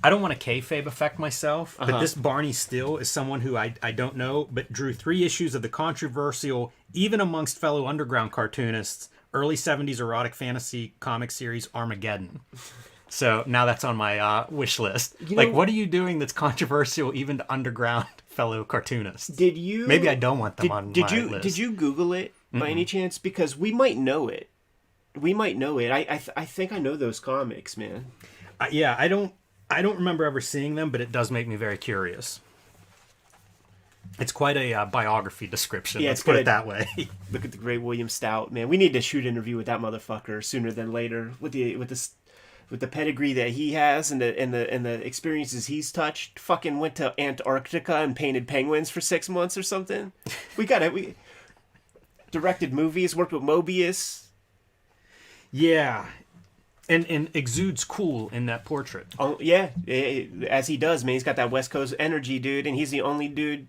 I don't want to kayfabe affect myself, but this Barney Still is someone who I don't know, but drew 3 issues of the controversial, even amongst fellow underground cartoonists, early 70s erotic fantasy comic series Armageddon. So now that's on my wish list. What are you doing that's controversial even to underground fellow cartoonists? Maybe I don't want them on my list. Did you Google it by any chance? Because we might know it. I think I know those comics, man. Yeah, I don't remember ever seeing them, but it does make me very curious. It's quite a biography description. Yeah, let's put it that way. Look at the great William Stout, man. We need to shoot an interview with that motherfucker sooner than later. With the pedigree that he has and the experiences he's touched. Fucking went to Antarctica and painted penguins for 6 months or something. We directed movies, worked with Mobius. Yeah. And exudes cool in that portrait. Oh, yeah. As he does, man. He's got that West Coast energy, dude. And he's the only dude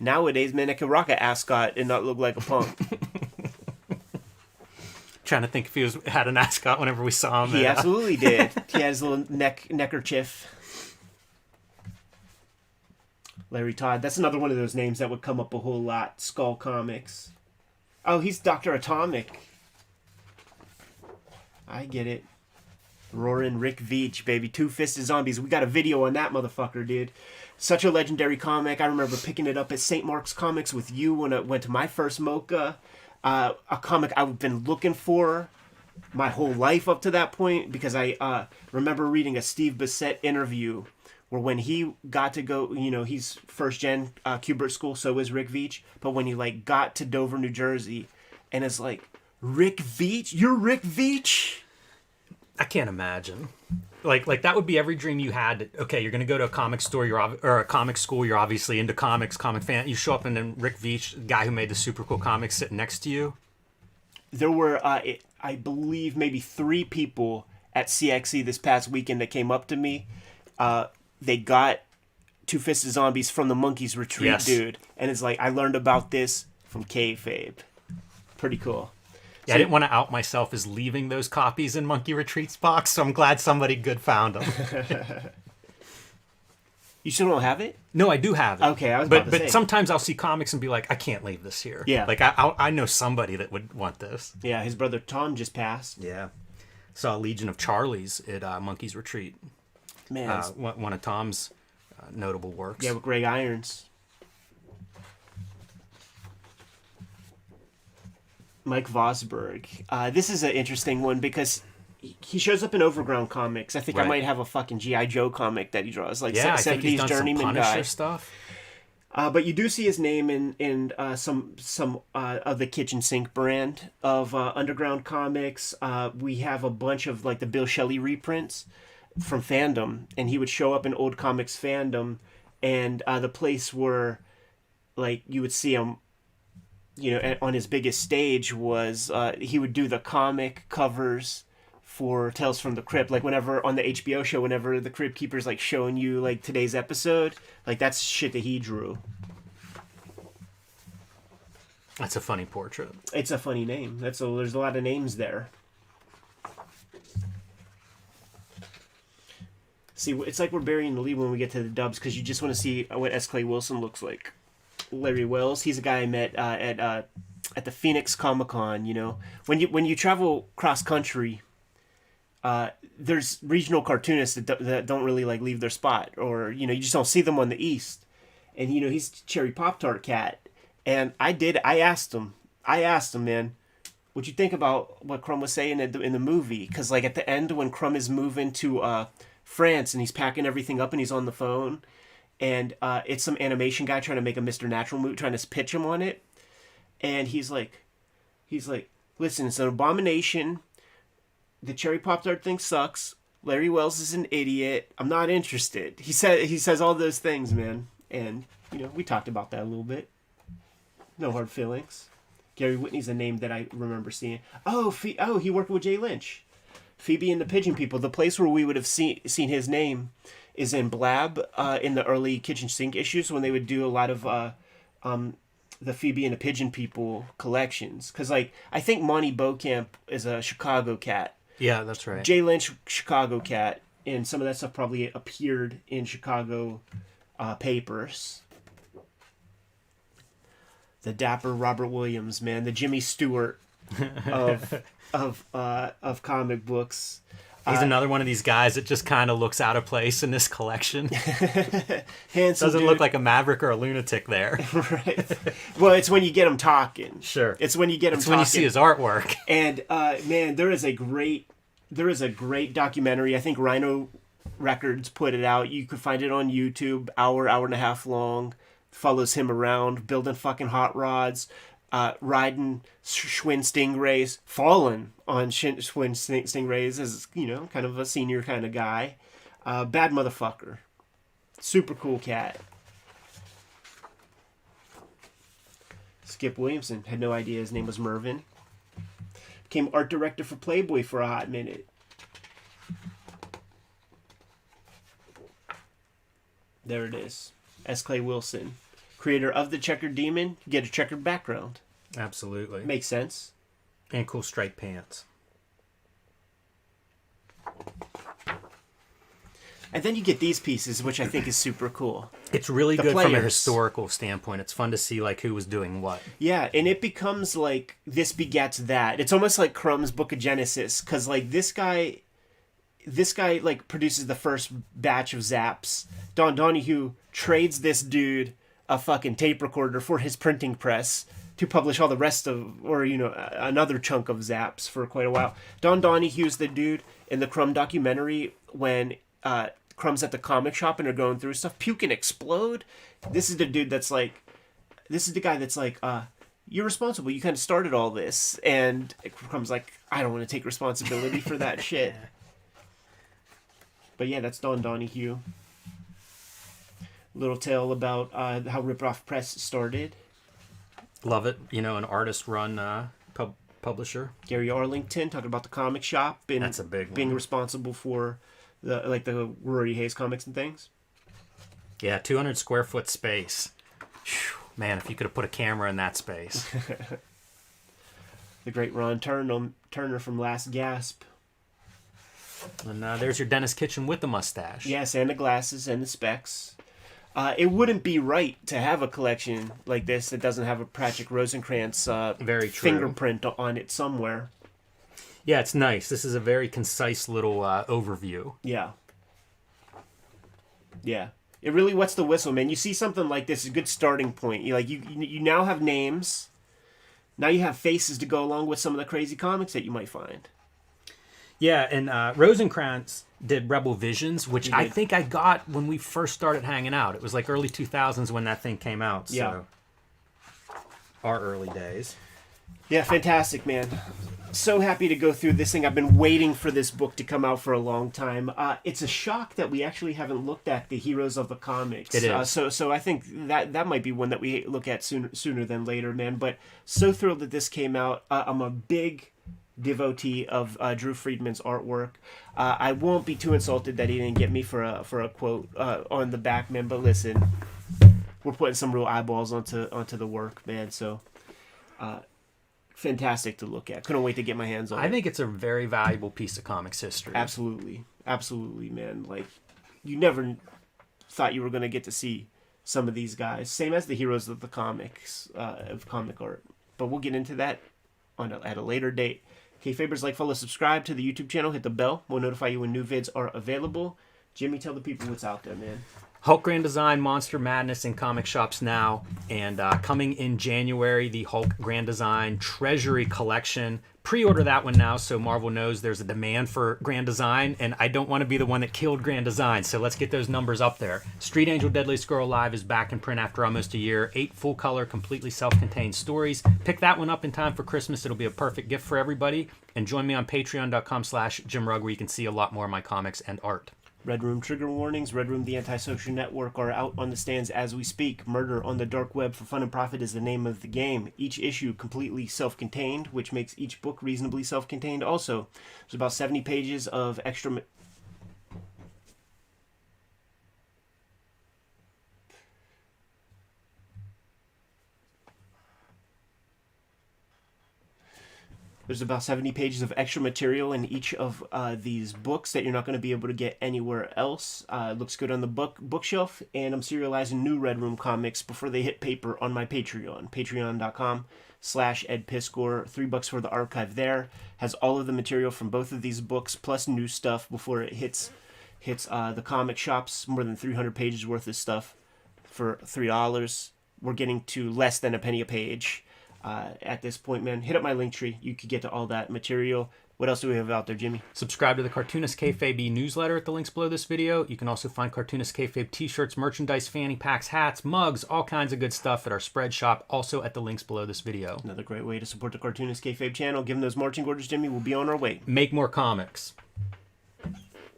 nowadays, man, that can rock an ascot and not look like a punk. Trying to think if he had an ascot whenever we saw him. He absolutely did. He had his little neckerchief. Larry Todd. That's another one of those names that would come up a whole lot. Skull Comics. Oh, he's Dr. Atomic. I get it. Roaring Rick Veitch, baby. Two-Fisted Zombies. We got a video on that motherfucker, dude. Such a legendary comic. I remember picking it up at St. Mark's Comics with you when I went to my first Mocha. A comic I've been looking for my whole life up to that point, because I remember reading a Steve Bissett interview where when he got to go, he's first-gen Kubert School, so is Rick Veitch, but when he got to Dover, New Jersey, and it's like, Rick Veitch? You're Rick Veitch? I can't imagine. Like that would be every dream you had. Okay, you're gonna go to a comic store, or a comic school. You're obviously into comics, comic fan. You show up, and then Rick Veitch, the guy who made the super cool comics, sitting next to you. There were, I believe, maybe 3 people at CXE this past weekend that came up to me. They got Two-Fisted Zombies from the Monkeys Retreat, yes. Dude, and it's like, I learned about this from Kayfabe. Pretty cool. Yeah, I didn't want to out myself as leaving those copies in Monkey Retreat's box, so I'm glad somebody good found them. You still don't have it? No, I do have it. Okay, I was about to say. But sometimes I'll see comics and be like, I can't leave this here. Yeah. Like, I know somebody that would want this. Yeah, his brother Tom just passed. Yeah. Saw Legion of Charlies at Monkey's Retreat. Man. One of Tom's notable works. Yeah, with Greg Irons. Mike Vosberg. This is an interesting one because he shows up in Overground Comics. I think I might have a fucking G.I. Joe comic that he draws, like 70s I think he's done journeyman some Punisher guy. Stuff. But you do see his name in some of the Kitchen Sink brand of Underground Comics. We have a bunch of the Bill Shelley reprints from Fandom, and he would show up in Old Comics Fandom, and the place where you would see him, on his biggest stage was he would do the comic covers for Tales from the Crypt. Whenever on the HBO show, whenever the Crypt Keeper's showing you today's episode, that's shit that he drew. That's a funny portrait. It's a funny name. There's a lot of names there. See, it's like we're burying the lead when we get to the dubs, because you just want to see what S. Clay Wilson looks like. Larry Wells, he's a guy I met at the Phoenix Comic-Con. When you travel cross country, there's regional cartoonists that don't really like leave their spot, or you just don't see them on the East. And he's Cherry Pop-Tart Cat, and I asked him, man, what'd you think about what Crumb was saying in the movie? Because like at the end when Crumb is moving to France and he's packing everything up and he's on the phone, and it's some animation guy trying to make a Mr. Natural movie, trying to pitch him on it, and he's like, listen, it's an abomination. The Cherry Pop-Tart thing sucks. Larry Wells is an idiot. I'm not interested. He says all those things, man. And, we talked about that a little bit. No hard feelings. Gary Whitney's a name that I remember seeing. Oh, he worked with Jay Lynch. Phoebe and the Pigeon People. The place where we would have seen his name is in Blab, in the early kitchen sink issues when they would do a lot of the Phoebe and the Pigeon People collections. Because, I think Monty Beauchamp is a Chicago cat. Yeah, that's right. Jay Lynch, Chicago cat. And some of that stuff probably appeared in Chicago papers. The dapper Robert Williams, man. The Jimmy Stewart of comic books. He's another one of these guys that just kind of looks out of place in this collection. Handsome Doesn't dude. look like a maverick or a lunatic there. Right. Well, it's when you get him talking. Sure. It's when you get him it's talking. when you see his artwork. And man, there is a great documentary. I think Rhino Records put it out. You could find it on YouTube. Hour and a half long. Follows him around building fucking hot rods. Riding Schwinn Stingrays, falling on Schwinn Stingrays as, kind of a senior kind of guy. Bad motherfucker. Super cool cat. Skip Williamson. Had no idea his name was Mervyn. Became art director for Playboy for a hot minute. There it is. S. Clay Wilson. Creator of the Checkered Demon, get a checkered background. Absolutely. Makes sense. And cool striped pants. And then you get these pieces, which I think is super cool. It's really The good from a players. historical standpoint. It's fun to see who was doing what. Yeah, and it becomes this begets that. It's almost like Crumb's Book of Genesis, because this guy produces the first batch of Zaps. Don Donahue trades this dude a fucking tape recorder for his printing press to publish all the rest of, another chunk of Zaps for quite a while. Don Donahue's the dude in the Crumb documentary when Crumb's at the comic shop and they're going through stuff. Puke and explode. This is the dude this is the guy that's you're responsible. You kind of started all this. And Crumb's like, I don't want to take responsibility for that shit. But yeah, that's Don Donahue. Little tale about how Ripoff Press started. Love it. An artist-run publisher. Gary Arlington talking about the comic shop and That's a big one. being responsible for the Rory Hayes comics and things. Yeah, 200 square foot space. Whew, man, if you could have put a camera in that space. The great Ron Turner from Last Gasp. And there's your Dennis Kitchen with the mustache. Yes, and the glasses and the specs. It wouldn't be right to have a collection like this that doesn't have a Patrick Rosencrantz Very true. fingerprint on it somewhere. Yeah, it's nice. This is a very concise little overview. Yeah. Yeah. It really wets the whistle, man. You see something like this, a good starting point. You now have names. Now you have faces to go along with some of the crazy comics that you might find. Yeah, and Rosencrantz did Rebel Visions, which I think I got when we first started hanging out. It was early 2000s when that thing came out. So. Yeah. Our early days. Yeah, fantastic, man. So happy to go through this thing. I've been waiting for this book to come out for a long time. It's a shock that we actually haven't looked at the Heroes of the Comics. It is. So I think that might be one that we look at sooner than later, man. But so thrilled that this came out. I'm a big devotee of Drew Friedman's artwork. I won't be too insulted that he didn't get me for a quote on the back, man. But listen, we're putting some real eyeballs onto the work, man. So fantastic to look at. Couldn't wait to get my hands on it. I think it's a very valuable piece of comics history. Absolutely, man. You never thought you were going to get to see some of these guys. Same as the heroes of the comics, of comic art. But we'll get into that at a later date. Kfabers, follow, subscribe to the YouTube channel, hit the bell. We'll notify you when new vids are available. Jimmy, tell the people what's out there, man. Hulk Grand Design Monster Madness in comic shops now, and coming in January, the Hulk Grand Design Treasury Collection. Pre-order that one now so Marvel knows there's a demand for Grand Design, and I don't want to be the one that killed Grand Design, so let's get those numbers up there. Street Angel Deadly Squirrel Live is back in print after almost a year. 8 full-color, completely self-contained stories. Pick that one up in time for Christmas. It'll be a perfect gift for everybody. And join me on patreon.com/JimRugg, where you can see a lot more of my comics and art. Red Room Trigger Warnings, Red Room The Antisocial Network are out on the stands as we speak. Murder on the Dark Web for Fun and Profit is the name of the game. Each issue completely self-contained, which makes each book reasonably self-contained. Also, there's about 70 pages of extra... There's about 70 pages of extra material in each of these books that you're not going to be able to get anywhere else. It looks good on the bookshelf, and I'm serializing new Red Room comics before they hit paper on my Patreon. Patreon.com/EdPiskor. $3 for the archive there. Has all of the material from both of these books, plus new stuff before it hits the comic shops. More than 300 pages worth of stuff for $3. We're getting to less than a penny a page. At this point, man, hit up my link tree. You could get to all that material. What else do we have out there, Jimmy? Subscribe to the Cartoonist Kayfabe newsletter at the links below this video. You can also find Cartoonist Kayfabe t-shirts, merchandise, fanny packs, hats, mugs, all kinds of good stuff at our spread shop, also at the links below this video. Another great way to support the Cartoonist Kayfabe channel. Give them those marching orders, Jimmy. We'll be on our way. Make more comics.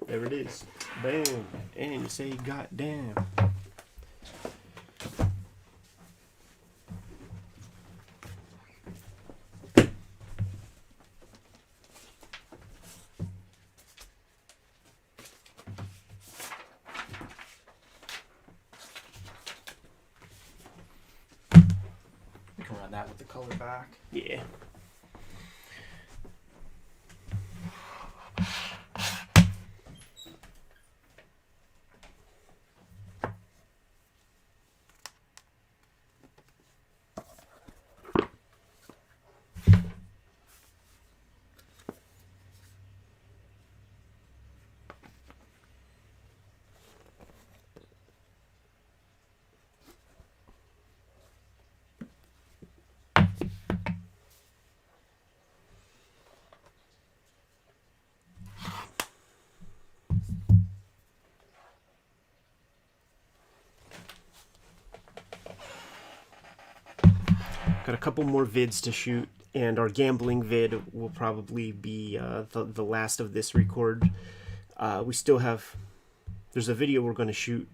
There it is. Bam. And say goddamn. Run that with the color back. Yeah. Got a couple more vids to shoot, and our gambling vid will probably be the last of this record. We still have... There's a video we're going to shoot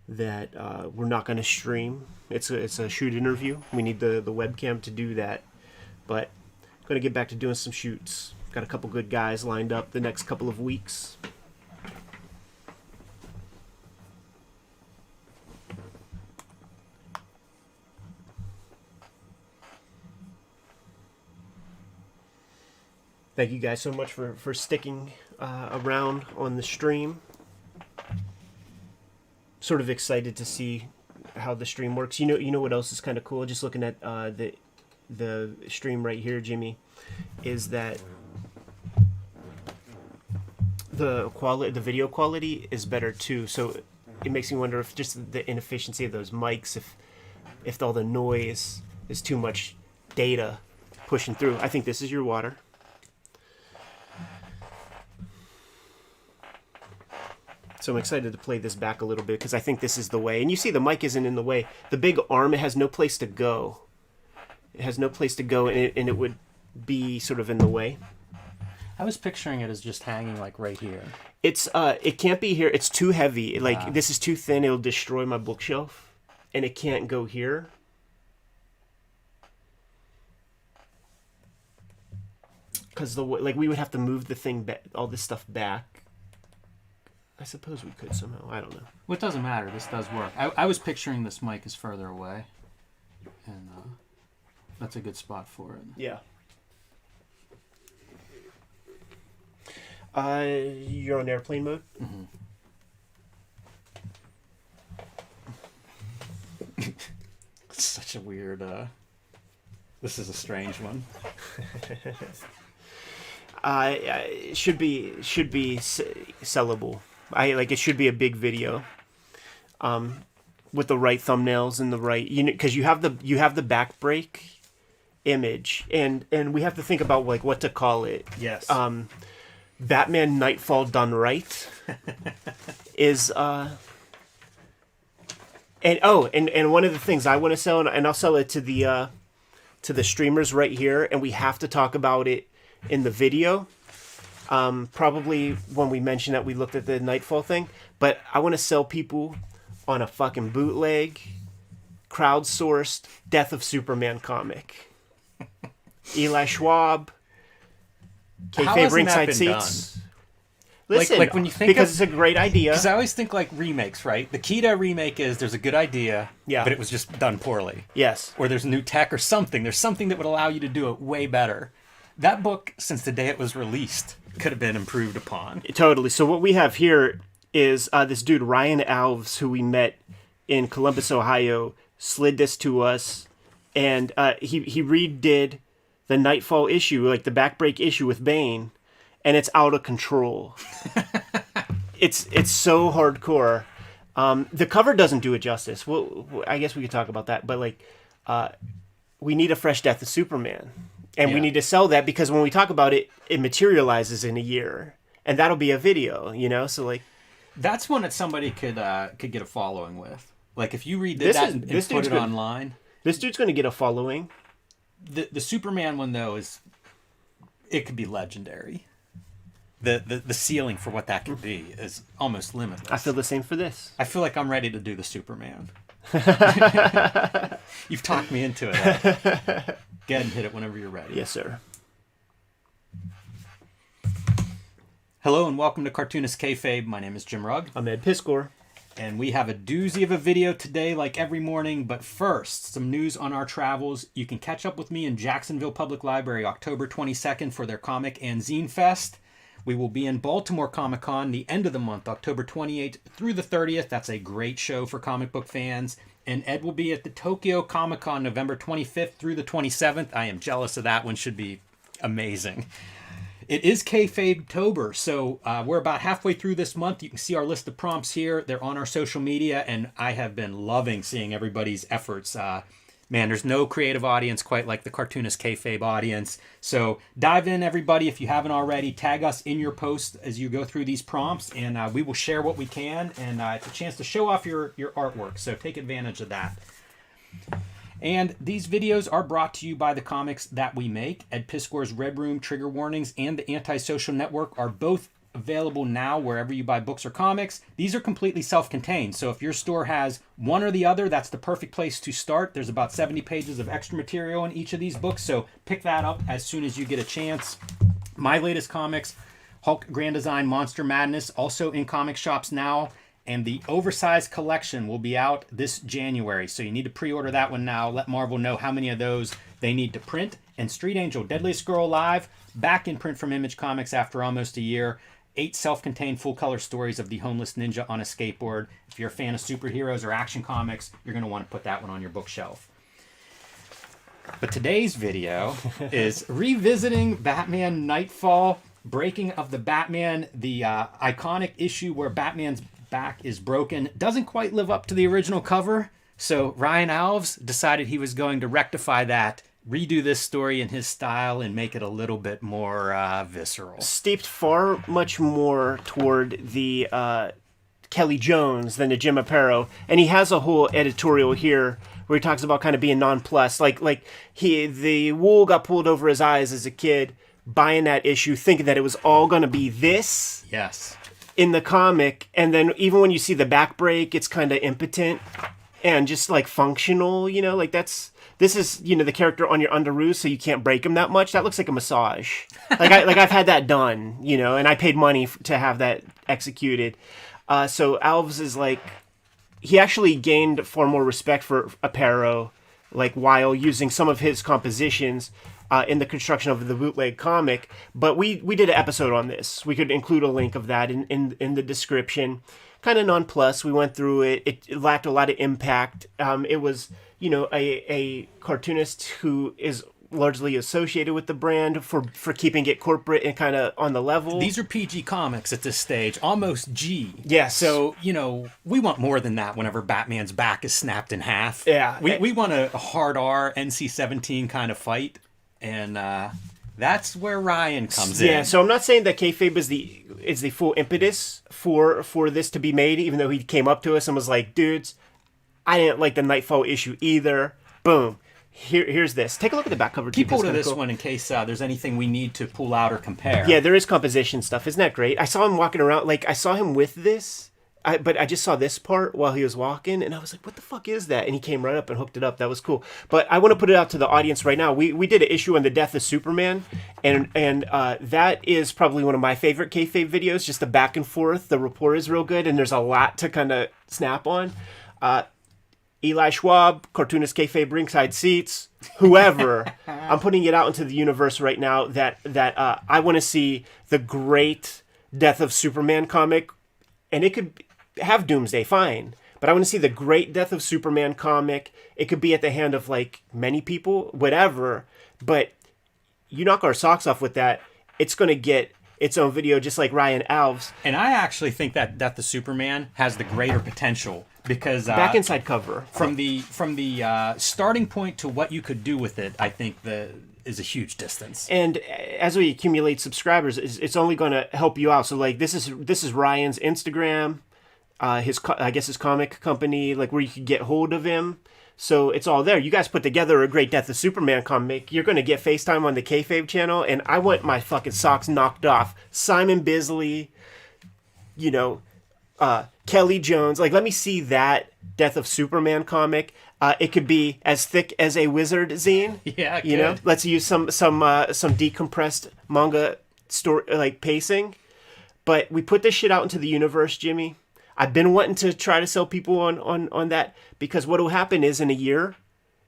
that we're not going to stream. It's a shoot interview. We need the webcam to do that. But I'm going to get back to doing some shoots. Got a couple good guys lined up the next couple of weeks. Thank you guys so much for sticking around on the stream. Sort of excited to see how the stream works. You know what else is kind of cool? Just looking at the stream right here, Jimmy, is that the video quality is better too. So it makes me wonder if just the inefficiency of those mics, if all the noise is too much data pushing through. I think this is your water. So I'm excited to play this back a little bit because I think this is the way. And you see the mic isn't in the way. The big arm, it has no place to go. It has no place to go, and it would be sort of in the way. I was picturing it as just hanging like right here. It can't be here. It's too heavy. Like this is too thin. It'll destroy my bookshelf, and it can't go here. Because we would have to move the thing all this stuff back. I suppose we could somehow. I don't know. Well, it doesn't matter. This does work. I was picturing this mic is further away, and that's a good spot for it. Yeah. You're on airplane mode? Mm-hmm. It's such a weird... This is a strange one. It should be sellable. It should be a big video. with the right thumbnails and the right, because you have the back break image, and we have to think about like what to call it. Yes. Batman Nightfall done right is and one of the things I want to sell, and I'll sell it to the streamers right here, and we have to talk about it in the video. Probably when we mention that we looked at the Nightfall thing, but I want to sell people on a fucking bootleg, crowdsourced Death of Superman comic. Eli Schwab, Kfabetober ringside seats. Listen, like when you think because it's a great idea. Because I always think like remakes, right? The key to a remake is there's a good idea, yeah, but it was just done poorly. Yes. Or there's new tech or something. There's something that would allow you to do it way better. That book, since the day it was released, could have been improved upon. Totally. So what we have here is this dude, Ryan Alves, who we met in Columbus, Ohio, slid this to us, and he redid the Nightfall issue, like the backbreak issue with Bane, and it's out of control. It's so hardcore. The cover doesn't do it justice. Well, I guess we could talk about that, but like, we need a fresh Death of Superman, and we need to sell that, because when we talk about it, it materializes in a year, and that'll be a video, So like, that's one that somebody could get a following with. Like if you redid that and put it online, this dude's going to get a following. The Superman one though it could be legendary. The ceiling for what that could be is almost limitless. I feel the same for this. I feel like I'm ready to do the Superman. You've talked me into it. Go ahead and hit it whenever you're ready. Yes, sir. Hello and welcome to Cartoonist Kayfabe. My name is Jim Rugg. I'm Ed Piscor. And we have a doozy of a video today, like every morning. But first, some news on our travels. You can catch up with me in Jacksonville Public Library October 22nd for their Comic and Zine Fest. We will be in Baltimore Comic Con the end of the month, October 28th through the 30th. That's a great show for comic book fans. And Ed will be at the Tokyo Comic Con November 25th through the 27th. I am jealous of that one. Should be amazing. It is Kfabetober, so we're about halfway through this month. You can see our list of prompts here. They're on our social media, and I have been loving seeing everybody's efforts. Man, there's no creative audience quite like the Cartoonist Kayfabe audience. So dive in, everybody, if you haven't already. Tag us in your post as you go through these prompts, and we will share what we can. And it's a chance to show off your artwork, so take advantage of that. And these videos are brought to you by the comics that we make. Ed Piscor's Red Room, Trigger Warnings, and the Antisocial Network are both available now wherever you buy books or comics. These are completely self-contained, so if your store has one or the other, that's the perfect place to start. There's about 70 pages of extra material in each of these books, so pick that up as soon as you get a chance. My latest comics, Hulk Grand Design Monster Madness, also in comic shops now. And the Oversized Collection will be out this January. So you need to pre-order that one now. Let Marvel know how many of those they need to print. And Street Angel, Deadliest Girl Alive, back in print from Image Comics after almost a year. 8 self-contained full-color stories of the homeless ninja on a skateboard. If you're a fan of superheroes or action comics, you're going to want to put that one on your bookshelf. But today's video is revisiting Batman Nightfall, Breaking of the Batman, the iconic issue where Batman's back is broken. Doesn't quite live up to the original cover, so Ryan Alves decided he was going to rectify that, redo this story in his style, and make it a little bit more visceral. Steeped far much more toward the Kelly Jones than the Jim Aparo, and he has a whole editorial here where he talks about kind of being nonplussed, like the wool got pulled over his eyes as a kid, buying that issue, thinking that it was all going to be this. Yes. In the comic, and then even when you see the back break, it's kind of impotent and just like functional, like this is, the character on your underoos, so you can't break him that much. That looks like a massage. I've had that done, and I paid money to have that executed. So Alves is like, he actually gained far more respect for Aparo, like while using some of his compositions in the construction of the bootleg comic. But we did an episode on this. We could include a link of that in the description. Kind of nonplussed. We went through it. It lacked a lot of impact. It was, a cartoonist who is largely associated with the brand for keeping it corporate and kind of on the level. These are PG comics at this stage, almost G. Yes. So, we want more than that whenever Batman's back is snapped in half. Yeah. We want a hard R, NC-17 kind of fight, and that's where Ryan comes in. Yeah, so I'm not saying that Kayfabe is the full impetus for this to be made, even though he came up to us and was like, dudes, I didn't like the Nightfall issue either. Boom. Here's this. Take a look at the back cover. Keep hold of this one in case there's anything we need to pull out or compare. Yeah, there is composition stuff. Isn't that great? I saw him walking around. Like, I saw him with this, but I just saw this part while he was walking, and I was like, what the fuck is that? And he came right up and hooked it up. That was cool. But I want to put it out to the audience right now. We did an issue on the death of Superman, and that is probably one of my favorite Kayfabe videos, just the back and forth. The rapport is real good, and there's a lot to kind of snap on. Eli Schwab, Cartoonist, Kayfabe, ringside seats, whoever. I'm putting it out into the universe right now that I want to see the great Death of Superman comic, and it could have Doomsday, fine. But I want to see the great Death of Superman comic. It could be at the hand of like many people, whatever. But you knock our socks off with that, it's going to get its own video, just like Ryan Alves. And I actually think that Death of Superman has the greater potential. Because back inside cover from the starting point to what you could do with it, I think is a huge distance. And as we accumulate subscribers, it's only going to help you out. So like this is Ryan's Instagram, his comic company, like where you could get hold of him. So it's all there. You guys put together a great Death of Superman comic. You're going to get FaceTime on the Kayfabe channel, and I want my fucking socks knocked off. Simon Bisley, Kelly Jones, like let me see that Death of Superman comic. It could be as thick as a Wizard zine. Yeah, let's use some decompressed manga story like pacing. But we put this shit out into the universe, Jimmy. I've been wanting to try to sell people on that because what will happen is in a year,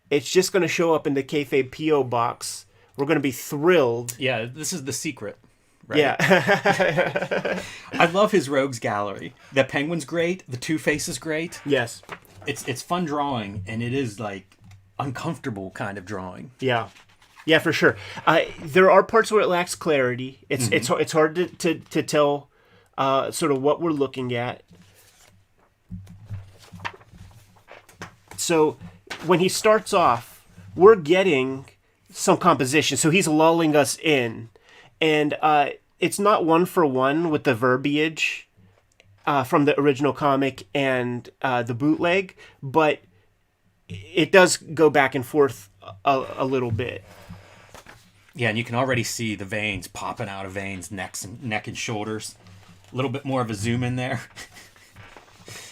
it's just going to show up in the Kayfabe PO box. We're going to be thrilled. Yeah, this is the secret. Right? Yeah. I love his rogues gallery. The Penguin's great. The Two-Face is great. Yes. It's fun drawing, and it is like uncomfortable kind of drawing. Yeah. Yeah, for sure. There are parts where it lacks clarity. It's hard to tell sort of what we're looking at. So when he starts off, we're getting some composition. So he's lulling us in. And it's not one for one with the verbiage from the original comic and the bootleg, but it does go back and forth a little bit. Yeah, and you can already see the veins popping out of Vane's neck and shoulders. A little bit more of a zoom in there.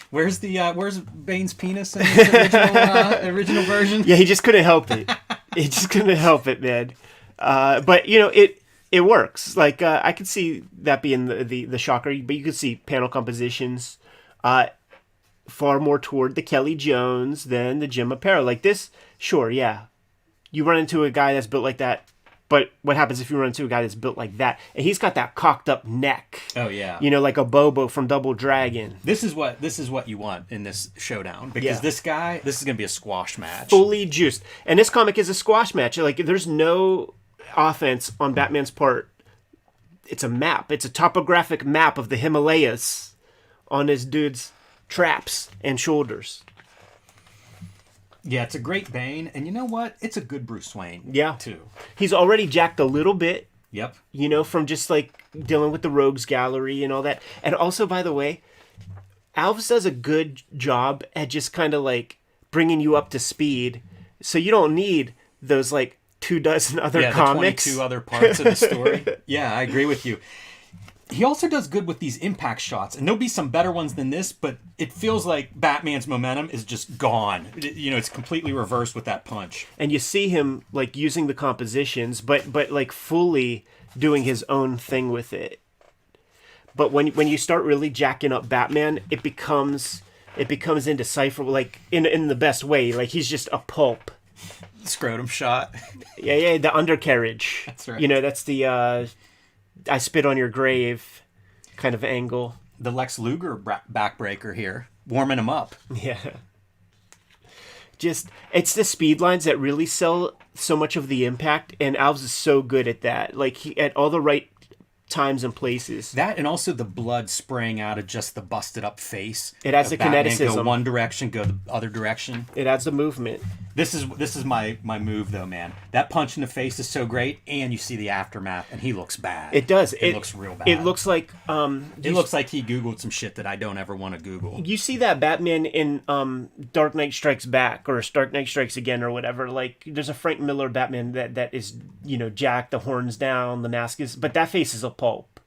Where's Vane's penis in the original version? Yeah, he just couldn't help it. He just couldn't help it, man. But it works. Like I could see that being the shocker, but you could see panel compositions far more toward the Kelly Jones than the Jim Aparo. Like this, sure, yeah. You run into a guy that's built like that, but what happens if you run into a guy that's built like that? And he's got that cocked up neck. Oh yeah. Like a Bobo from Double Dragon. This is what you want in this showdown because this is gonna be a squash match. Fully juiced. And this comic is a squash match. Like there's no offense on Batman's part. It's a map. It's a topographic map of the Himalayas on this dude's traps and shoulders. Yeah, it's a great Bane, and you know what? It's a good Bruce Wayne. Yeah, too. He's already jacked a little bit. Yep. From just like dealing with the Rogues Gallery and all that. And also, by the way, Alves does a good job at just kind of like bringing you up to speed, so you don't need those like 24 other comics. The 22 other parts of the story. Yeah, I agree with you. He also does good with these impact shots, and there'll be some better ones than this, but it feels like Batman's momentum is just gone. It's completely reversed with that punch. And you see him like using the compositions, but like fully doing his own thing with it. But when you start really jacking up Batman, it becomes indecipherable, like in the best way. Like he's just a pulp. Scrotum shot. Yeah, the undercarriage. That's right. That's the I spit on your grave kind of angle. The Lex Luger backbreaker here, warming him up. Yeah. just it's the speed lines that really sell so much of the impact, and Alves is so good at that. Like he at all the right times and places. That and also the blood spraying out of just the busted up face. It adds the kineticism. Go one direction, go the other direction. It adds the movement. This is my move though, man. That punch in the face is so great, and you see the aftermath, and he looks bad. It does. It looks real bad. It looks like it looks like he Googled some shit that I don't ever want to Google. You see that Batman in Dark Knight Strikes Back or Dark Knight Strikes Again or whatever. Like there's a Frank Miller Batman that is jacked, the horns down, the mask is, but that face is a pulp.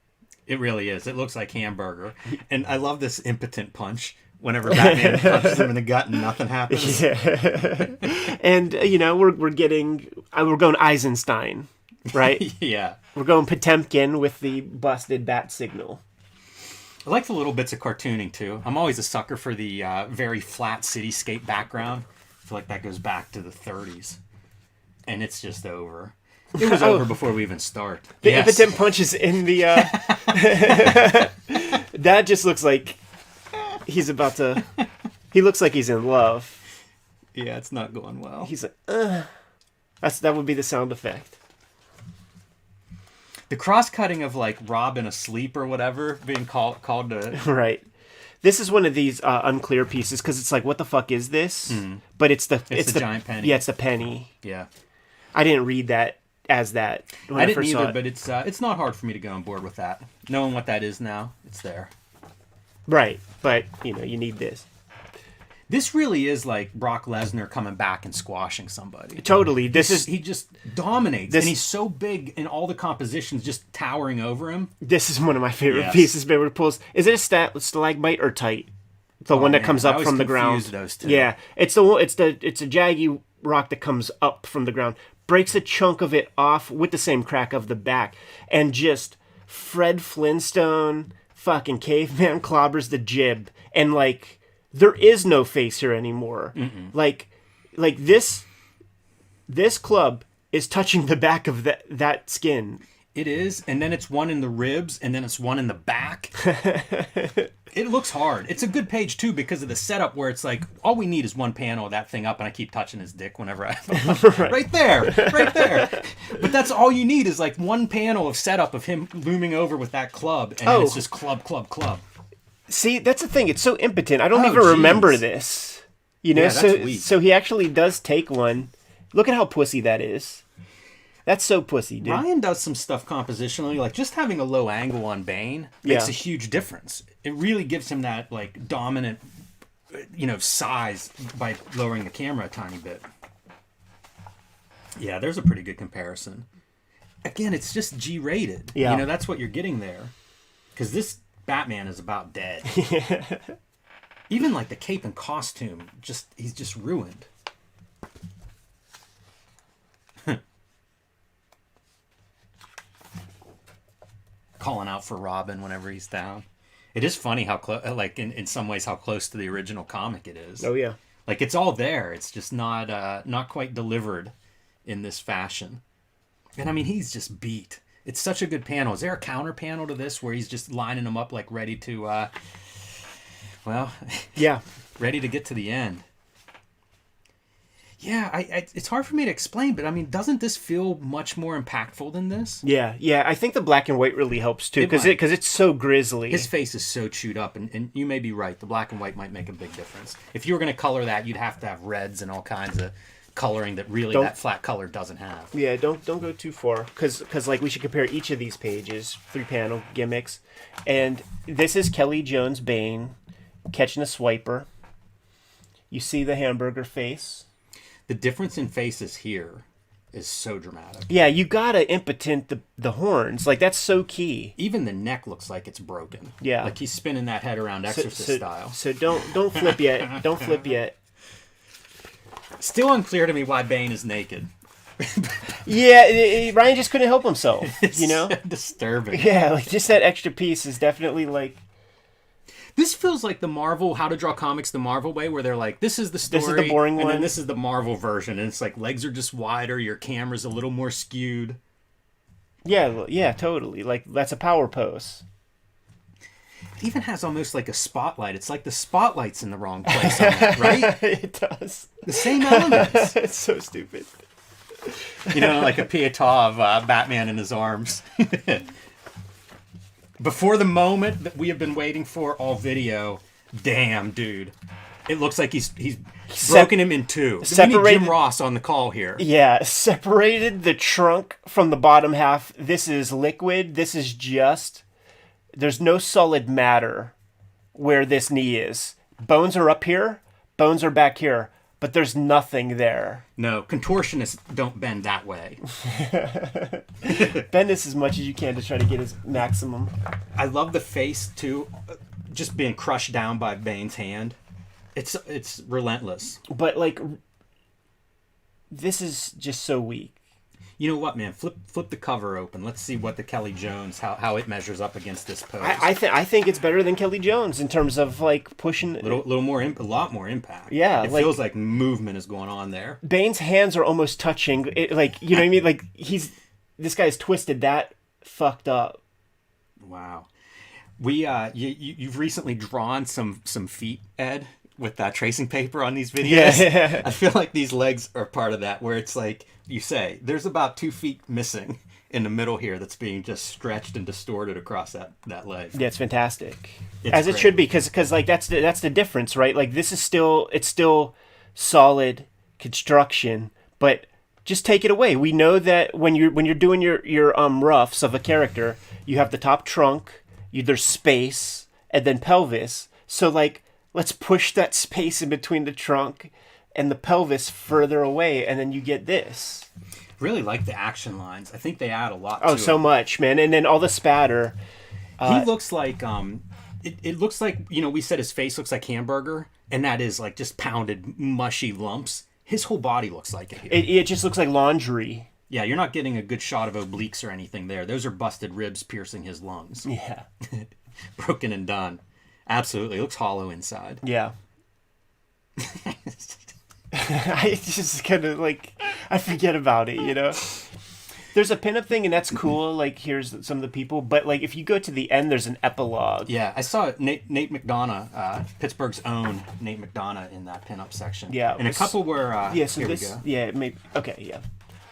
It really is. It looks like hamburger. And I love this impotent punch whenever Batman punches him in the gut and nothing happens. Yeah. And, we're going Eisenstein, right? Yeah. We're going Potemkin with the busted bat signal. I like the little bits of cartooning, too. I'm always a sucker for the very flat cityscape background. I feel like that goes back to the 30s. And it's just over. It was over before we even start. The impotent punch is in the... that just looks like he's about to... He looks like he's in love. Yeah, it's not going well. He's like, that would be the sound effect. The cross-cutting of, like, Robin asleep or whatever, being called to... Right. This is one of these unclear pieces, because it's like, what the fuck is this? But it's the giant penny. Yeah, it's the penny. Yeah. I didn't read that as that when I first didn't saw either, it. but it's not hard for me to get on board with that. Knowing what that is now, it's there. Right, but, you need this. This really is like Brock Lesnar coming back and squashing somebody. Totally. He just dominates, and he's so big in all the compositions, just towering over him. This is one of my favorite pieces, favorite pulls. Is it a stalagmite or tight? The one that comes up from the ground. Those two. Yeah, it's a jaggy rock that comes up from the ground, breaks a chunk of it off with the same crack of the back, and just Fred Flintstone fucking caveman clobbers the jib, and like there is no face here anymore. Like this club is touching the back of that skin. It is, and then it's one in the ribs, and then it's one in the back. It looks hard. It's a good page, too, because of the setup where it's like, all we need is one panel of that thing up, and I keep touching his dick whenever I... Right there! But that's all you need is like one panel of setup of him looming over with that club, and then it's just club. See, that's the thing. It's so impotent. I don't even remember this. Yeah, that's weak. So he actually does take one. Look at how pussy that is. That's so pussy, dude. Ryan does some stuff compositionally, like just having a low angle on Bane makes a huge difference. It really gives him that like dominant, size by lowering the camera a tiny bit. Yeah, there's a pretty good comparison. Again, it's just G-rated. Yeah. That's what you're getting there. Because this Batman is about dead. Even like the cape and costume, he's just ruined. Calling out for Robin whenever he's down. It is funny how like in some ways how close to the original comic it is. Oh yeah. Like it's all there. It's just not quite delivered in this fashion. And I mean he's just beat. It's such a good panel. Is there a counter panel to this where he's just lining them up like ready to yeah, ready to get to the end? Yeah, it's hard for me to explain, but I mean, doesn't this feel much more impactful than this? Yeah. I think the black and white really helps too, because it's so grisly. His face is so chewed up, and you may be right. The black and white might make a big difference. If you were going to color that, you'd have to have reds and all kinds of coloring that really that flat color doesn't have. Yeah, don't go too far, because like we should compare each of these pages, 3-panel gimmicks, and this is Kelly Jones Bane catching a swiper. You see the hamburger face. The difference in faces here is so dramatic. Yeah, you gotta impotent the horns. Like, that's so key. Even the neck looks like it's broken. Yeah. Like he's spinning that head around Exorcist style. So don't flip yet. Don't flip yet. Still unclear to me why Bane is naked. Yeah, Ryan just couldn't help himself. It's so disturbing. Yeah, like just that extra piece is definitely like... This feels like the Marvel, How to Draw Comics the Marvel way, where they're like, this is the story, this is the boring and one. then this is the Marvel version, and it's like legs are just wider, your camera's a little more skewed. Yeah, totally. Like, that's a power pose. It even has almost like a spotlight. It's like the spotlight's in the wrong place on it, right? It does. The same elements. It's so stupid. You know, like a pietà of Batman in his arms. Before the moment that we have been waiting for all video, damn, dude. It looks like he's broken him in two. We need Jim Ross on the call here. Yeah, separated the trunk from the bottom half. This is liquid. This is just... There's no solid matter where this knee is. Bones are up here. Bones are back here. But there's nothing there. No, contortionists don't bend that way. Bend this as much as you can to try to get his maximum. I love the face, too. Just being crushed down by Bane's hand. It's relentless. But, like, this is just so weak. You know what, man? Flip the cover open. Let's see what the Kelly Jones, how it measures up against this pose. I think it's better than Kelly Jones in terms of, like, pushing... A lot more impact. Yeah. It feels like movement is going on there. Bane's hands are almost touching. Like, you know what I mean? Like, this guy's twisted that fucked up. Wow. You've recently drawn some feet, Ed, with that tracing paper on these videos. Yeah. I feel like these legs are part of that, where it's like you say there's about 2 feet missing in the middle here that's being just stretched and distorted across that leg. Yeah, it's fantastic. It's As great. it should be, because like that's the difference, right? Like this is still solid construction, but just take it away. We know that when you're doing your roughs of a character, you have the top trunk, there's space, and then pelvis. So like, let's push that space in between the trunk and the pelvis further away, and then you get this. Really like the action lines. I think they add a lot. Oh, so much, man! And then all the spatter. He looks like it looks like, you know, we said his face looks like hamburger, and that is like just pounded mushy lumps. His whole body looks like it here. It just looks like laundry. Yeah, you're not getting a good shot of obliques or anything there. Those are busted ribs piercing his lungs. Yeah. Broken and done. Absolutely. It looks hollow inside. Yeah. I just kind of like, I forget about it, you know? There's a pinup thing, and that's cool. Like, here's some of the people. But, like, if you go to the end, there's an epilogue. Yeah, I saw Nate McDonough, Pittsburgh's own Nate McDonough in that pinup section. Yeah. And a couple where... yeah, so here this... we go. Yeah, maybe... Okay, yeah.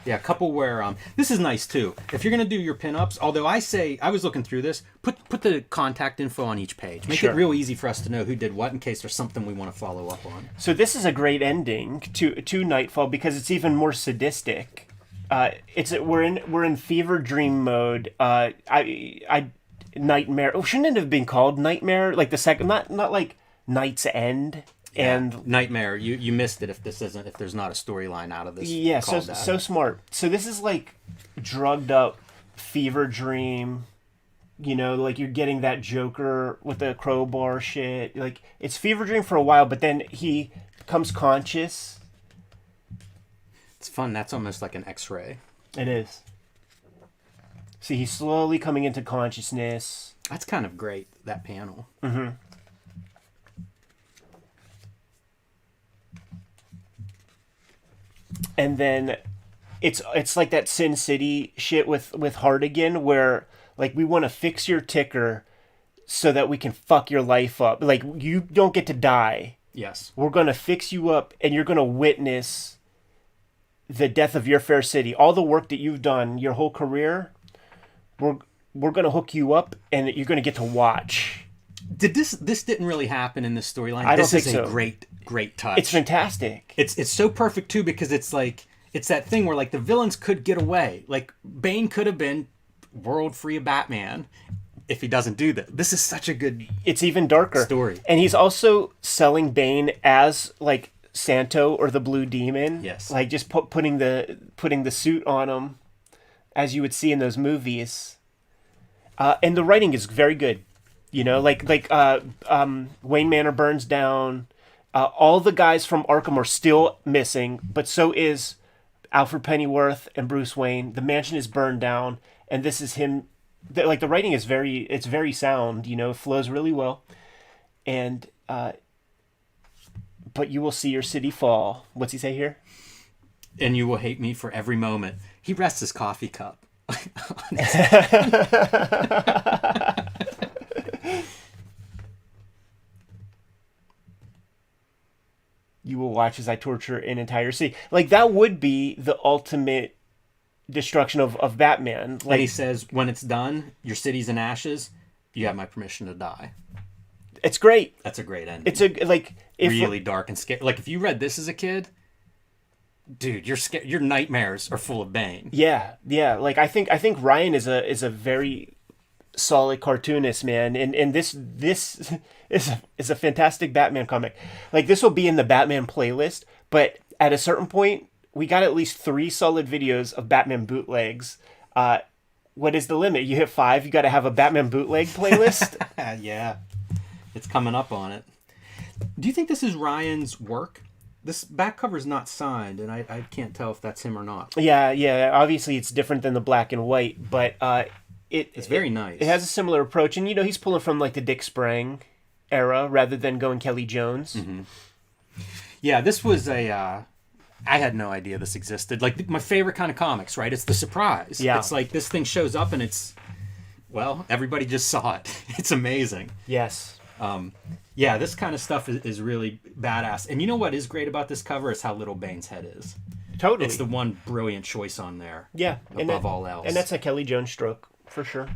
Yeah, a couple where this is nice too. If you're gonna do your pinups, although I was looking through this, put the contact info on each page. Make it real easy for us to know who did what in case there's something we want to follow up on. So this is a great ending to Nightfall because it's even more sadistic. We're in fever dream mode. Nightmare. Oh, shouldn't it have been called Nightmare? Like the second, not like Night's End. And Nightmare, you missed it if there's not a storyline out of this. Yeah, so smart. So this is like drugged up fever dream, you know, like you're getting that Joker with the crowbar shit. Like it's fever dream for a while, but then he becomes conscious. It's fun. That's almost like an X-ray. It is. See, he's slowly coming into consciousness. That's kind of great, that panel. Mm-hmm. And then it's like that Sin City shit with Hardigan where like we want to fix your ticker so that we can fuck your life up. Like you don't get to die. Yes. We're going to fix you up and you're going to witness the death of your fair city. All the work that you've done your whole career, we're going to hook you up and you're going to get to watch. Did this didn't really happen in this storyline? I don't think so. This is a great touch. It's fantastic. It's so perfect too because it's like it's that thing where like the villains could get away. Like Bane could have been world free of Batman if he doesn't do that. This is such a good It's even darker story. And he's also selling Bane as like Santo or the Blue Demon. Yes. Like just putting the suit on him as you would see in those movies. And the writing is very good. You know, like Wayne Manor burns down. All the guys from Arkham are still missing, but so is Alfred Pennyworth and Bruce Wayne. The mansion is burned down, and this is him. Like the writing is very sound. You know, it flows really well, and but you will see your city fall. What's he say here? And you will hate me for every moment. He rests his coffee cup. You will watch as I torture an entire city. Like, that would be the ultimate destruction of Batman. Like, and he says, when it's done, your city's in ashes, you have my permission to die. it's great. That's a great ending. It's a, like... really dark and scary. Like, if you read this as a kid, dude, your nightmares are full of Bane. Yeah. Like, I think Ryan is a very solid cartoonist, man. And this is a fantastic Batman comic. Like, this will be in the Batman playlist, but at a certain point, we got at least 3 solid videos of Batman bootlegs. What is the limit? You hit 5, you got to have a Batman bootleg playlist. Yeah, it's coming up on it. Do you think this is Ryan's work? This back cover is not signed, and I can't tell if that's him or not. Yeah. Obviously, it's different than the black and white, but it's very nice. It has a similar approach, and he's pulling from like the Dick Sprang era rather than going Kelly Jones. Mm-hmm. Yeah, this was I had no idea this existed. Like, my favorite kind of comics, right? It's the surprise. Yeah. It's like this thing shows up and everybody just saw it. It's amazing. Yes. Yeah, this kind of stuff is really badass. And you know what is great about this cover is how little Bane's head is. Totally. It's the one brilliant choice on there. Yeah. Above all else. And that's a Kelly Jones stroke, for sure.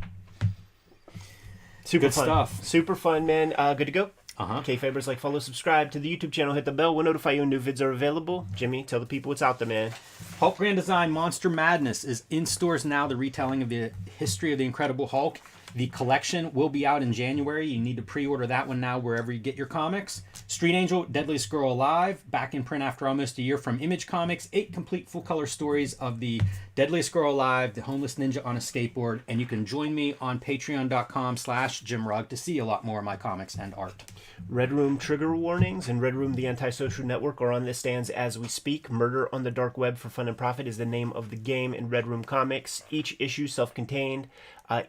Super Good fun. stuff. Super fun, man. Good to go? Uh-huh. Kfabers, like, follow, subscribe to the YouTube channel, hit the bell. We'll notify you when new vids are available. Jimmy, tell the people what's out there, man. Hulk Grand Design Monster Madness is in stores now. The retelling of the history of the Incredible Hulk. The collection will be out in January. You need to pre-order that one now wherever you get your comics. Street Angel, Deadliest Girl Alive, back in print after almost a year from Image Comics. 8 complete full-color stories of the Deadliest Girl Alive, the homeless ninja on a skateboard. And you can join me on patreon.com/JimRugg to see a lot more of my comics and art. Red Room Trigger Warnings and Red Room The Antisocial Network are on the stands as we speak. Murder on the Dark Web for Fun and Profit is the name of the game in Red Room Comics. Each issue self-contained.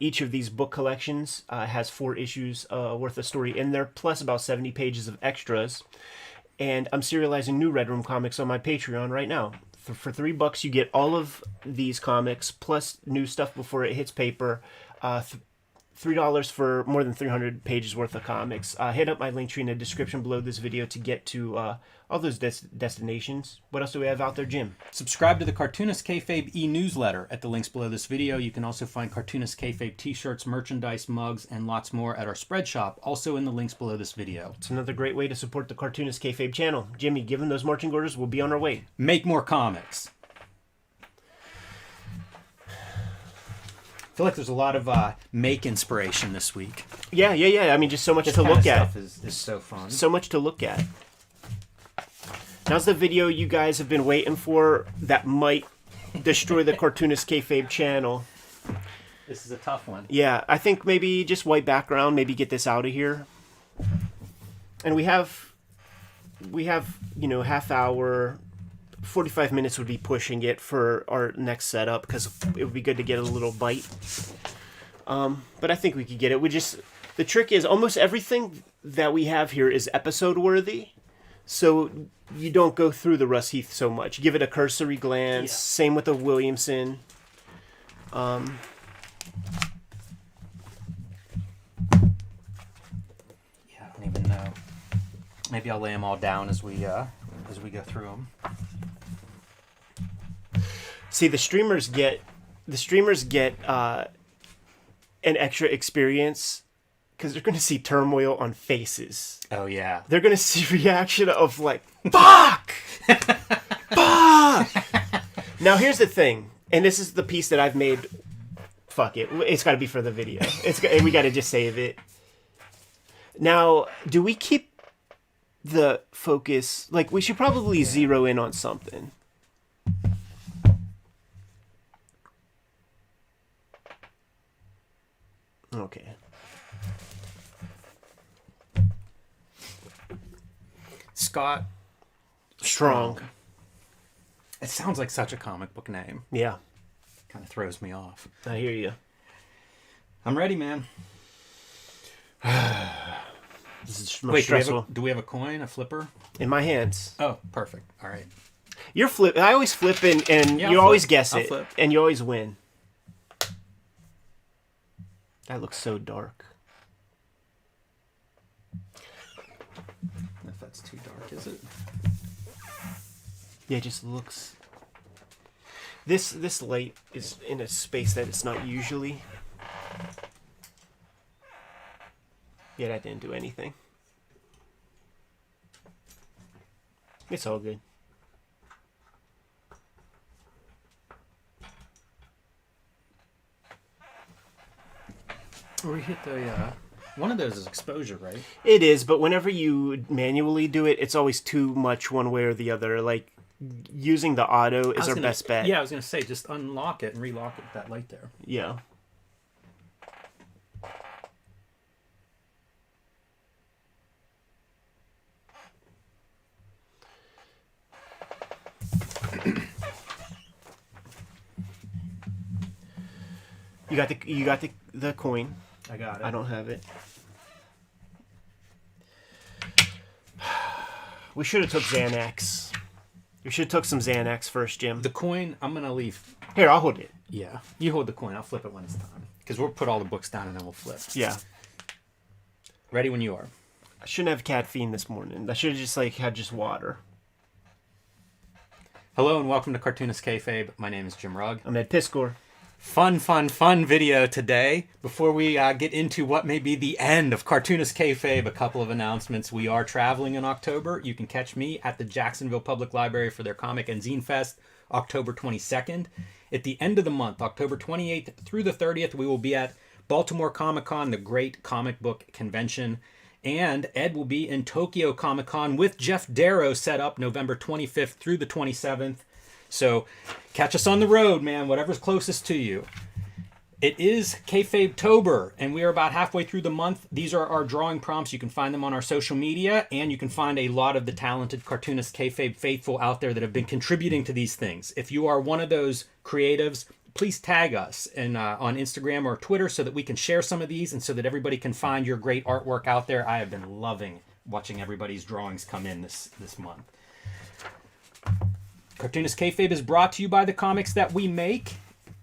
Each of these book collections has 4 issues worth of story in there, plus about 70 pages of extras. And I'm serializing new Red Room comics on my Patreon right now. For $3, you get all of these comics, plus new stuff before it hits paper. $3 for more than 300 pages worth of comics. Hit up my link tree in the description below this video to get to all those destinations. What else do we have out there, Jim? Subscribe to the Cartoonist Kayfabe e-newsletter at the links below this video. You can also find Cartoonist Kayfabe t-shirts, merchandise, mugs, and lots more at our spread shop, also in the links below this video. It's another great way to support the Cartoonist Kayfabe channel. Jimmy, given those marching orders, we'll be on our way. Make more comics. I feel like there's a lot of make inspiration this week. Yeah. I mean, just so much to look at. Stuff is so fun. So much to look at. Now's the video you guys have been waiting for that might destroy the Cartoonist Kayfabe channel. This is a tough one. Yeah, I think maybe just white background, maybe get this out of here. And we have half hour, 45 minutes would be pushing it for our next setup because it would be good to get a little bite. But I think we could get it. The trick is almost everything that we have here is episode worthy. So you don't go through the Russ Heath so much. Give it a cursory glance. Yeah. Same with the Williamson. Yeah, I don't even know. Maybe I'll lay them all down as we go through them. See, the streamers get an extra experience because they're going to see turmoil on faces. Oh, yeah. They're going to see reaction of like, fuck! Fuck! Now, here's the thing, and this is the piece that I've made. Fuck it. It's got to be for the video. We got to just save it. Now, do we keep the focus? Like, we should probably zero in on something. Okay. Scott Strong. It sounds like such a comic book name. Yeah. Kind of throws me off. I hear you. I'm ready, man. This is Wait, stressful. do we have a coin, a flipper? In my hands. Oh, perfect. All right. You're flip. I always flip and you always guess I'll it. flip. And you always win. That looks so dark. If that's too dark, is it? Yeah, it just looks... This light is in a space that it's not usually. Yeah, that didn't do anything. It's all good. We hit the... One of those is exposure, right? It is, but whenever you manually do it, it's always too much one way or the other. Like, using the auto is our best bet. Yeah, I was going to say, just unlock it and relock it with that light there. Yeah. You got the coin. I got it. I don't have it. We should have took Xanax. We should have took some Xanax first, Jim. The coin, I'm going to leave. Here, I'll hold it. Yeah. You hold the coin. I'll flip it when it's time. Because we'll put all the books down and then we'll flip. Yeah. Ready when you are. I shouldn't have caffeine this morning. I should have just had just water. Hello and welcome to Cartoonist Kayfabe. My name is Jim Rugg. I'm Ed Piscor. Fun video today. Before we get into what may be the end of Cartoonist Kayfabe, a couple of announcements. We are traveling in October. You can catch me at the Jacksonville Public Library for their Comic and Zine Fest, October 22nd. At the end of the month, October 28th through the 30th, we will be at Baltimore Comic-Con, the great comic book convention. And Ed will be in Tokyo Comic-Con with Jeff Darrow set up November 25th through the 27th. So catch us on the road, man, whatever's closest to you. It is Kfabetober, and we are about halfway through the month. These are our drawing prompts. You can find them on our social media, and you can find a lot of the talented cartoonist Kayfabe faithful out there that have been contributing to these things. If you are one of those creatives, please tag us on Instagram or Twitter so that we can share some of these and so that everybody can find your great artwork out there. I have been loving watching everybody's drawings come in this month. Cartoonist Kayfabe is brought to you by the comics that we make.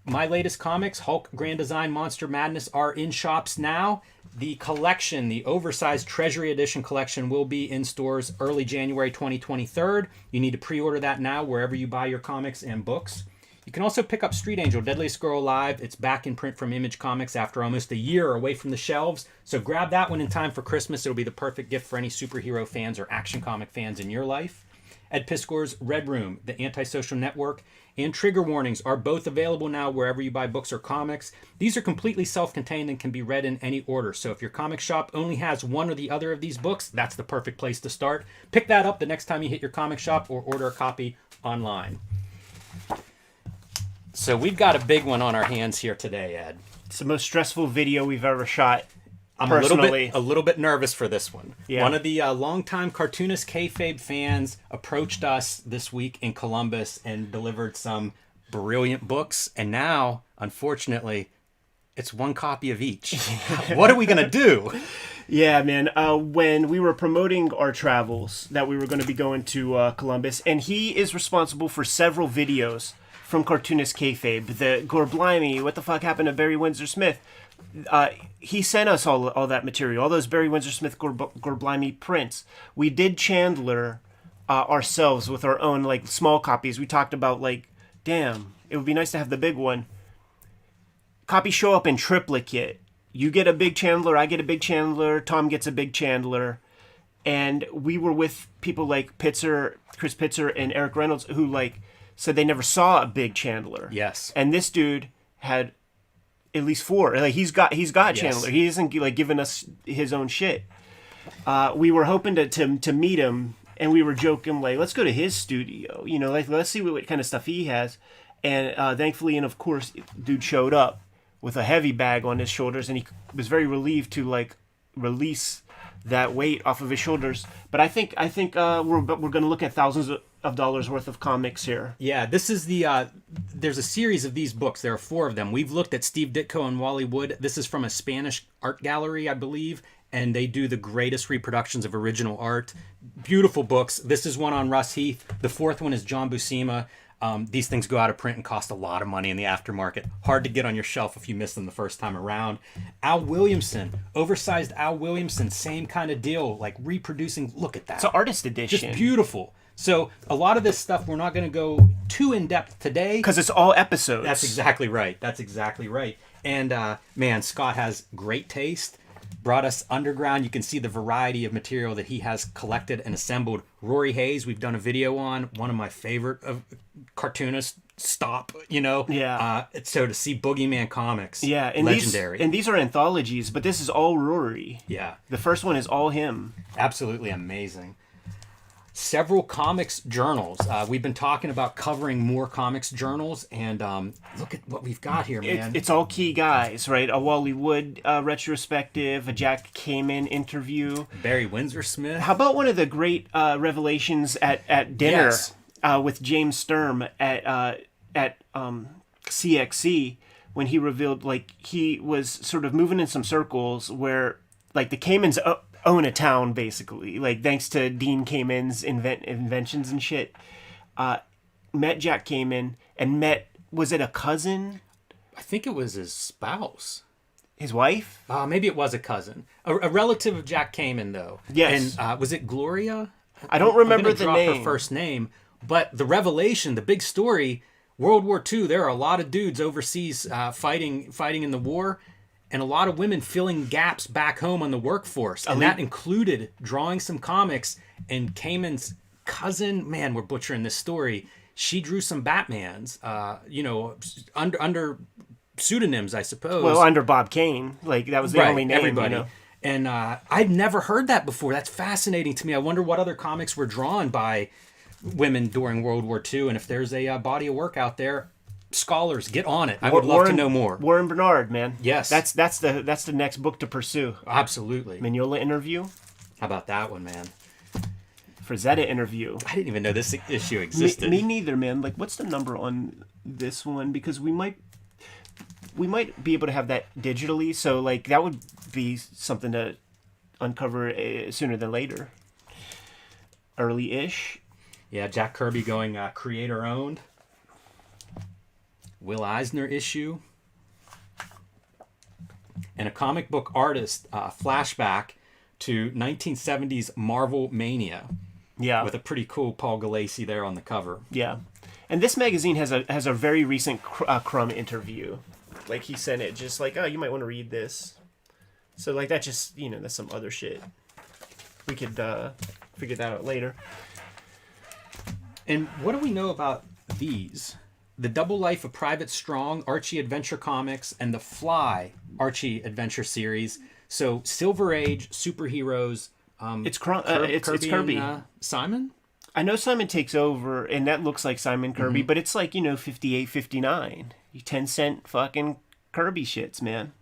My latest comics, Hulk, Grand Design, Monster Madness, are in shops now. The collection, the oversized Treasury Edition collection, will be in stores early January 2023. You need to pre-order that now wherever you buy your comics and books. You can also pick up Street Angel, Deadliest Girl Alive. It's back in print from Image Comics after almost a year away from the shelves. So grab that one in time for Christmas. It'll be the perfect gift for any superhero fans or action comic fans in your life. Ed Piscor's Red Room, The Antisocial Network, and Trigger Warnings are both available now wherever you buy books or comics. These are completely self-contained and can be read in any order. So if your comic shop only has one or the other of these books, that's the perfect place to start. Pick that up the next time you hit your comic shop or order a copy online. So we've got a big one on our hands here today, Ed. It's the most stressful video we've ever shot. I'm a little bit nervous for this one. Yeah. One of the longtime Cartoonist Kayfabe fans approached us this week in Columbus and delivered some brilliant books. And now, unfortunately, it's one copy of each. What are we going to do? Yeah, man. When we were promoting our travels, that we were going to be going to Columbus, and he is responsible for several videos from Cartoonist Kayfabe. The Gorblimey, what the fuck happened to Barry Windsor Smith? He sent us all that material, all those Barry Windsor Smith Gorblimey prints. We did Chandler ourselves with our own small copies. We talked about damn, it would be nice to have the big one. Copies show up in triplicate. You get a big Chandler, I get a big Chandler, Tom gets a big Chandler, and we were with people like Chris Pitzer, and Eric Reynolds who said they never saw a big Chandler. Yes, and this dude had at least 4. He's got yes. Chandler. He isn't giving us his own shit. We were hoping to meet him, and we were joking let's go to his studio. Let's see what kind of stuff he has. And thankfully, and of course, dude showed up with a heavy bag on his shoulders, and he was very relieved to release that weight off of his shoulders. But I think we're going to look at thousands of dollars worth of comics here. Yeah, this is there's a series of these books. There are 4 of them. We've looked at Steve Ditko and Wally Wood. This is from a Spanish art gallery, I believe, and they do the greatest reproductions of original art. Beautiful books. This is one on Russ Heath. The 4th one is John Buscema. These things go out of print and cost a lot of money in the aftermarket. Hard to get on your shelf if you miss them the first time around. Al Williamson, oversized Al Williamson, same kind of deal, reproducing. Look at that. It's an artist edition. Just beautiful. So a lot of this stuff we're not going to go too in depth today because it's all episodes. That's exactly right. And man, Scott has great taste. Brought us underground. You can see the variety of material that he has collected and assembled. Rory Hayes, we've done a video on, one of my favorite of cartoonists. Stop, Yeah. So to see Boogeyman comics, yeah, and legendary. These are anthologies, but this is all Rory. Yeah. The first one is all him. Absolutely amazing. Several comics journals. We've been talking about covering more comics journals, and look at what we've got here, man. It's all key guys, right? A Wally Wood retrospective, a Jack Kamen interview. Barry Windsor Smith. How about one of the great revelations at dinner Yes. with James Sturm at CXC when he revealed, like, he was sort of moving in some circles where, like, the Kamens own a town, basically, like, thanks to Dean Kamen's inventions and shit. Met Jack Kamen and was it a cousin? I think it was his spouse. His wife? Maybe it was a cousin. A relative of Jack Kamen, though. Yes. And was it Gloria? I don't remember I'm the drop name. her first name. But the revelation, the big story, World War II, there are a lot of dudes overseas fighting in the war, and a lot of women filling gaps back home on the workforce. And that included drawing some comics. And Kamen's cousin, man, we're butchering this story. She drew some Batmans, under pseudonyms, I suppose. Well, under Bob Kane. Like, that was the only name. Everybody. And I'd never heard that before. That's fascinating to me. I wonder what other comics were drawn by women during World War II. And if there's a body of work out there, scholars, get on it. I would love to know more. Warren Bernard, man. Yes. That's the next book to pursue. Absolutely. Mignola interview. How about that one, man? Frazetta interview. I didn't even know this issue existed. Me neither, man. Like, what's the number on this one? Because we might be able to have that digitally. So, like, that would be something to uncover sooner than later. Early-ish. Yeah, Jack Kirby going creator-owned. Will Eisner issue. And a comic book artist flashback to 1970s Marvel Mania. Yeah. With a pretty cool Paul Galassi there on the cover. Yeah. And this magazine has a very recent Crumb interview. Like, he sent it just like, oh, you might want to read this. So, like, that just, that's some other shit. We could figure that out later. And what do we know about these? The Double Life of Private Strong, Archie Adventure Comics, and the Fly Archie Adventure series. So Silver Age, superheroes. It's Kirby. And, Simon? I know Simon takes over, and that looks like Simon Kirby, but it's like, 58, 59. 10-cent fucking Kirby shits, man.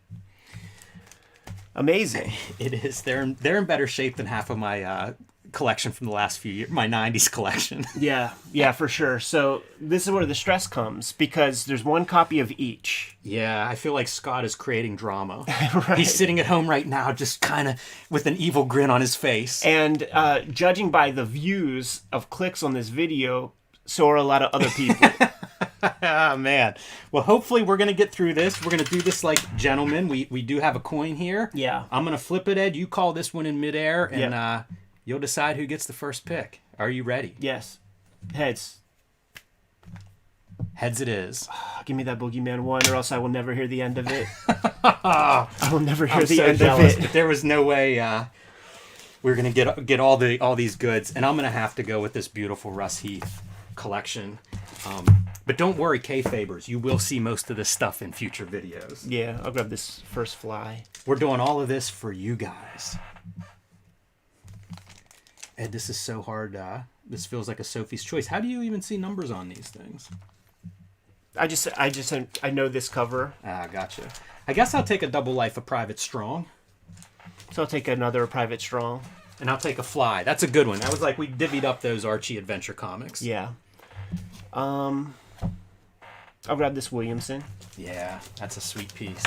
Amazing. It is. They're in better shape than half of my collection from the last few years, my 90s collection. Yeah, for sure. So this is where the stress comes, because there's one copy of each. Yeah, I feel like Scott is creating drama. Right. He's sitting at home right now just kind of with an evil grin on his face. And judging by the views of clicks on this video, so are a lot of other people. Ah, man. Well, hopefully we're going to get through this. We're going to do this like gentlemen. We do have a coin here. Yeah. I'm going to flip it, Ed. You call this one in midair, and you'll decide who gets the first pick. Are you ready? Yes. Heads. Heads it is. Give me that Boogeyman one, or else I will never hear the end of it. I will never hear the end jealous, of it. But there was no way we're going to get all these goods, and I'm going to have to go with this beautiful Russ Heath collection. But don't worry, Kfabers, you will see most of this stuff in future videos. Yeah, I'll grab this first fly. We're doing all of this for you guys. Ed, this is so hard. This feels like a Sophie's Choice. How do you even see numbers on these things? I know this cover. Gotcha. I guess I'll take a Double Life of Private Strong. So I'll take another Private Strong. And I'll take a Fly. That's a good one. That was like we divvied up those Archie Adventure comics. Yeah. I'll grab this Williamson. Yeah, that's a sweet piece.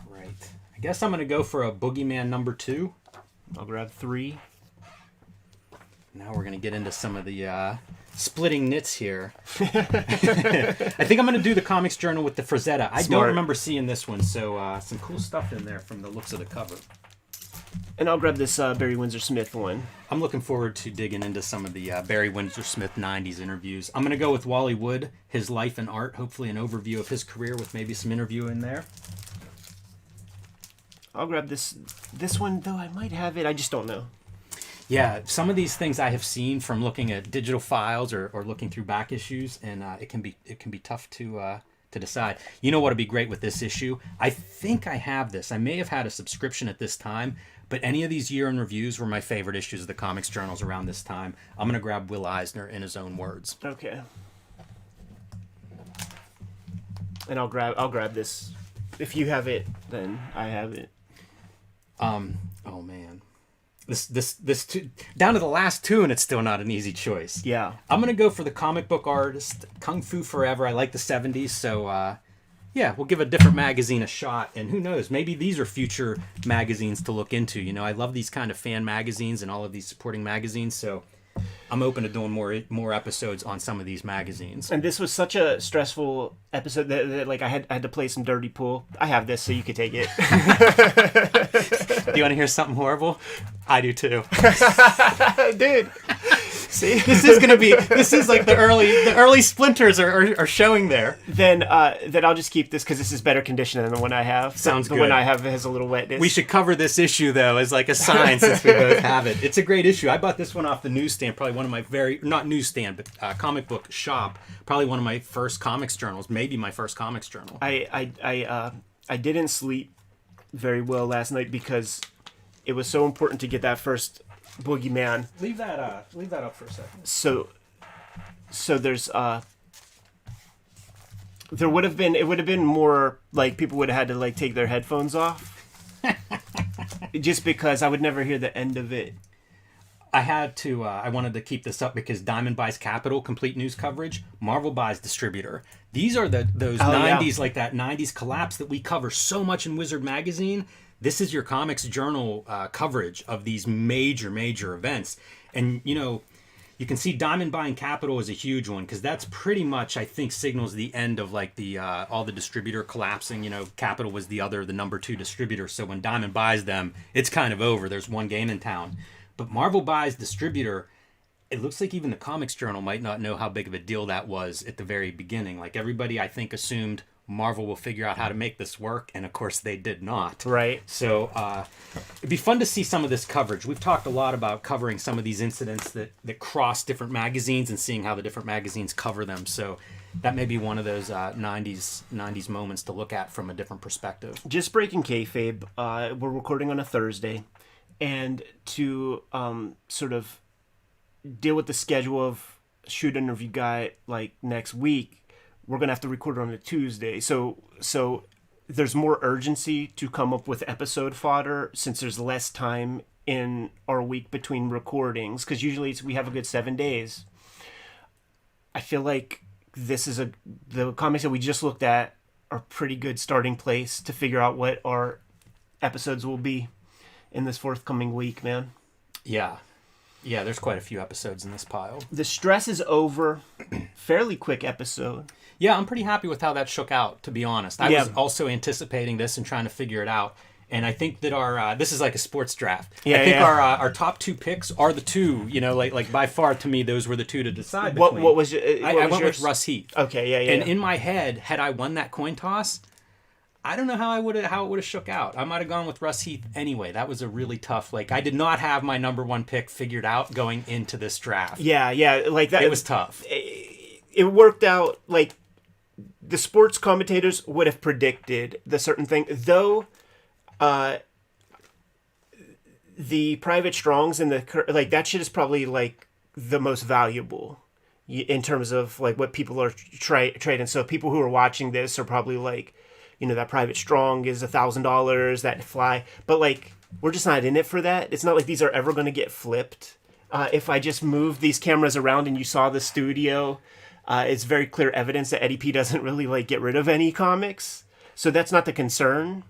Right. I guess I'm going to go for a Boogeyman number 2. I'll grab 3. Now we're going to get into some of the splitting nits here. I think I'm going to do the Comics Journal with the Frazetta. I don't remember seeing this one, so some cool stuff in there from the looks of the cover. And I'll grab this Barry Windsor Smith one. I'm looking forward to digging into some of the Barry Windsor Smith 90s interviews. I'm going to go with Wally Wood, his life and art, hopefully an overview of his career with maybe some interview in there. I'll grab this one, though I might have it. I just don't know. Yeah, some of these things I have seen from looking at digital files or looking through back issues, and it can be tough to decide. You know what would be great with this issue? I think I have this. I may have had a subscription at this time, but any of these year in reviews were my favorite issues of the comics journals around this time. I'm gonna grab Will Eisner in his own words. Okay. And I'll grab this. If you have it, then I have it. Oh man. This two, down to the last two, and it's still not an easy choice. Yeah. I'm going to go for the comic book artist, Kung Fu Forever. I like the 70s, so yeah, we'll give a different magazine a shot, and who knows, maybe these are future magazines to look into. You know, I love these kind of fan magazines and all of these supporting magazines, so I'm open to doing more episodes on some of these magazines. And this was such a stressful episode that like I had to play some dirty pool. I have this, so you could take it. Do you want to hear something horrible? I do too. Dude. See? This is like the early splinters are showing there. Then I'll just keep this because this is better condition than the one I have. Sounds good. The one I have has a little wetness. We should cover this issue though as like a sign since we both have it. It's a great issue. I bought this one off the newsstand, probably one of my not newsstand, but comic book shop. Probably one of my first comics journals, maybe my first comics journal. I didn't sleep very well last night because it was so important to get that first Boogeyman. Leave that up for a second. So there's it would have been more like people would have had to like take their headphones off. Just because I would never hear the end of it. I had to I wanted to keep this up because Diamond buys Capital, complete news coverage, Marvel buys distributor. These are those 90s, like that 90s collapse that we cover so much in Wizard magazine. This is your comics journal coverage of these major events. And, you know, you can see Diamond buying Capital is a huge one because that's pretty much, I think, signals the end of like the all the distributor collapsing. You know, Capital was the number 2 distributor. So when Diamond buys them, it's kind of over. There's one game in town. But Marvel buys distributor. It looks like even the comics journal might not know how big of a deal that was at the very beginning. Like everybody, I think, assumed Marvel will figure out how to make this work, and of course they did not. Right. So it'd be fun to see some of this coverage. We've talked a lot about covering some of these incidents that cross different magazines and seeing how the different magazines cover them. So that may be one of those 90s moments to look at from a different perspective. Just breaking kayfabe, we're recording on a Thursday, and to sort of deal with the schedule of shoot interview guy like next week, we're going to have to record on a Tuesday. So there's more urgency to come up with episode fodder since there's less time in our week between recordings, because usually we have a good 7 days. I feel like the comics that we just looked at are a pretty good starting place to figure out what our episodes will be in this forthcoming week, man. Yeah, there's quite a few episodes in this pile. The stress is over. Fairly quick episode. Yeah, I'm pretty happy with how that shook out, to be honest. I was also anticipating this and trying to figure it out. And I think that our this is like a sports draft. I think our top 2 picks are the 2, you know, like by far to me those were the 2 to decide between. What was I went with Russ Heath. Okay, yeah. And in my head, had I won that coin toss, I don't know how it would have shook out. I might have gone with Russ Heath anyway. That was a really tough. Like I did not have my number 1 pick figured out going into this draft. Yeah, like that. It was tough. It worked out like the sports commentators would have predicted the certain thing, though. The private strongs and like that shit is probably like the most valuable in terms of like what people are trading. So people who are watching this are probably like, you know, that private strong is $1,000, that fly, but like we're just not in it for that. It's not like these are ever going to get flipped. If I just move these cameras around and you saw the studio, it's very clear evidence that Eddie P doesn't really like get rid of any comics. So that's not the concern.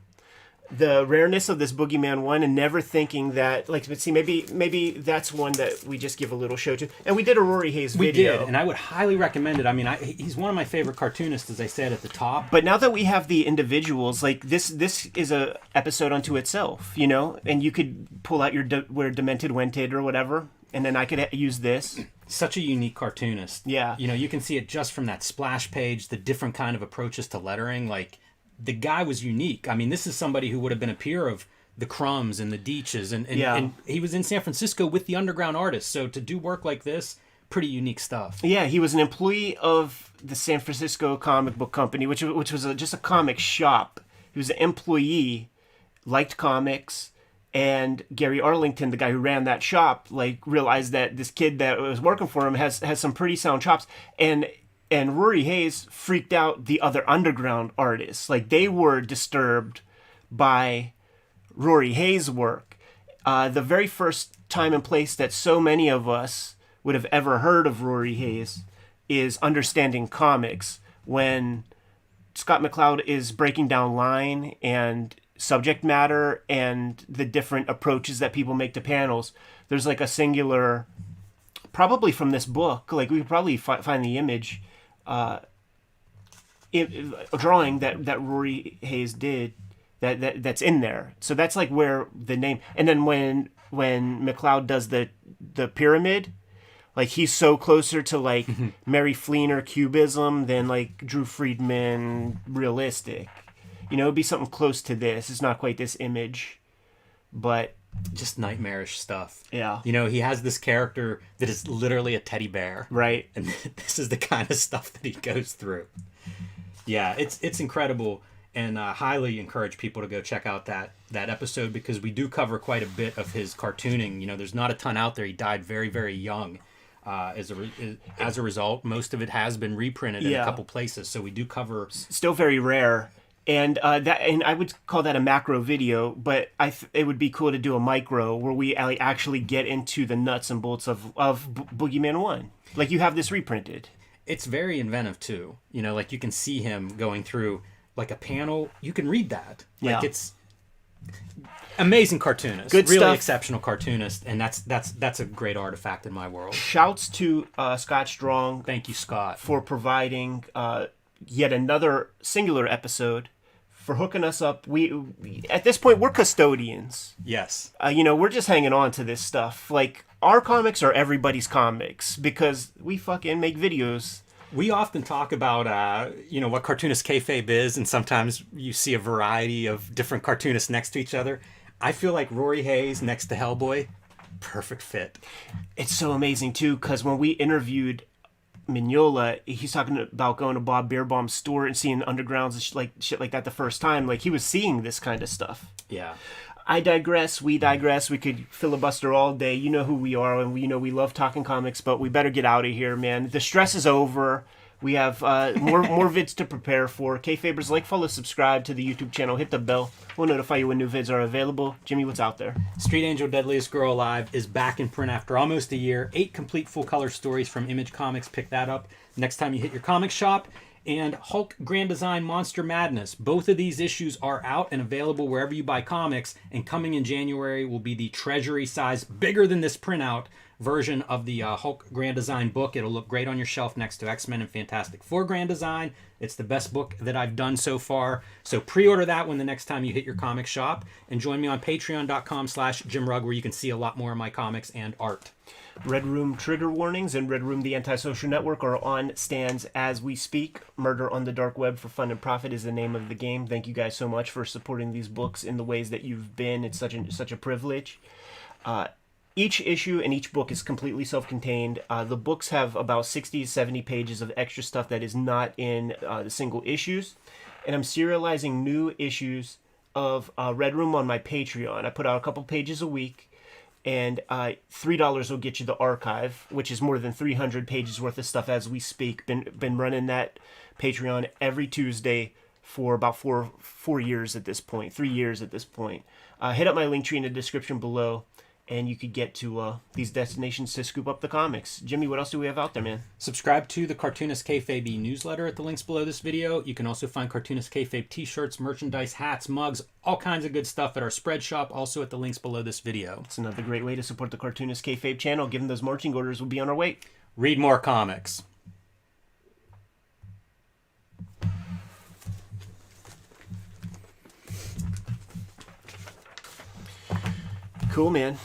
the rareness of this Boogeyman one, and never thinking that, like, but see, maybe that's one that we just give a little show to. And we did a Rory Hayes video. We did, and I would highly recommend it. I mean, he's one of my favorite cartoonists, as I said at the top. But now that we have the individuals, like, this is a episode unto itself, you know? And you could pull out your where Demented Wented or whatever, and then I could use this. Such a unique cartoonist. Yeah. You know, you can see it just from that splash page, the different kind of approaches to lettering. Like, the guy was unique. I mean, this is somebody who would have been a peer of the Crumbs and the Deitches, and he was in San Francisco with the underground artists. So to do work like this, pretty unique stuff. Yeah, he was an employee of the San Francisco comic book company, which was just a comic shop. He was an employee, liked comics, and Gary Arlington, the guy who ran that shop, like, realized that this kid that was working for him has some pretty sound chops, and Rory Hayes freaked out the other underground artists. Like, they were disturbed by Rory Hayes' work. The very first time and place that so many of us would have ever heard of Rory Hayes is Understanding Comics, when Scott McCloud is breaking down line and subject matter and the different approaches that people make to panels. There's like a singular, probably from this book, like we could probably find the image, a drawing that Rory Hayes did that's in there. So that's like where the name. And then when McCloud does the pyramid, like, he's so closer to like Mary Fleener cubism than like Drew Friedman realistic. You know, it'd be something close to this. It's not quite this image, but just nightmarish stuff. Yeah. You know, he has this character that is literally a teddy bear. Right. And this is the kind of stuff that he goes through. Yeah, it's incredible, and highly encourage people to go check out that episode, because we do cover quite a bit of his cartooning. You know, there's not a ton out there. He died very, very young. As a result, most of it has been reprinted in a couple places, so we do cover. Still very rare. And I would call that a macro video, but it would be cool to do a micro where we actually get into the nuts and bolts of Boogeyman 1. Like, you have this reprinted. It's very inventive too. You know, like, you can see him going through like a panel. You can read that. Like, it's amazing cartoonist. Good really stuff. Exceptional cartoonist, and that's a great artifact in my world. Shouts to Scott Strong. Thank you, Scott, for providing yet another singular episode, for hooking us up. We at this point, we're custodians. Yes. You know, we're just hanging on to this stuff. Like, our comics are everybody's comics because we fucking make videos. We often talk about, you know, what cartoonist kayfabe is, and sometimes you see a variety of different cartoonists next to each other. I feel like Rory Hayes next to Hellboy, perfect fit. It's so amazing, too, because when we interviewed Mignola, he's talking about going to Bob Beerbaum's store and seeing undergrounds and shit like that the first time. Like, he was seeing this kind of stuff. Yeah. I digress. We digress. We could filibuster all day. You know who we are, and we love talking comics, but we better get out of here, man. The stress is over. We have more vids to prepare for. Kfabers, like, follow, subscribe to the YouTube channel. Hit the bell. We'll notify you when new vids are available. Jimmy, what's out there? Street Angel Deadliest Girl Alive is back in print after almost a year. 8 complete full-color stories from Image Comics. Pick that up next time you hit your comic shop. And Hulk Grand Design Monster Madness. Both of these issues are out and available wherever you buy comics. And coming in January will be the treasury size, bigger than this printout, version of the Hulk Grand Design book. It'll look great on your shelf next to X-Men and Fantastic Four Grand Design. It's the best book that I've done so far. So pre-order that one the next time you hit your comic shop. And join me on patreon.com/JimRugg, where you can see a lot more of my comics and art. Red Room Trigger Warnings and Red Room The Antisocial Network are on stands as we speak. Murder on the Dark Web for Fun and Profit is the name of the game. Thank you guys so much for supporting these books in the ways that you've been. It's such a privilege. Each issue and each book is completely self-contained. The books have about 60 to 70 pages of extra stuff that is not in the single issues. And I'm serializing new issues of Red Room on my Patreon. I put out a couple pages a week. And $3 will get you the archive, which is more than 300 pages worth of stuff as we speak. Been running that Patreon every Tuesday for about 4 years at this point, 3 years at this point. Hit up my link tree in the description below and you could get to these destinations to scoop up the comics. Jimmy, what else do we have out there, man? Subscribe to the Cartoonist Kayfabe newsletter at the links below this video. You can also find Cartoonist Kayfabe t-shirts, merchandise, hats, mugs, all kinds of good stuff at our spread shop, also at the links below this video. It's another great way to support the Cartoonist Kayfabe channel. Given those marching orders, we'll be on our way. Read more comics. Cool, man.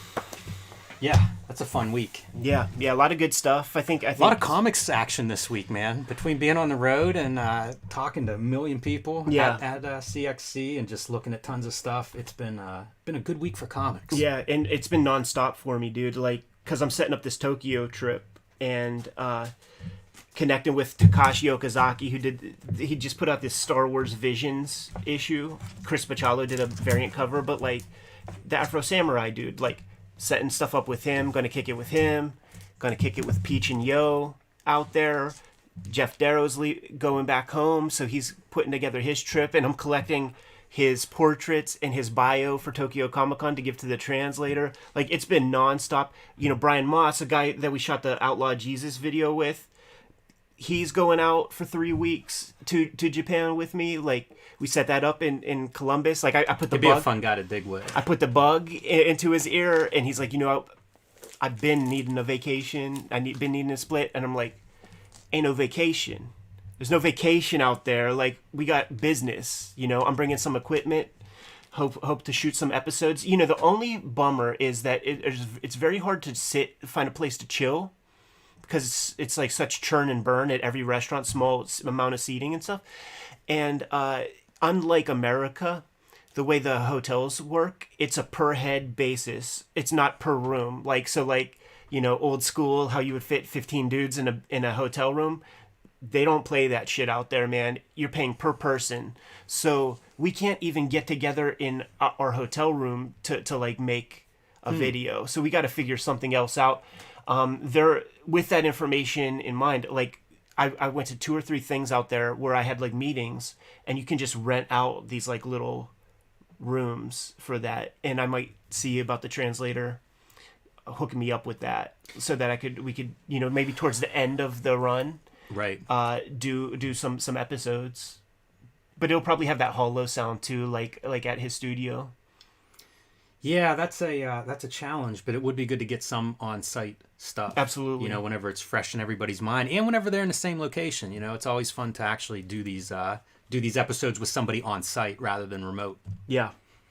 Yeah, that's a fun week. Yeah, a lot of good stuff. I think a lot of comics action this week, man. Between being on the road and talking to a million people at CXC and just looking at tons of stuff, it's been a good week for comics. Yeah, and it's been nonstop for me, dude. Like, because I'm setting up this Tokyo trip and connecting with Takashi Okazaki, he just put out this Star Wars Visions issue. Chris Bachalo did a variant cover, but like the Afro Samurai dude, like setting stuff up with him, gonna kick it with him, gonna kick it with Peach and Yo out there. Jeff Darrow's going back home, so he's putting together his trip, and I'm collecting his portraits and his bio for Tokyo Comic Con to give to the translator. Like, it's been nonstop. You know, Brian Moss, a guy that we shot the Outlaw Jesus video with, he's going out for 3 weeks to Japan with me. Like, we set that up in Columbus. Like, I put the He'd be a fun guy to dig with. I put the bug into his ear, and he's like, you know, I've been needing a vacation. Been needing a split. And I'm like, ain't no vacation. There's no vacation out there. Like, we got business. You know, I'm bringing some equipment. Hope to shoot some episodes. You know, the only bummer is that it's very hard to find a place to chill, because it's like such churn and burn at every restaurant, small amount of seating and stuff. And unlike America, the way the hotels work, it's a per head basis. It's not per room. Like, so like, you know, old school, how you would fit 15 dudes in a hotel room. They don't play that shit out there, man. You're paying per person. So we can't even get together in our hotel room to like make a video. So we got to figure something else out. With that information in mind, like I went to 2 or 3 things out there where I had like meetings, and you can just rent out these like little rooms for that. And I might see about the translator hooking me up with that, so that we could, you know, maybe towards the end of the run, right, do some episodes. But it'll probably have that hollow sound too, like at his studio. Yeah, that's a challenge, but it would be good to get some on-site stuff. Absolutely. You know, whenever it's fresh in everybody's mind, and whenever they're in the same location. You know, it's always fun to actually do these episodes with somebody on site rather than remote.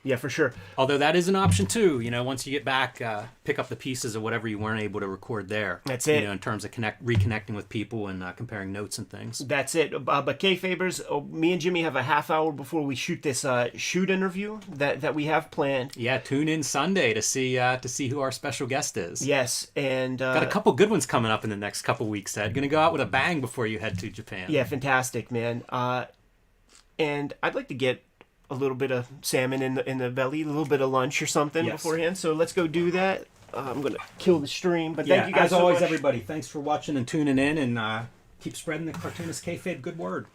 Yeah, for sure. Although that is an option too. You know, once you get back, pick up the pieces of whatever you weren't able to record there. That's it. You know, in terms of reconnecting with people and comparing notes and things. That's it. But Kfabers, me and Jimmy have a half hour before we shoot this shoot interview that we have planned. Yeah, tune in Sunday to see who our special guest is. Yes, and got a couple good ones coming up in the next couple weeks, Ed. Gonna go out with a bang before you head to Japan. Yeah, fantastic, man. And I'd like to get a little bit of salmon in the belly, a little bit of lunch or something beforehand. So let's go do that. I'm gonna kill the stream, but thank you guys as always, so much. everybody. Thanks for watching and tuning in, and keep spreading the Cartoonist Kayfabe good word.